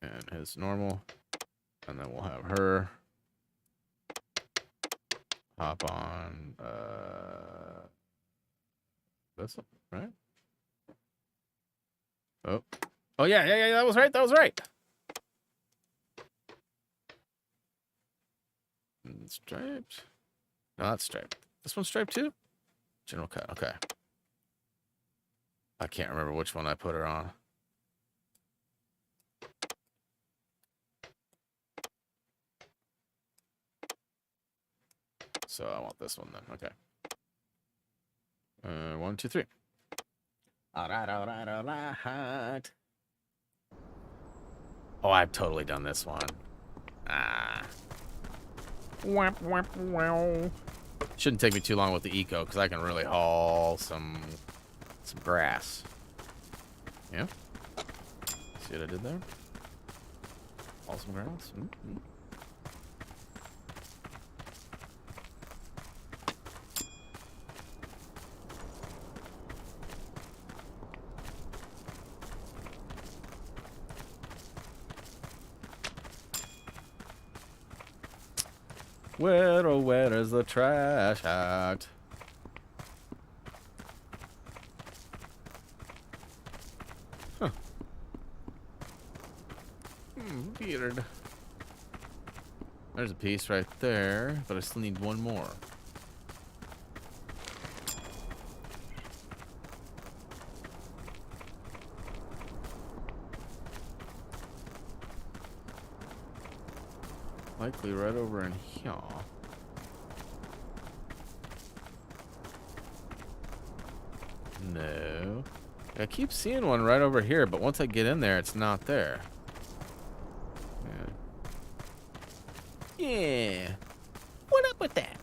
and his normal. And then we'll have her hop on this one, right? Oh, yeah, that was right. Striped. No, that's striped. This one's striped too? General cut. Okay. I can't remember which one I put her on. So I want this one then. Okay. 1, 2, 3. All right, all right, all right. Oh, I've totally done this one. Wamp, wamp, wow. Shouldn't take me too long with the eco because I can really haul some grass. Yeah. See what I did there? Haul some grass. Mm-hmm. Where, oh, where is the trash at? Huh. Weird. There's a piece right there, but I still need one more. Likely right over in here. No. I keep seeing one right over here, but once I get in there, it's not there. Yeah. Yeah. What up with that?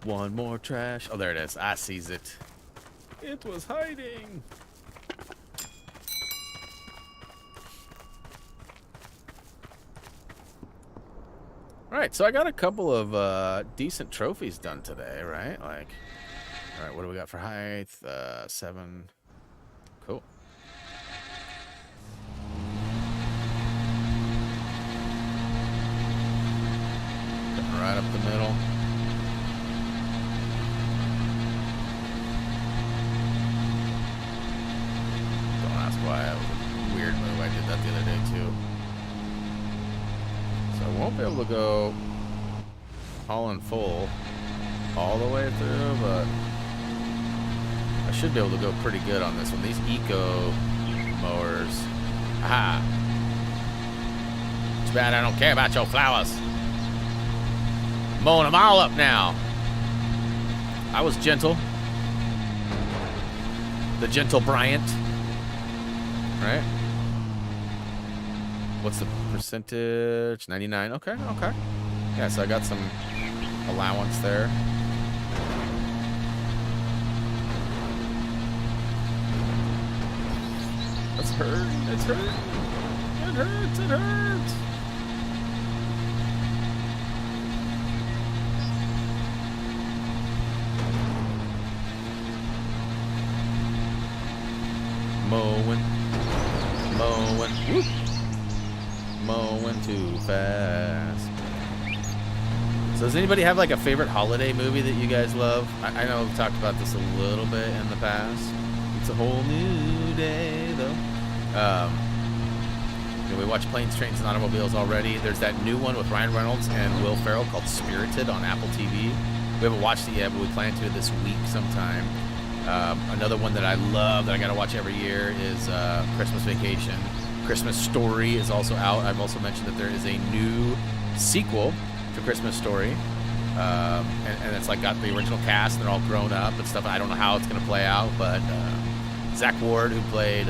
One more trash. Oh, there it is. I sees it. It was hiding. All right, so I got a couple of decent trophies done today, right? Like, all right, what do we got for height? 7. Cool. Cutting right up the middle. Why that was a weird move. I did that the other day too. So I won't be able to go all in full all the way through, but I should be able to go pretty good on this one. These eco mowers. Aha. Too bad I don't care about your flowers. Mowing them all up now. I was gentle. The gentle Bryant. Right? What's the percentage? 99. Okay, okay. Yeah, so I got some allowance there. That's hurt. It's hurt. It hurts. It hurts. Mowing. Mowing. Whoop. Mowing too fast. So does anybody have like a favorite holiday movie that you guys love? I know we've talked about this a little bit in the past. It's a whole new day though. You know, we watched Planes, Trains, and Automobiles already. There's that new one with Ryan Reynolds and Will Ferrell called Spirited on Apple TV. We haven't watched it yet, but we plan to this week sometime. Another one that I love that I gotta watch every year is Christmas Vacation. Christmas Story is also out. I've also mentioned that there is a new sequel to Christmas Story, and it's like got the original cast and they're all grown up and stuff. I don't know how it's gonna play out, but Zach Ward, who played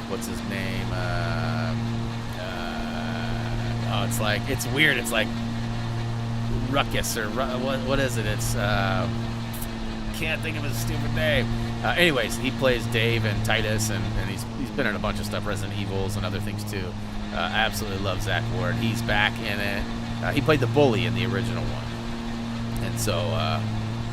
what's his name? Oh, it's like it's weird. It's like Ruckus or what is it? It's can't think of his stupid name. Anyways, he plays Dave and Titus, and he's been in a bunch of stuff, Resident Evils and other things too. I absolutely love Zach Ward. He's back in it. He played the bully in the original one, and so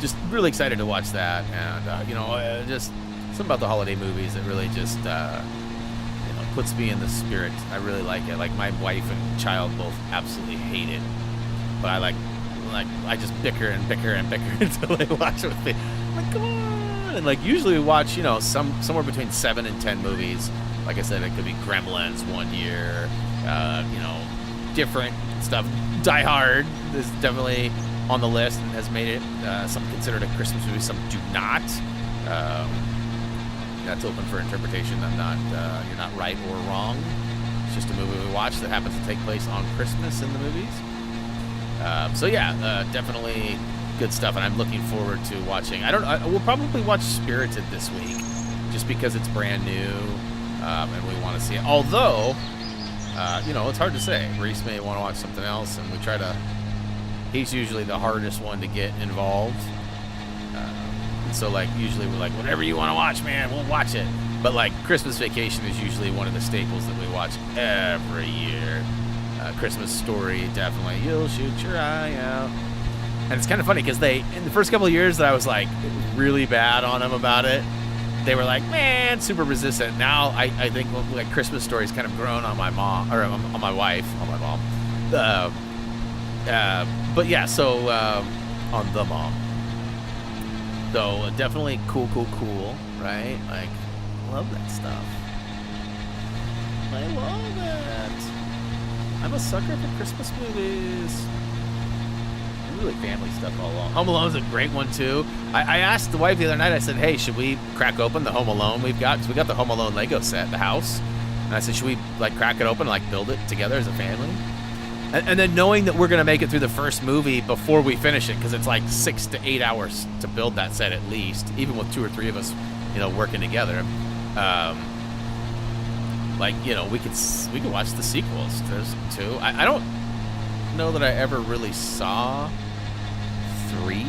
just really excited to watch that. And you know, just something about the holiday movies that really just you know, puts me in the spirit. I really like it. Like my wife and child both absolutely hate it, but I like like I just bicker and bicker and bicker until they watch it with me. I'm like, come on. And like usually we watch, you know, somewhere between 7 and 10 movies. Like I said, it could be Gremlins one year, you know, different stuff. Die Hard is definitely on the list and has made it. Some considered a Christmas movie, some do not. That's open for interpretation. I'm not, you're not right or wrong. It's just a movie we watch that happens to take place on Christmas in the movies. So yeah, definitely good stuff, and I'm looking forward to watching. We'll probably watch Spirited this week, just because it's brand new, and we want to see it. Although, you know, it's hard to say. Reese may want to watch something else, and we try to. He's usually the hardest one to get involved. So like usually we're like, whatever you want to watch, man, we'll watch it. But like Christmas Vacation is usually one of the staples that we watch every year. Christmas Story, definitely. You'll shoot your eye out. And it's kind of funny because in the first couple of years that I was like really bad on them about it, they were like, man, super resistant. Now I think like Christmas Story's kind of grown on my mom, or on my wife, on my mom. But yeah, so on the mom. So definitely cool, right? Like, love that stuff. I love it. I'm a sucker for Christmas movies. Really family stuff all along. Home Alone's a great one too. I asked the wife the other night, I said, hey, should we crack open the Home Alone we've got? Because we got the Home Alone Lego set at the house. And I said, should we like crack it open and like build it together as a family? And then knowing that we're going to make it through the first movie before we finish it, because it's like 6 to 8 hours to build that set at least, even with 2 or 3 of us, you know, working together. Like, you know, we could watch the sequels. There's 2. I don't know that I ever really saw 3.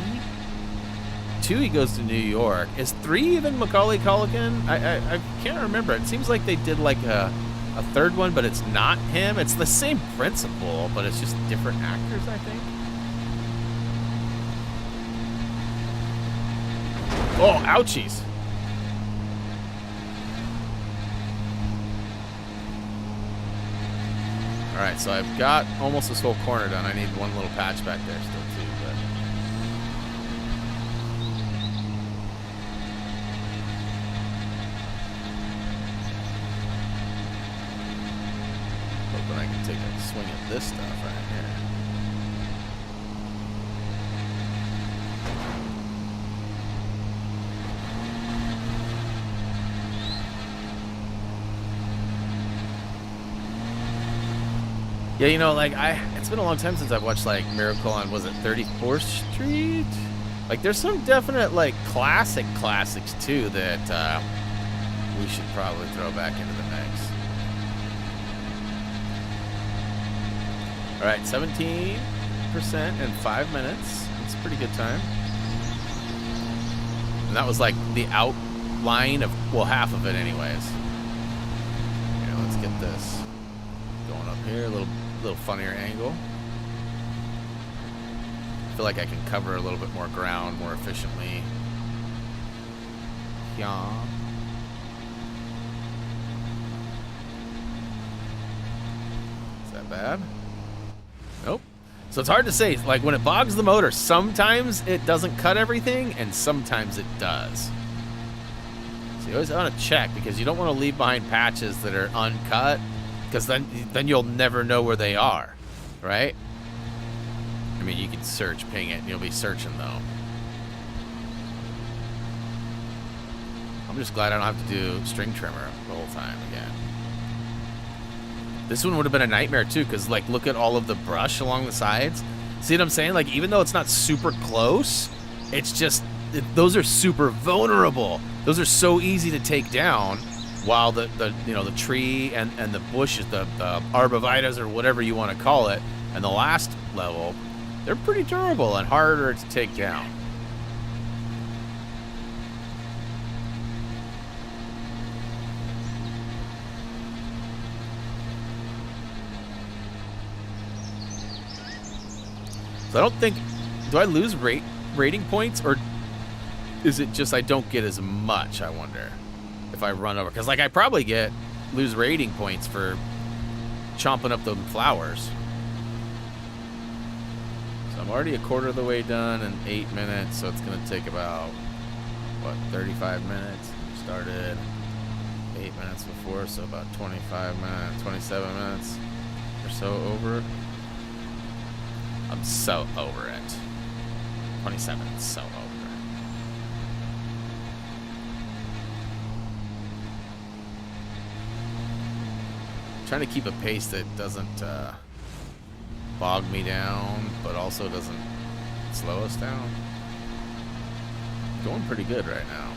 2, he goes to New York. Is 3 even Macaulay Culkin? I can't remember. It seems like they did like a 3rd one, but it's not him. It's the same principle, but it's just different actors, I think. Oh, ouchies. All right, so I've got almost this whole corner done. I need one little patch back there still too, but hoping I can take a swing at this stuff right here. Yeah, you know, like it's been a long time since I've watched like Miracle on, was it 34th Street? Like there's some definite like classics too that we should probably throw back into the mix. All right, 17% in 5 minutes. That's a pretty good time. And that was like the outline of, well, half of it anyways. Here, let's get this going up here, a little funnier angle. I feel like I can cover a little bit more ground more efficiently. Yeah. Is that bad? Nope. So it's hard to say. Like when it bogs the motor, sometimes it doesn't cut everything, and sometimes it does. So you always want to check, because you don't want to leave behind patches that are uncut, because then you'll never know where they are, right? I mean, you can search, ping it, and you'll be searching though. I'm just glad I don't have to do string trimmer the whole time again. This one would have been a nightmare too, because like look at all of the brush along the sides. See what I'm saying? Like even though it's not super close, it's just those are super vulnerable. Those are so easy to take down, while the you know, the tree and the bushes, the arborvitaes or whatever you want to call it, and the last level, they're pretty durable and harder to take down. So I don't think, do I lose rating points, or is it just I don't get as much, I wonder, if I run over? Because like I probably lose rating points for chomping up the flowers. So I'm already a quarter of the way done in 8 minutes, so it's gonna take about, what, 35 minutes? Started 8 minutes before, so about 25 minutes, 27 minutes or so over. I'm so over it. 27 is so over. Trying to keep a pace that doesn't bog me down, but also doesn't slow us down. Going pretty good right now.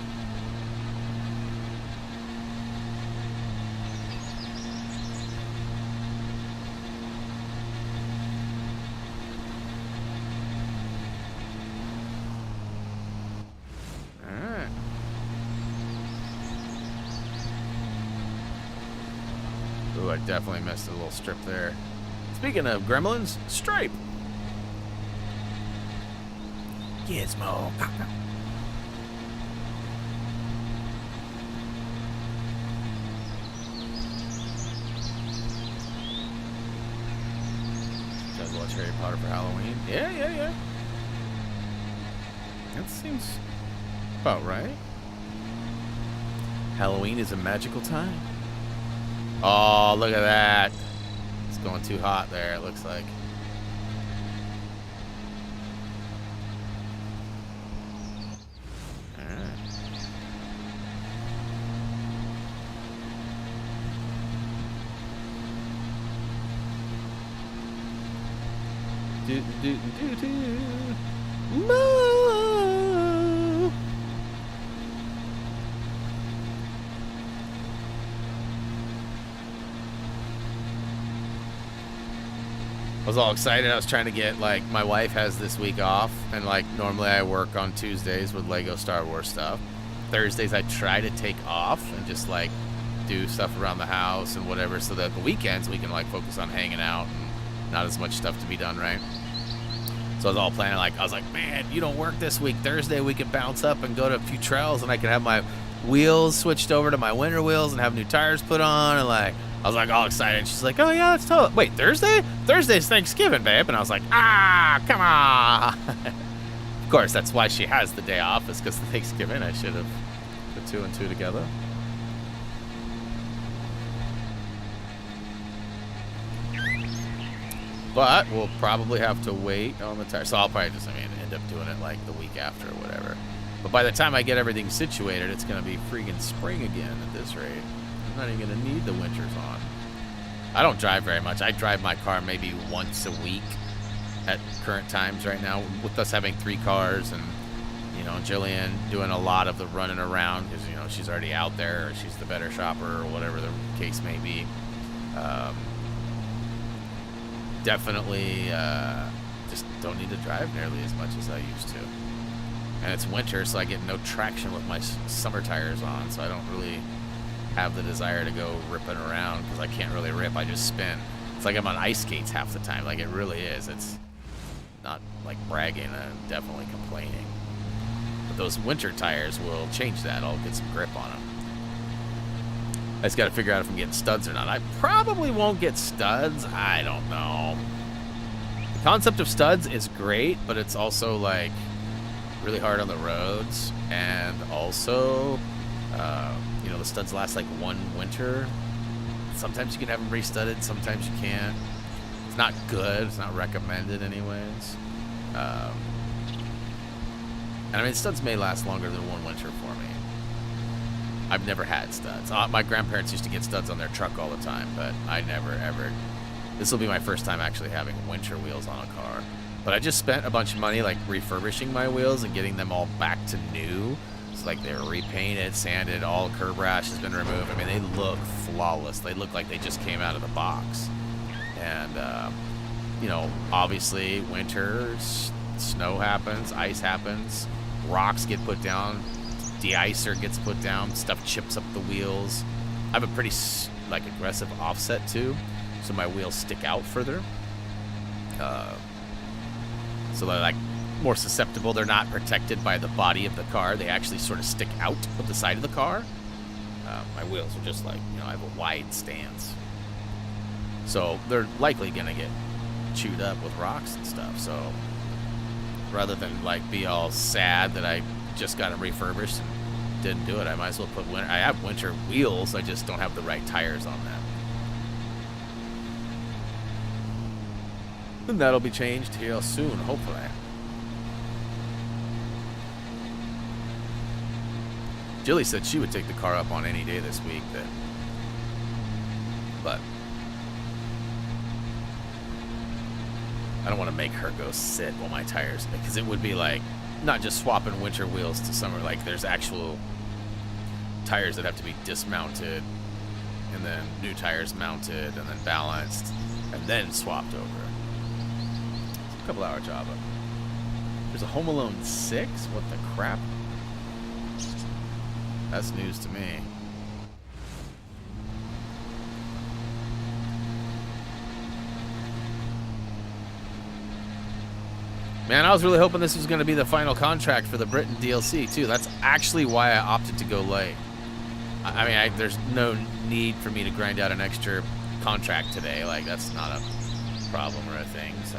Ooh, I definitely missed a little strip there. Speaking of gremlins, Stripe. Gizmo. You guys watch Harry Potter for Halloween? Yeah. That seems about right. Halloween is a magical time. Oh, look at that. It's going too hot there, it looks like. Alright. Moo! I was all excited. I was trying to get, like, my wife has this week off, and, like, normally I work on Tuesdays with Lego Star Wars stuff. Thursdays I try to take off and just, like, do stuff around the house and whatever, so that the weekends we can, like, focus on hanging out and not as much stuff to be done, right? So I was all planning, like, I was like, man, you don't work this week. Thursday we could bounce up and go to a few trails, and I can have my wheels switched over to my winter wheels and have new tires put on, and, like, I was like all excited. She's like, oh yeah, let's tell it. Wait, Thursday? Thursday's Thanksgiving, babe. And I was like, come on. Of course, that's why she has the day off, is because of Thanksgiving. I should have put 2 and 2 together. But we'll probably have to wait on the tire. So I'll probably just, end up doing it like the week after or whatever. But by the time I get everything situated, it's going to be freaking spring again at this rate. I'm not even going to need the winters on. I don't drive very much. I drive my car maybe once a week at current times right now, with us having 3 cars and, Jillian doing a lot of the running around because, she's already out there, or she's the better shopper, or whatever the case may be. Definitely just don't need to drive nearly as much as I used to. And it's winter, so I get no traction with my summer tires on, so I don't really have the desire to go ripping around because I can't really rip. I just spin. It's like I'm on ice skates half the time. Like, it really is. It's not like bragging. I'm definitely complaining. But those winter tires will change that. I'll get some grip on them. I just got to figure out if I'm getting studs or not. I probably won't get studs. I don't know. The concept of studs is great, but it's also like really hard on the roads, and also the studs last like 1 winter. Sometimes you can have them restudded, sometimes you can't. It's not good. It's not recommended anyways. And studs may last longer than 1 winter for me. I've never had studs. My grandparents used to get studs on their truck all the time, but I never ever. This will be my first time actually having winter wheels on a car. But I just spent a bunch of money like refurbishing my wheels and getting them all back to new. It's like they were repainted, sanded, all curb rash has been removed. They look flawless. They look like they just came out of the box. And, obviously winter, snow happens, ice happens, rocks get put down, de-icer gets put down, stuff chips up the wheels. I have a pretty, aggressive offset too, so my wheels stick out further. So they're more susceptible. They're not protected by the body of the car. They actually sort of stick out of the side of the car. My wheels are just I have a wide stance. So they're likely going to get chewed up with rocks and stuff. So rather than like be all sad that I just got them refurbished and didn't do it. I might as well put winter. I have winter wheels. I just don't have the right tires on them. And that'll be changed here soon, hopefully. Jilly said she would take the car up on any day this week. But I don't want to make her go sit while my tires, because it would be like not just swapping winter wheels to summer. Like there's actual tires that have to be dismounted, and then new tires mounted, and then balanced, and then swapped over. It's a couple-hour job. There's a Home Alone 6? What the crap? That's news to me. Man, I was really hoping this was going to be the final contract for the Britain DLC, too. That's actually why I opted to go late. I mean, there's no need for me to grind out an extra contract today. Like, that's not a problem or a thing, so.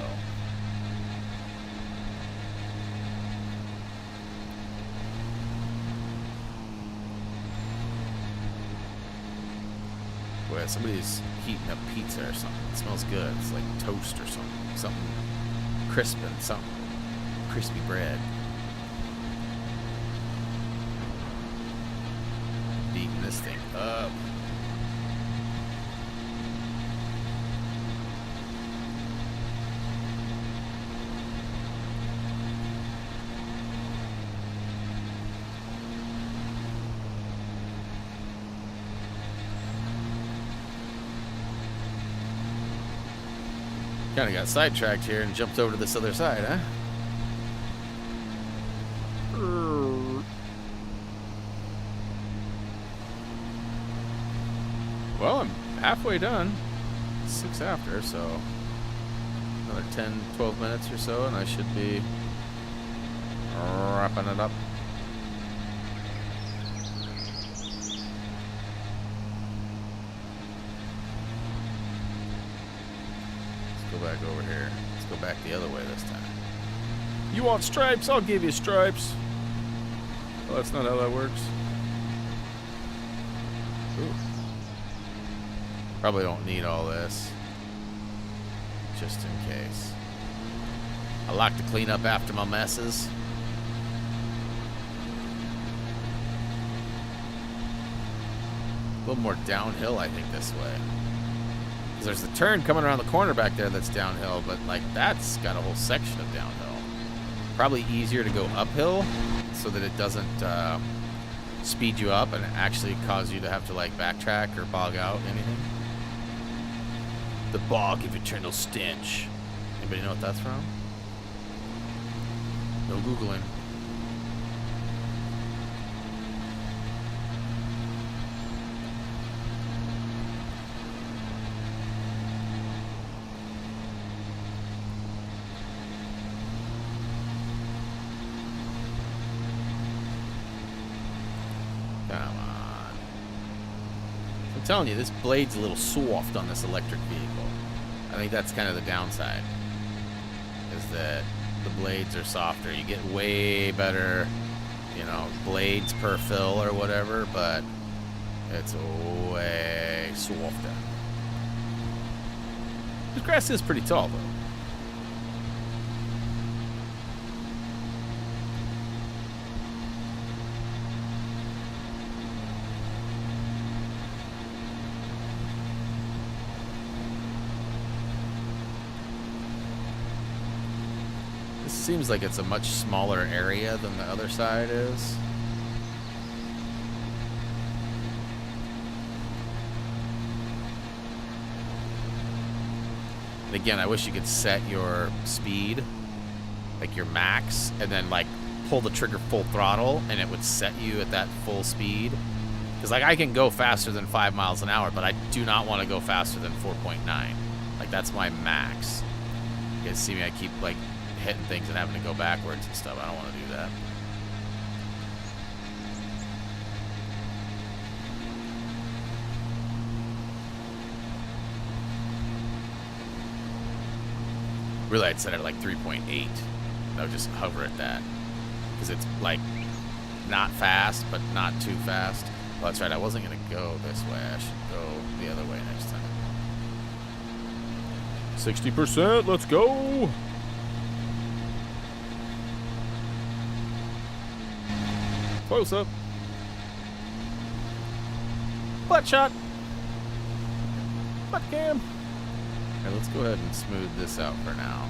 Boy, somebody's heating up pizza or something. It smells good. It's like toast or something. Something crisp and something. Crispy bread. Beating this thing up. Kind of got sidetracked here and jumped over to this other side, huh? Well, I'm halfway done. 6 after, so another 10, 12 minutes or so, and I should be wrapping it up. Back over here. Let's go back the other way this time. You want stripes? I'll give you stripes. Well, that's not how that works. Ooh. Probably don't need all this. Just in case. I like to clean up after my messes. A little more downhill, I think, this way. There's a turn coming around the corner back there that's downhill, but like that's got a whole section of downhill. Probably easier to go uphill so that it doesn't speed you up and actually cause you to have to like backtrack or bog out anything. The bog of eternal stench. Anybody know what that's from? No Googling. I'm telling you, this blade's a little soft on this electric vehicle. I think that's kind of the downside, is that the blades are softer. You get way better, you know, blades per fill or whatever, but it's way softer. This grass is pretty tall, though. Seems like it's a much smaller area than the other side is. And again, I wish you could set your speed, like your max, and then like pull the trigger full throttle and it would set you at that full speed. Because like I can go faster than 5 miles an hour, but I do not want to go faster than 4.9. Like that's my max. You guys see me, I keep like hitting things and having to go backwards and stuff. I don't want to do that. Really, I'd set it at like 3.8 I would just hover at that. Because it's, like, not fast, but not too fast. Well, that's right, I wasn't going to go this way. I should go the other way next time. 60%, let's go! Close up. Butt shot. Butt cam. Okay, let's go ahead and smooth this out for now.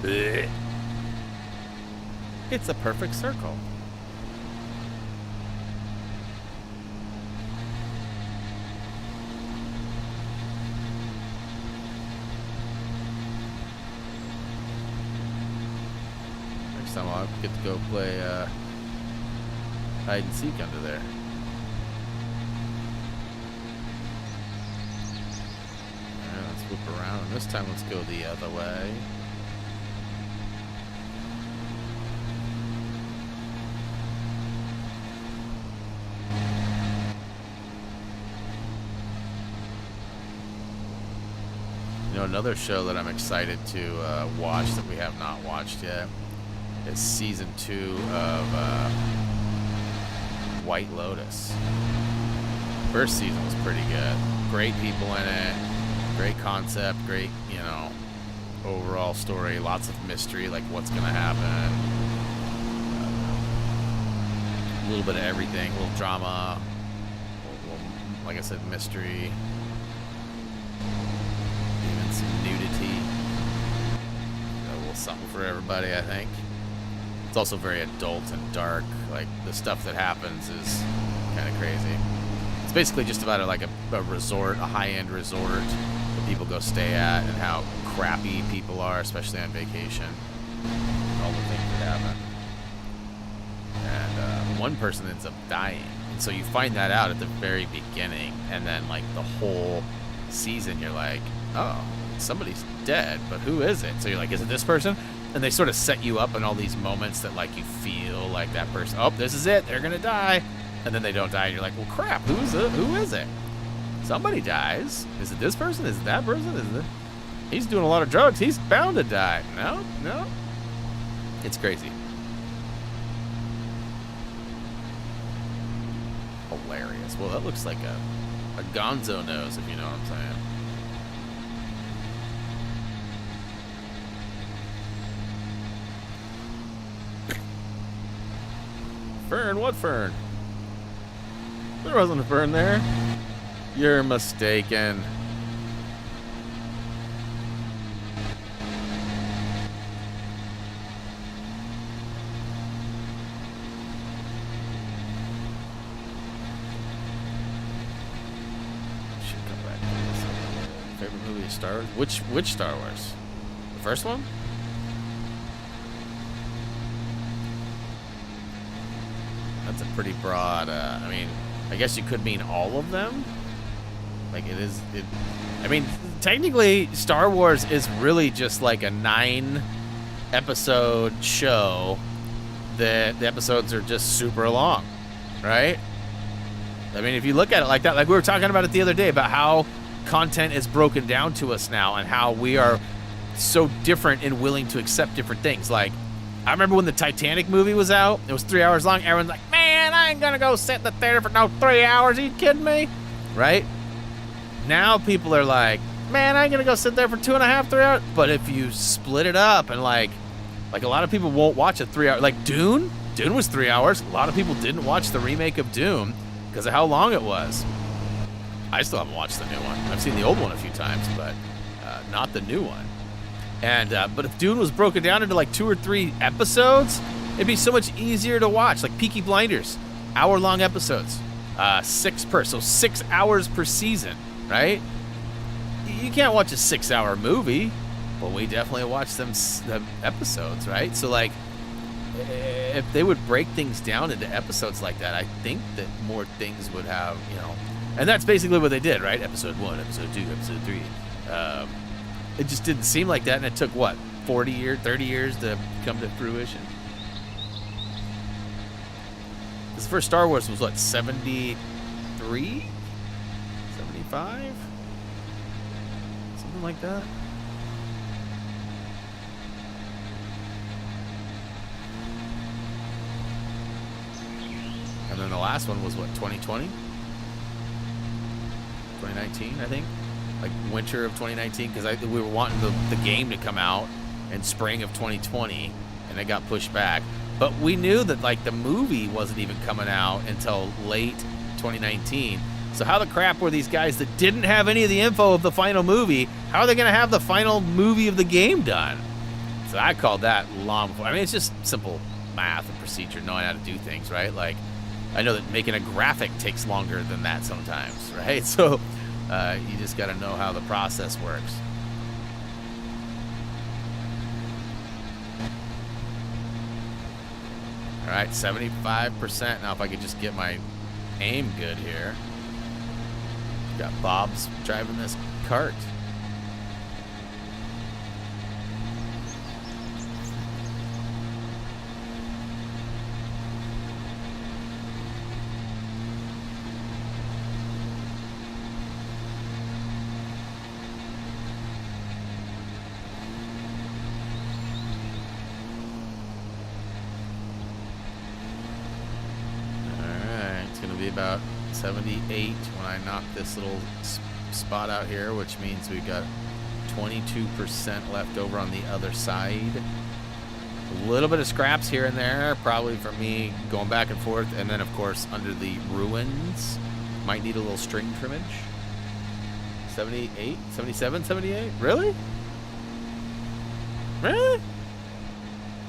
Blech. It's a perfect circle. Next time I'll get to go play hide and seek under there. Alright, let's whip around. And this time let's go the other way. Another show that I'm excited to watch that we have not watched yet is season 2 of White Lotus. First season was pretty good. Great people in it. Great concept. Great, you know, overall story. Lots of mystery, like what's going to happen. A little bit of everything. A little drama. Like I said, mystery. Some nudity. A little something for everybody, I think. It's also very adult and dark. Like, the stuff that happens is kind of crazy. It's basically just about a resort, a high-end resort that people go stay at, and how crappy people are, especially on vacation. All the things that happen. And one person ends up dying. And so you find that out at the very beginning, and then, like, the whole season, you're like, oh, somebody's dead, but who is it? So you're like, is it this person? And they sort of set you up in all these moments that, like, you feel like that person, oh, this is it, they're gonna die. And then they don't die, and you're like, well, crap, who is it? Somebody dies. Is it this person? Is it that person? Is it? He's doing a lot of drugs. He's bound to die. No. It's crazy. Hilarious. Well, that looks like a gonzo nose, if you know what I'm saying. Fern? What fern? There wasn't a fern there. You're mistaken. Should come back to this. Favorite movie of Star Wars? Which Star Wars? The first one? That's a pretty broad, I mean, I guess you could mean all of them. Like, I mean, technically, Star Wars is really just like a 9-episode show that the episodes are just super long, right? I mean, if you look at it like that, like we were talking about it the other day, about how content is broken down to us now and how we are so different and willing to accept different things. Like, I remember when the Titanic movie was out, it was 3 hours long. Everyone's like, man, I ain't gonna go sit in the theater for no 3 hours. Are you kidding me? Right? Now people are like, man, I ain't gonna go sit there for 2.5, 3 hours. But if you split it up and like a lot of people won't watch a 3 hour, like Dune was 3 hours. A lot of people didn't watch the remake of Dune because of how long it was. I still haven't watched the new one. I've seen the old one a few times, but not the new one. And but if Dune was broken down into like 2 or 3 episodes, it'd be so much easier to watch. Like Peaky Blinders, hour-long episodes, 6 hours per season, right? You can't watch a 6-hour movie, but we definitely watch them episodes, right? So like, if they would break things down into episodes like that, I think that more things would have, you know, and that's basically what they did, right? Episode 1, episode 2, episode 3. It just didn't seem like that, and it took, what, 40 years, 30 years to come to fruition? This first Star Wars was what, 73? 75? Something like that. And then the last one was what, 2020? 2019, I think. Like winter of 2019, because we were wanting the game to come out in spring of 2020, and it got pushed back. But we knew that like the movie wasn't even coming out until late 2019. So how the crap were these guys that didn't have any of the info of the final movie? How are they going to have the final movie of the game done? So I called that long before. I mean, it's just simple math and procedure, knowing how to do things, right? Like, I know that making a graphic takes longer than that sometimes, right? So you just got to know how the process works. All right, 75%. Now if I could just get my aim good here. Got Bob's driving this cart. About 78 when I knock this little spot out here, which means we've got 22% left over on the other side. A little bit of scraps here and there, probably for me going back and forth, and then of course under the ruins might need a little string trimmage. 78, 77, 78. Really? I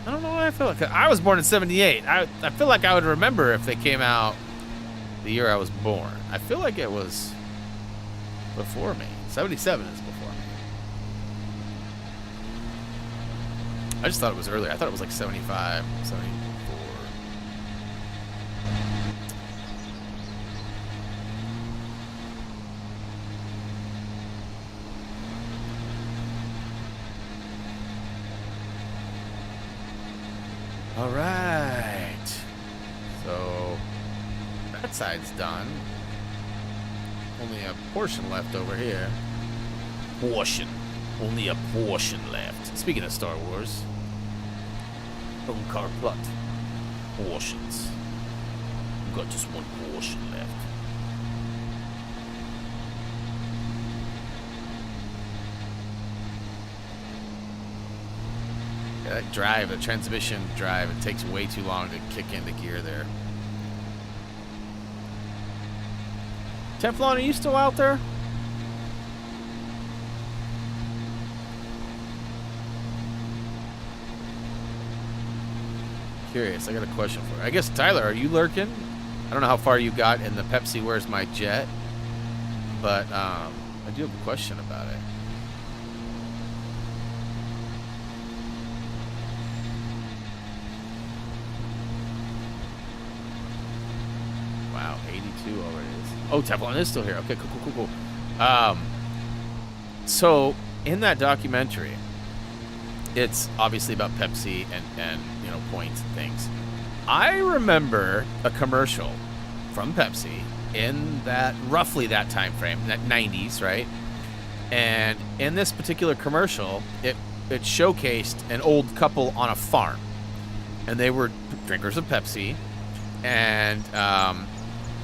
don't know why I feel like I was born in 78. I feel like I would remember if they came out the year I was born. I feel like it was before me. 77 is before me. I just thought it was earlier. I thought it was like 75, 74. All right. So that side's done. Only a portion left over here. Portion. Only a portion left. Speaking of Star Wars. Home car plot. Portions. We've got just one portion left. Yeah, that drive, the transmission drive, it takes way too long to kick into gear there. Teflon, are you still out there? Curious, I got a question for you. I guess, Tyler, are you lurking? I don't know how far you got in the Pepsi Where's My Jet, but I do have a question about it. Wow, 82 already. Oh, Teflon is still here. Okay, cool. So in that documentary, it's obviously about Pepsi and you know, points and things. I remember a commercial from Pepsi in that roughly that time frame, that 90s, right? And in this particular commercial, it showcased an old couple on a farm, and they were drinkers of Pepsi, and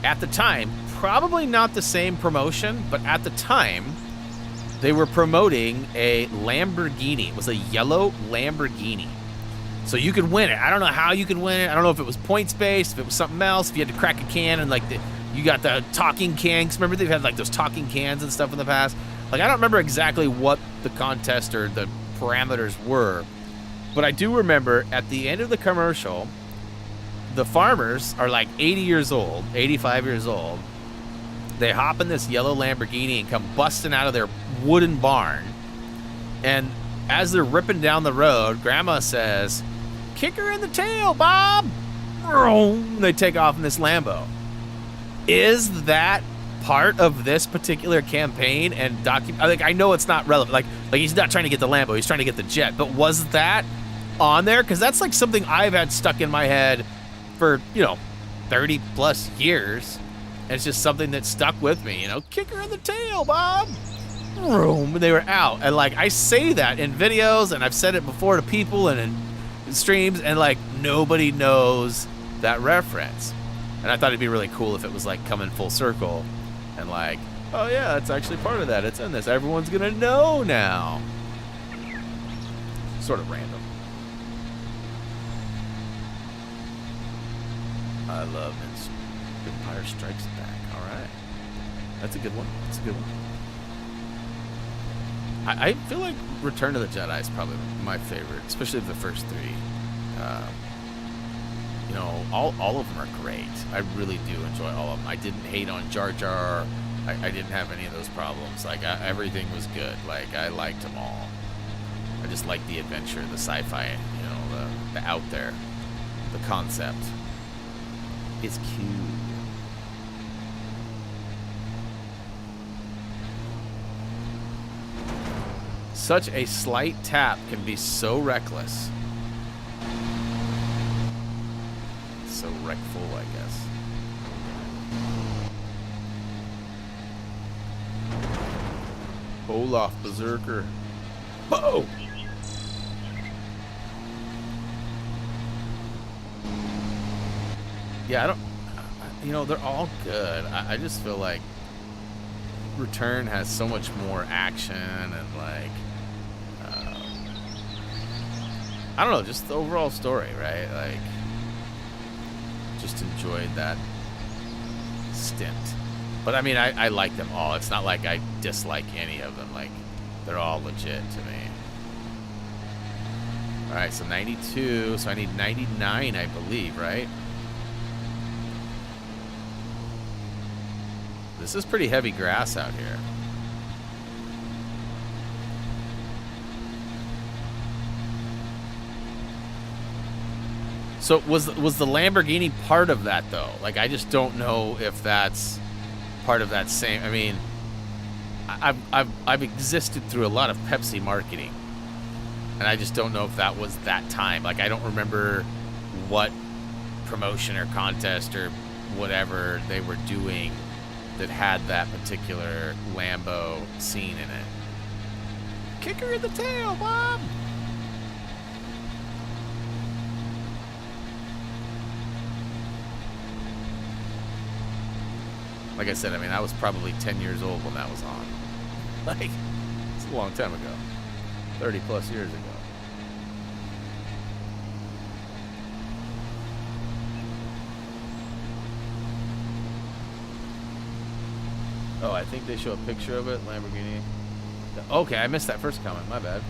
at the time, probably not the same promotion, but at the time, they were promoting a Lamborghini. It was a yellow Lamborghini. So you could win it. I don't know how you could win it. I don't know if it was points-based, if it was something else, if you had to crack a can and, like, you got the talking cans. Remember they've had, like, those talking cans and stuff in the past? Like, I don't remember exactly what the contest or the parameters were, but I do remember at the end of the commercial, the farmers are, like, 80 years old, 85 years old. They hop in this yellow Lamborghini and come busting out of their wooden barn. And as they're ripping down the road, Grandma says, "Kick her in the tail, Bob!" They take off in this Lambo. Is that part of this particular campaign and like, I know it's not relevant. Like he's not trying to get the Lambo, he's trying to get the jet. But was that on there? Because that's like something I've had stuck in my head for, you know, 30 plus years. And it's just something that stuck with me, you know, kick her in the tail, Bob. Boom, and they were out. And like, I say that in videos, and I've said it before to people and in streams, and like, nobody knows that reference. And I thought it'd be really cool if it was like coming full circle and like, oh yeah, it's actually part of that. It's in this. Everyone's gonna know now. Sort of random. I love Empire Strikes Back. All right, that's a good one. That's a good one. I feel like Return of the Jedi is probably my favorite, especially the first three. You know, all of them are great. I really do enjoy all of them. I didn't hate on Jar Jar. I didn't have any of those problems. Like, everything was good. Like, I liked them all. I just like the adventure, the sci-fi, you know, the out there, the concept. It's cute. Such a slight tap can be so reckless. So wreckful, I guess. Olaf Berserker. Oh! Yeah, I don't... You know, they're all good. I just feel like Return has so much more action and, like... I don't know, just the overall story, right? Like, just enjoyed that stint. But, I mean, I like them all. It's not like I dislike any of them. Like, they're all legit to me. All right, so 92. So I need 99, I believe, right? This is pretty heavy grass out here. So was the Lamborghini part of that though? Like, I just don't know if that's part of that same. I mean, I've existed through a lot of Pepsi marketing, and I just don't know if that was that time. Like, I don't remember what promotion or contest or whatever they were doing that had that particular Lambo scene in it. Kick her in the tail, Bob! Like I said, I mean, I was probably 10 years old when that was on. Like, it's a long time ago. 30 plus years ago. Oh, I think they show a picture of it, Lamborghini. Okay, I missed that first comment, my bad.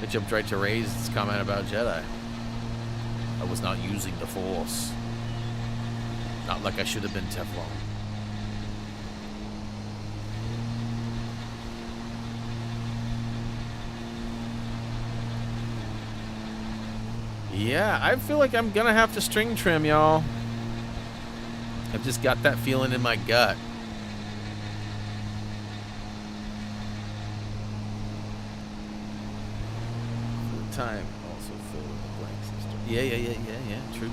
I jumped right to Ray's comment about Jedi. I was not using the Force. Not like I should have been Teflon. Yeah, I feel like I'm gonna have to string trim, y'all. I've just got that feeling in my gut. For the time, also filled with the blank system. Yeah. True.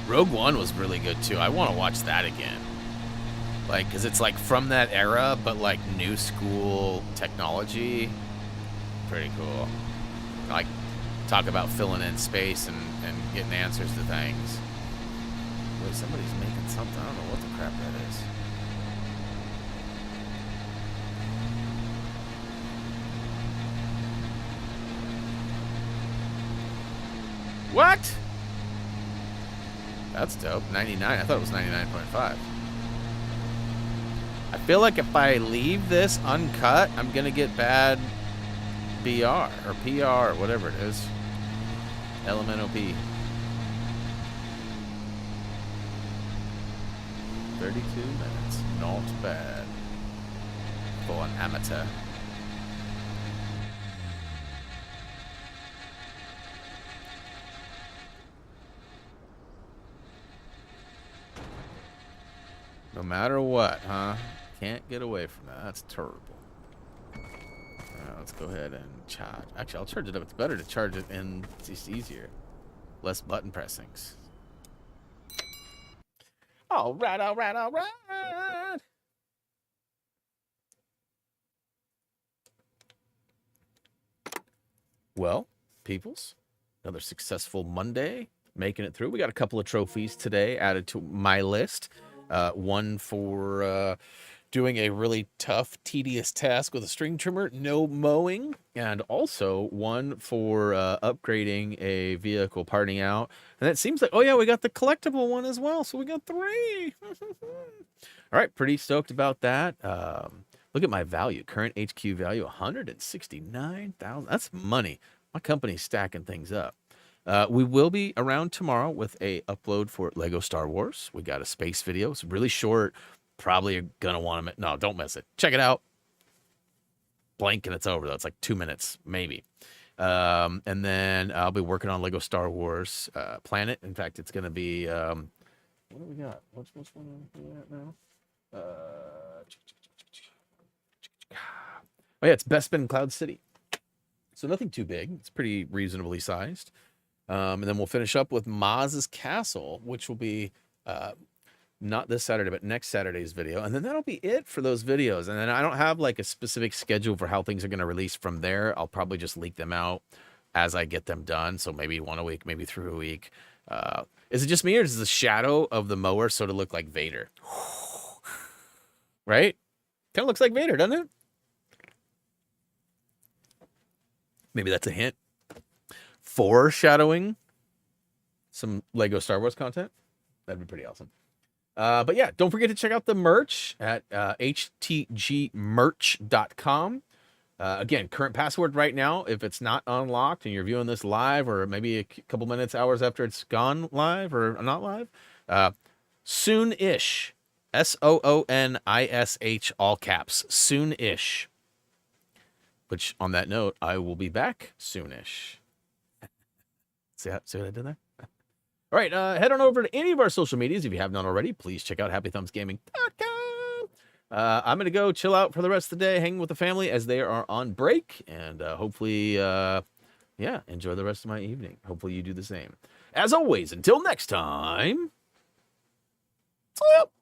Rogue One was really good too. I want to watch that again. Like, because it's like from that era, but like new school technology. Pretty cool. Like, talk about filling in space and getting answers to things. Wait, somebody's making something. I don't know what the crap that is. What? That's dope. 99. I thought it was 99.5. I feel like if I leave this uncut, I'm going to get bad BR or PR or whatever it is. LMNOP. 32 minutes. Not bad. For an amateur. No matter what, huh? Can't get away from that. That's terrible. let's go ahead and charge. Actually, I'll charge it up. It's better to charge it and it's just easier. Less button pressings. All right, all right, all right. Well, peoples, another successful Monday, making it through. We got a couple of trophies today added to my list. One for doing a really tough, tedious task with a string trimmer, no mowing, and also one for upgrading a vehicle, parting out. And it seems like, oh yeah, we got the collectible one as well, so we got 3. All right, pretty stoked about that. Look at my value, current HQ value, 169,000. That's money. My company's stacking things up. We will be around tomorrow with a upload for Lego Star Wars. We got a space video. It's really short. Probably gonna want to. No, don't miss it. Check it out. Blank and it's over though. It's like 2 minutes, maybe. And then I'll be working on Lego Star Wars Planet. In fact, it's gonna be. What do we got? What's one on now? Oh yeah, it's Best Spin Cloud City. So nothing too big. It's pretty reasonably sized. And then we'll finish up with Maz's Castle, which will be not this Saturday, but next Saturday's video. And then that'll be it for those videos. And then I don't have like a specific schedule for how things are going to release from there. I'll probably just leak them out as I get them done. So maybe one a week, maybe 3 a week. Is it just me or does the shadow of the mower sort of look like Vader? Right? Kind of looks like Vader, doesn't it? Maybe that's a hint. Foreshadowing some Lego Star Wars content. That'd be pretty awesome. But yeah, don't forget to check out the merch at htgmerch.com. Again, current password right now, if it's not unlocked and you're viewing this live or maybe a couple minutes, hours after it's gone live or not live, soon-ish. SOONISH, all caps. Soon-ish. Which, on that note, I will be back soonish. See what I did there? All right, head on over to any of our social medias. If you have not already, please check out HappyThumbsGaming.com. I'm going to go chill out for the rest of the day, hang with the family as they are on break. And hopefully, yeah, enjoy the rest of my evening. Hopefully you do the same. As always, until next time. Well,